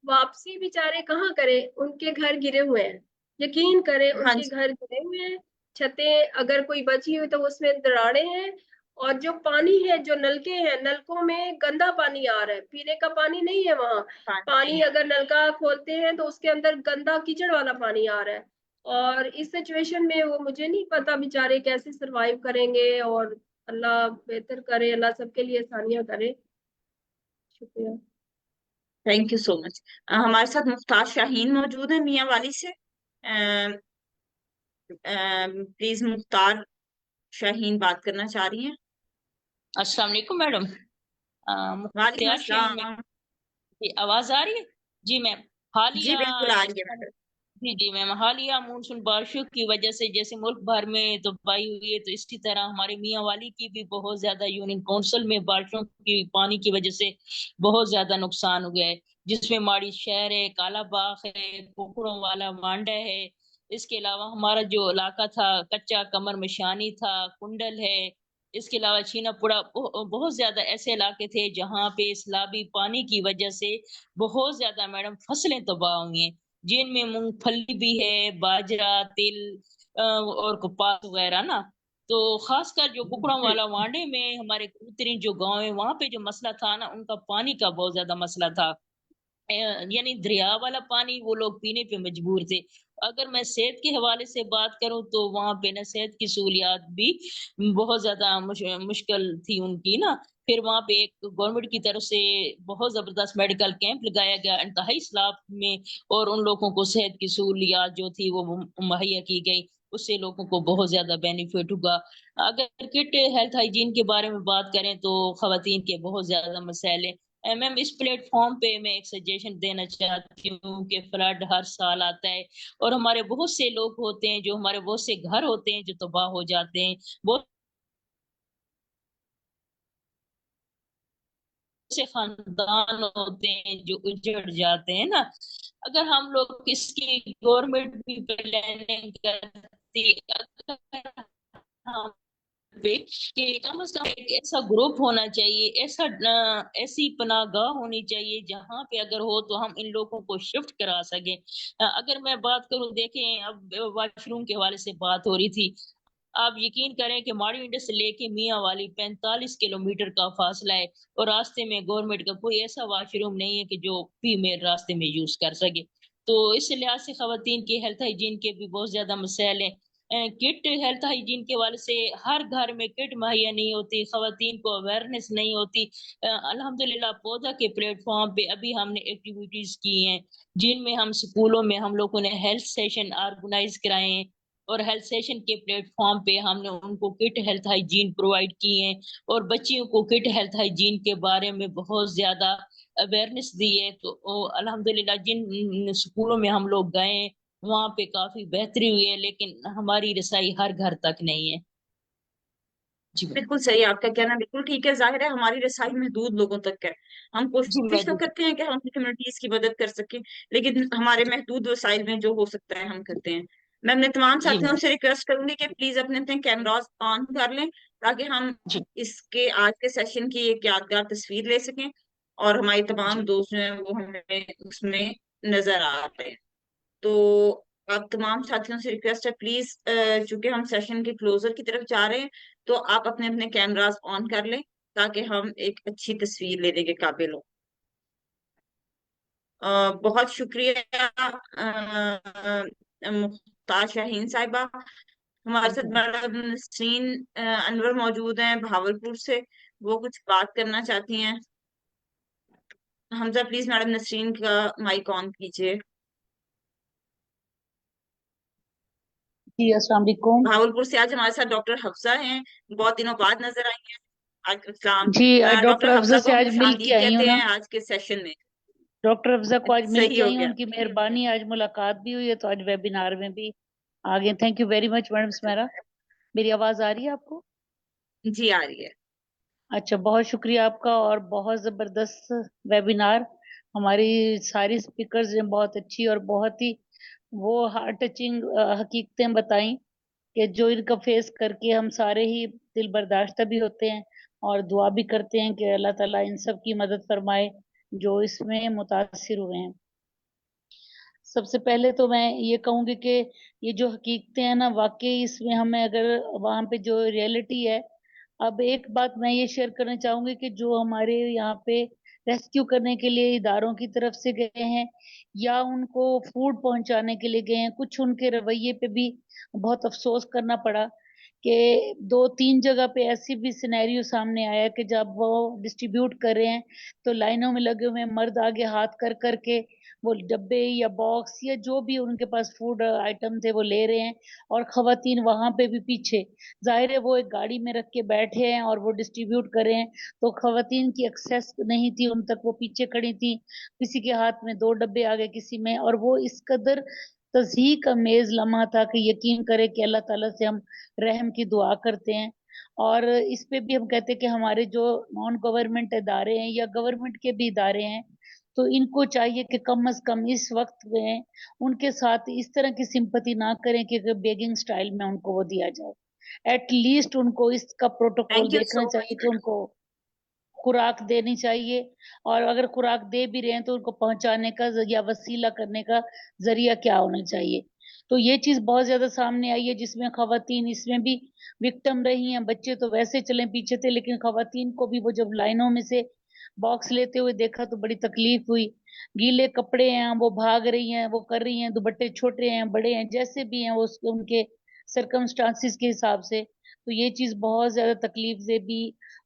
वापसी बेचारे कहाँ करें, उनके घर गिरे हुए हैं, यकीन करें हाँ उनके जी। घर गिरे हुए हैं। छतें अगर कोई बची हुई तो उसमें दरारें हैं। और जो पानी है, जो नलके हैं, नलकों में गंदा पानी आ रहा है, पीने का पानी नहीं है वहां। पानी नहीं पानी है। अगर नलका खोलते हैं तो उसके अंदर गंदा कीचड़ वाला पानी आ रहा है। और इस सिचुएशन में वो मुझे नहीं पता बेचारे कैसे सरवाइव करेंगे। और अल्लाह बेहतर करे, अल्लाह सबके लिए आसानियां करे। शुक्रिया। Thank you so much. हमारे साथ मुफ्तार शाहीन मौजूद है मियाँ वाली से। प्लीज मुफ्तार शाहीन बात करना चाह रही हैं। अस्सलाम वालेकुम मैडम। वालेकुम मुख्तियार शाहीन में अस्सलाम। की आवाज आ रही है? जी मैम। जी हालिया बिल्कुल आ रही है मैडम। जी जी मैम, हालिया मानसून बारिशों की वजह से जैसे मुल्क भर में तबाही हुई है, तो इसी तरह हमारे मियाँ वाली की भी बहुत ज्यादा यूनियन काउंसिल में बारिशों की पानी की वजह से बहुत ज्यादा नुकसान हो गया है, जिसमें माड़ी शहर है, कालाबाग है, कुकड़ों वाला वांडा है। इसके अलावा हमारा जो इलाका था कच्चा कमर मशानी था, कुंडल है। इसके अलावा छीनापुरा बहुत ज्यादा ऐसे इलाके थे जहाँ पे सैलाबी पानी की वजह से बहुत ज्यादा मैडम फसलें तबाह हुई हैं, जिनमें मूंगफली भी है, बाजरा, तिल और कपास वगैरह ना। तो खासकर जो कुकड़ों वाला वांडे में हमारे कबूतरी जो गांव है वहां पे जो मसला था ना, उनका पानी का बहुत ज्यादा मसला था। यानी दरिया वाला पानी वो लोग पीने पे मजबूर थे। अगर मैं सेहत के हवाले से बात करूं तो वहां पे ना सेहत की सहूलियात भी बहुत ज्यादा मुश्किल थी उनकी ना। फिर वहां पे एक गवर्नमेंट की तरफ से बहुत जबरदस्त मेडिकल कैंप लगाया गया इंतहाई सलाब में, और उन लोगों को सेहत की सहूलियात जो थी वो मुहैया की गई। उससे लोगों को बहुत ज्यादा बेनिफिट होगा। अगर किट हेल्थ हाइजीन के बारे में बात करें तो खवातीन के बहुत ज्यादा मसाइल हैं। मैम इस प्लेटफॉर्म पे मैं एक सजेशन देना चाहती हूँ कि फ्लड हर साल आता है और हमारे बहुत से लोग होते हैं, जो हमारे बहुत से घर होते हैं जो तबाह हो जाते हैं, बहुत से खानदान होते हैं जो उजड़ जाते हैं ना। अगर हम लोग इसकी गवर्नमेंट भी प्लानिंग करती, अगर हम पे कि कम से कम एक ऐसा ग्रुप होना चाहिए, ऐसी पनाहगाह होनी चाहिए जहाँ पे अगर हो तो हम इन लोगों को शिफ्ट करा सकें। अगर मैं बात करूं, देखें अब वॉशरूम के हवाले से बात हो रही थी, आप यकीन करें कि माड़ी इंडस से लेके मियाँ वाली 45 किलोमीटर का फासला है और रास्ते में गवर्नमेंट का कोई ऐसा वॉशरूम नहीं है कि जो फीमेल रास्ते में यूज कर सके। तो इस लिहाज से खवातीन की हेल्थ हाइजीन के भी बहुत ज्यादा मसाइल हैं। किट हेल्थ हाइजीन के वाले से हर घर में किट मुहैया नहीं होती, खवातीन को अवेयरनेस नहीं होती। अल्हम्दुलिल्लाह पौधा के प्लेटफॉर्म पे अभी हमने एक्टिविटीज की हैं जिनमें हम स्कूलों में हम लोगों ने हेल्थ सेशन ऑर्गेनाइज कराए हैं और हेल्थ सेशन के प्लेटफॉर्म पे हमने उनको किट हेल्थ हाइजीन प्रोवाइड किए हैं और बच्चियों को किट हेल्थ हाइजीन के बारे में बहुत ज्यादा अवेयरनेस दी है। तो अल्हम्दुलिल्लाह जिन स्कूलों में हम लोग गए हैं वहां पे काफी बेहतरी हुई है, लेकिन हमारी रसाई हर घर तक नहीं है। जी मैम। बिल्कुल सही है आपका कहना, बिल्कुल ठीक है। जाहिर है हमारी रसाई महदूद लोगों तक है। हम जी कोशिश तो मैडम। करते हैं कि हम अपनी कम्युनिटीज की मदद कर सकें, लेकिन हमारे महदूद वसाइल में जो हो सकता है हम करते हैं। मैं अपने तमाम जी साथियों मैम। से रिक्वेस्ट करूंगी कि प्लीज अपने अपने कैमरास ऑन कर लें ताकि हम जी इसके आज के सेशन की एक यादगार तस्वीर ले सकें और हमारी तमाम जी दोस्त जो हैं वो हमें उसमें नजर आ रहे हैं। तो आप तमाम साथियों से रिक्वेस्ट है प्लीज, चूंकि हम सेशन के क्लोजर की तरफ जा रहे हैं, तो आप अपने अपने कैमरास ऑन कर लें ताकि हम एक अच्छी तस्वीर लेने के काबिल हो। बहुत शुक्रिया मुख्तार शाहीन साहिबा। हमारे साथ मैडम नसरीन अनवर मौजूद हैं भावलपुर से, वो कुछ बात करना चाहती हैं। हमजा प्लीज मैडम नसरीन का माइक ऑन कीजिए। जी अस्सलाम वालेकुम। भावलपुर से आज हमारे साथ डॉक्टर हफ्सा हैं, बहुत दिनों बाद नजर आई हैं। वालेकुम सलाम। जी डॉक्टर डॉक्टर अफजा हफ्सा से को हम आज खुश मिल के आमदीद आई हूँ कहते ना। हैं आज के सेशन में। डॉक्टर अफजा को आज मिल सही के हो आई हूँ, गया। उनकी मेहरबानी, आज मुलाकात भी हुई है तो आज वेबिनार में भी आ गए। Thank you very much madam Smera. मेरी आवाज आ रही है आपको? जी आ रही है। अच्छा, बहुत शुक्रिया आपका और बहुत जबरदस्त वेबिनार। हमारी सारी स्पीकर्स ने बहुत अच्छी और बहुत ही वो हार्ट टचिंग हकीकतें बताई कि जो इनका फेस करके हम सारे ही दिल बर्दाश्त भी होते हैं और दुआ भी करते हैं कि अल्लाह ताला इन सब की मदद फरमाए जो इसमें मुतासिर हुए हैं। सबसे पहले तो मैं ये कहूंगी कि ये जो हकीकतें हैं ना, वाकई इसमें हमें अगर वहां पे जो रियलिटी है, अब एक बात मैं ये शेयर करना चाहूंगी कि जो हमारे यहाँ पे रेस्क्यू करने के लिए इदारों की तरफ से गए हैं या उनको फूड पहुंचाने के लिए गए हैं, कुछ उनके रवैये पे भी बहुत अफसोस करना पड़ा कि 2-3 जगह पे ऐसी भी सिनेरियो सामने आया कि जब वो डिस्ट्रीब्यूट कर रहे हैं तो लाइनों में लगे हुए हैं, मर्द आगे हाथ कर करके वो डब्बे या बॉक्स या जो भी उनके पास फूड आइटम थे वो ले रहे हैं और खवातीन वहां पे भी पीछे। जाहिर है वो एक गाड़ी में रख के बैठे हैं और वो डिस्ट्रीब्यूट कर रहे हैं, तो खवातीन की एक्सेस नहीं थी उन तक, वो पीछे खड़ी थी, किसी के हाथ में 2 डब्बे आ गए, किसी में, और वो इस कदर तज़हीक अमेज लम्हा था कि यकीन करे कि अल्लाह ताला से हम रहम की दुआ करते हैं। और इस पे भी हम कहते हैं कि हमारे जो नॉन गवर्नमेंट इदारे हैं या गवर्नमेंट के भी इदारे हैं, तो इनको चाहिए कि कम से कम इस वक्त में उनके साथ इस तरह की सिंपति ना करें कि बेगिंग स्टाइल में उनको वो दिया जाए। एट लीस्ट उनको इसका प्रोटोकॉल थैंक यू देखना सो चाहिए मच। कि उनको खुराक देनी चाहिए, और अगर खुराक दे भी रहे हैं तो उनको पहुंचाने का या वसीला करने का जरिया क्या होना चाहिए। तो ये चीज बहुत ज्यादा सामने आई है जिसमें खवातीन इसमें भी विक्टिम रही हैं। बच्चे तो वैसे चले पीछे थे, लेकिन खवातीन को भी वो जब लाइनों में से बॉक्स लेते हुए देखा तो बड़ी तकलीफ हुई। गीले कपड़े हैं, वो भाग रही हैं, वो कर रही हैं, दुपट्टे छोटे हैं बड़े हैं जैसे भी हैं वो उनके सरकमस्टांसिस के हिसाब से, तो ये चीज बहुत ज्यादा तकलीफ दे भी।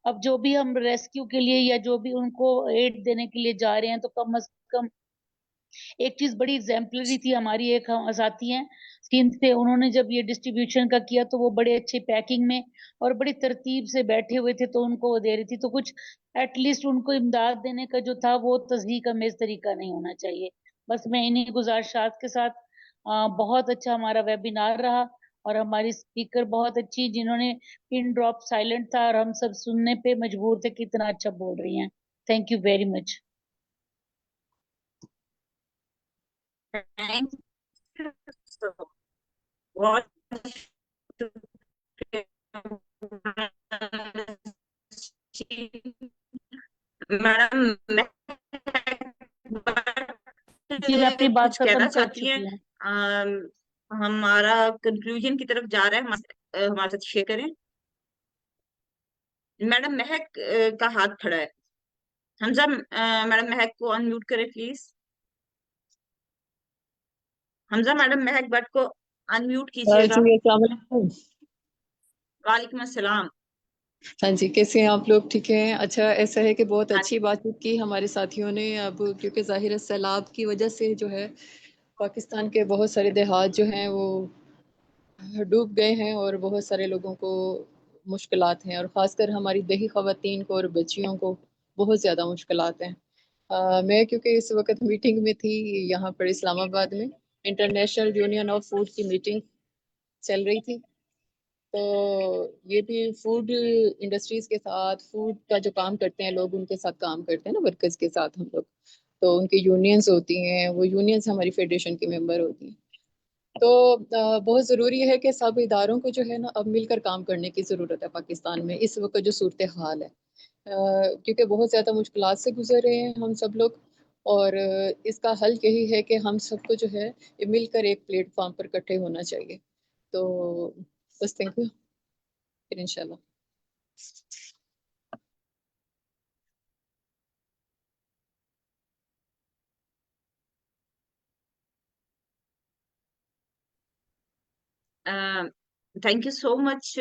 अब जो भी हम रेस्क्यू के लिए या जो भी उनको एड देने के लिए जा रहे हैं तो कम से कम एक चीज बड़ी एग्जाम्पलरी थी, हमारी एक साथी हैं स्कीम थे, उन्होंने जब ये डिस्ट्रीब्यूशन का किया तो वो बड़े अच्छे पैकिंग में और बड़ी तरतीब से बैठे हुए थे, तो उनको वो दे रही थी। तो कुछ एटलीस्ट उनको इमदाद देने का जो था वो तस्दीक अमेज तरीका नहीं होना चाहिए। बस मैं इन्हीं गुजारिशात के साथ बहुत अच्छा हमारा वेबिनार रहा और हमारी स्पीकर बहुत अच्छी, जिन्होंने पिन ड्रॉप साइलेंट था और हम सब सुनने पे मजबूर थे कि इतना अच्छा बोल रही हैं। Thank you very much. Thank you. बहुत मैडम जी मैं अपनी बात कुछ कहना खत्म कर चाहती हैं? चुकी हूँ। हमारा कंक्लूजन की तरफ जा रहा है, हमारे साथ शेयर करें। मैडम महक का हाथ खड़ा है। हमजा मैडम महक को अनम्यूट करें प्लीज। हमजा मैडम महक भट्ट को अनम्यूट कीजिएगा। जी अस्सलाम वालेकुम। वालेकुम अस्सलाम। हाँ जी, कैसे हैं आप लोग? ठीक हैं? अच्छा, ऐसा है कि बहुत हाँ अच्छी बातचीत की हमारे साथियों ने। अब क्योंकि ज़ाहिर है सैलाब की वजह से जो है पाकिस्तान के बहुत सारे देहात जो हैं वो डूब गए हैं और बहुत सारे लोगों को मुश्किलात हैं, और ख़ासकर हमारी देही ख़वातीन को और बच्चियों को बहुत ज़्यादा मुश्किलात हैं। मैं क्योंकि इस वक्त मीटिंग में थी यहाँ पर इस्लामाबाद में, इंटरनेशनल यूनियन ऑफ फूड की मीटिंग चल रही थी, तो ये भी फूड इंडस्ट्रीज के साथ, फूड का जो काम करते हैं लोग, उनके साथ काम करते हैं ना, वर्कर्स के साथ हम लोग, तो उनकी यूनियंस होती हैं, वो यूनियंस हमारी फेडरेशन की मेंबर होती हैं। तो बहुत ज़रूरी है कि सब इदारों को जो है ना अब मिलकर काम करने की ज़रूरत है पाकिस्तान में इस वक्त जो सूरत हाल है, क्योंकि बहुत ज़्यादा मुश्किलात से गुजर रहे हैं हम सब लोग, और इसका हल यही है कि हम सबको जो है ये मिलकर एक प्लेटफॉर्म पर इकट्ठे होना चाहिए। तो बस थैंक यू, फिर इंशाल्लाह। Thank you so much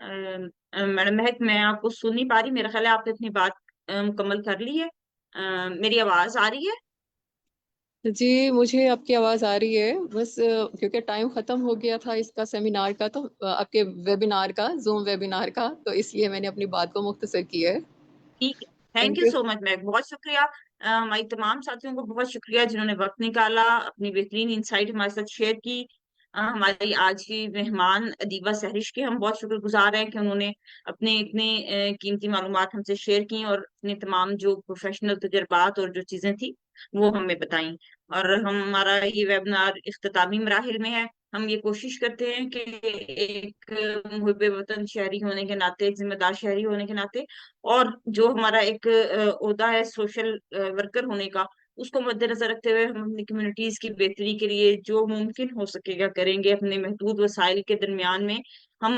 madam महक। मैं आपको सुन नहीं पा रही, मेरा ख्याल है आपने अपनी बात मुकम्मल कर ली है। मेरी आवाज आ रही है? जी, मुझे आपकी आवाज़ आ रही है, बस क्योंकि टाइम ख़त्म हो गया था इसका सेमिनार का, तो आपके वेबिनार का, जूम वेबिनार का, तो इसलिए मैंने अपनी बात को मुख्तसर किया है। ठीक है, thank thank you you. So much महक, बहुत शुक्रिया। हमारी तमाम साथियों को बहुत शुक्रिया जिन्होंने वक्त निकाला, अपनी बेहतरीन इंसाइट हमारे साथ शेयर की। हमारी आज की मेहमान अदीबा सहरिश के हम बहुत शुक्रगुजार हैं कि उन्होंने अपने इतने कीमती मालूमात हमसे शेयर की और अपने तमाम जो प्रोफेशनल तजुर्बात और जो चीजें थी वो हमें बताई। और हमारा ये वेबिनार इख्तितामी मराहिल में है। हम ये कोशिश करते हैं कि एक मुहिब वतन शहरी होने के नाते, एक जिम्मेदार शहरी होने के नाते, और जो हमारा एक ओहदा है सोशल वर्कर होने का, उसको मद्देनजर रखते हुए हम अपनी कम्युनिटीज की बेहतरी के लिए जो मुमकिन हो सकेगा करेंगे। अपने महदूद वसाइल के दरमियान में हम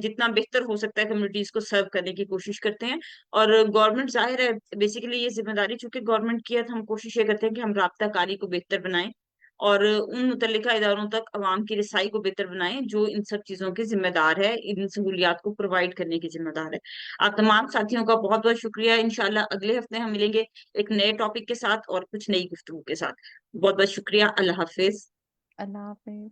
जितना बेहतर हो सकता है कम्युनिटीज को सर्व करने की कोशिश करते हैं। और गवर्नमेंट, जाहिर है बेसिकली ये जिम्मेदारी चूंकि गवर्नमेंट की है, तो हम कोशिश ये करते हैं कि हम राब्ता कारी को बेहतर बनाएं और उन मुतल्लिका इदारों तक अवाम की रसाई को बेहतर बनाएं जो इन सब चीजों के जिम्मेदार है, इन सहूलियात को प्रोवाइड करने की जिम्मेदार है। आप तमाम साथियों का बहुत बहुत शुक्रिया। इंशाल्लाह अगले हफ्ते हम मिलेंगे एक नए टॉपिक के साथ और कुछ नई गुफ्तगू के साथ। बहुत बहुत शुक्रिया। अल्लाह हाफिज। अल्लाह हाफिज।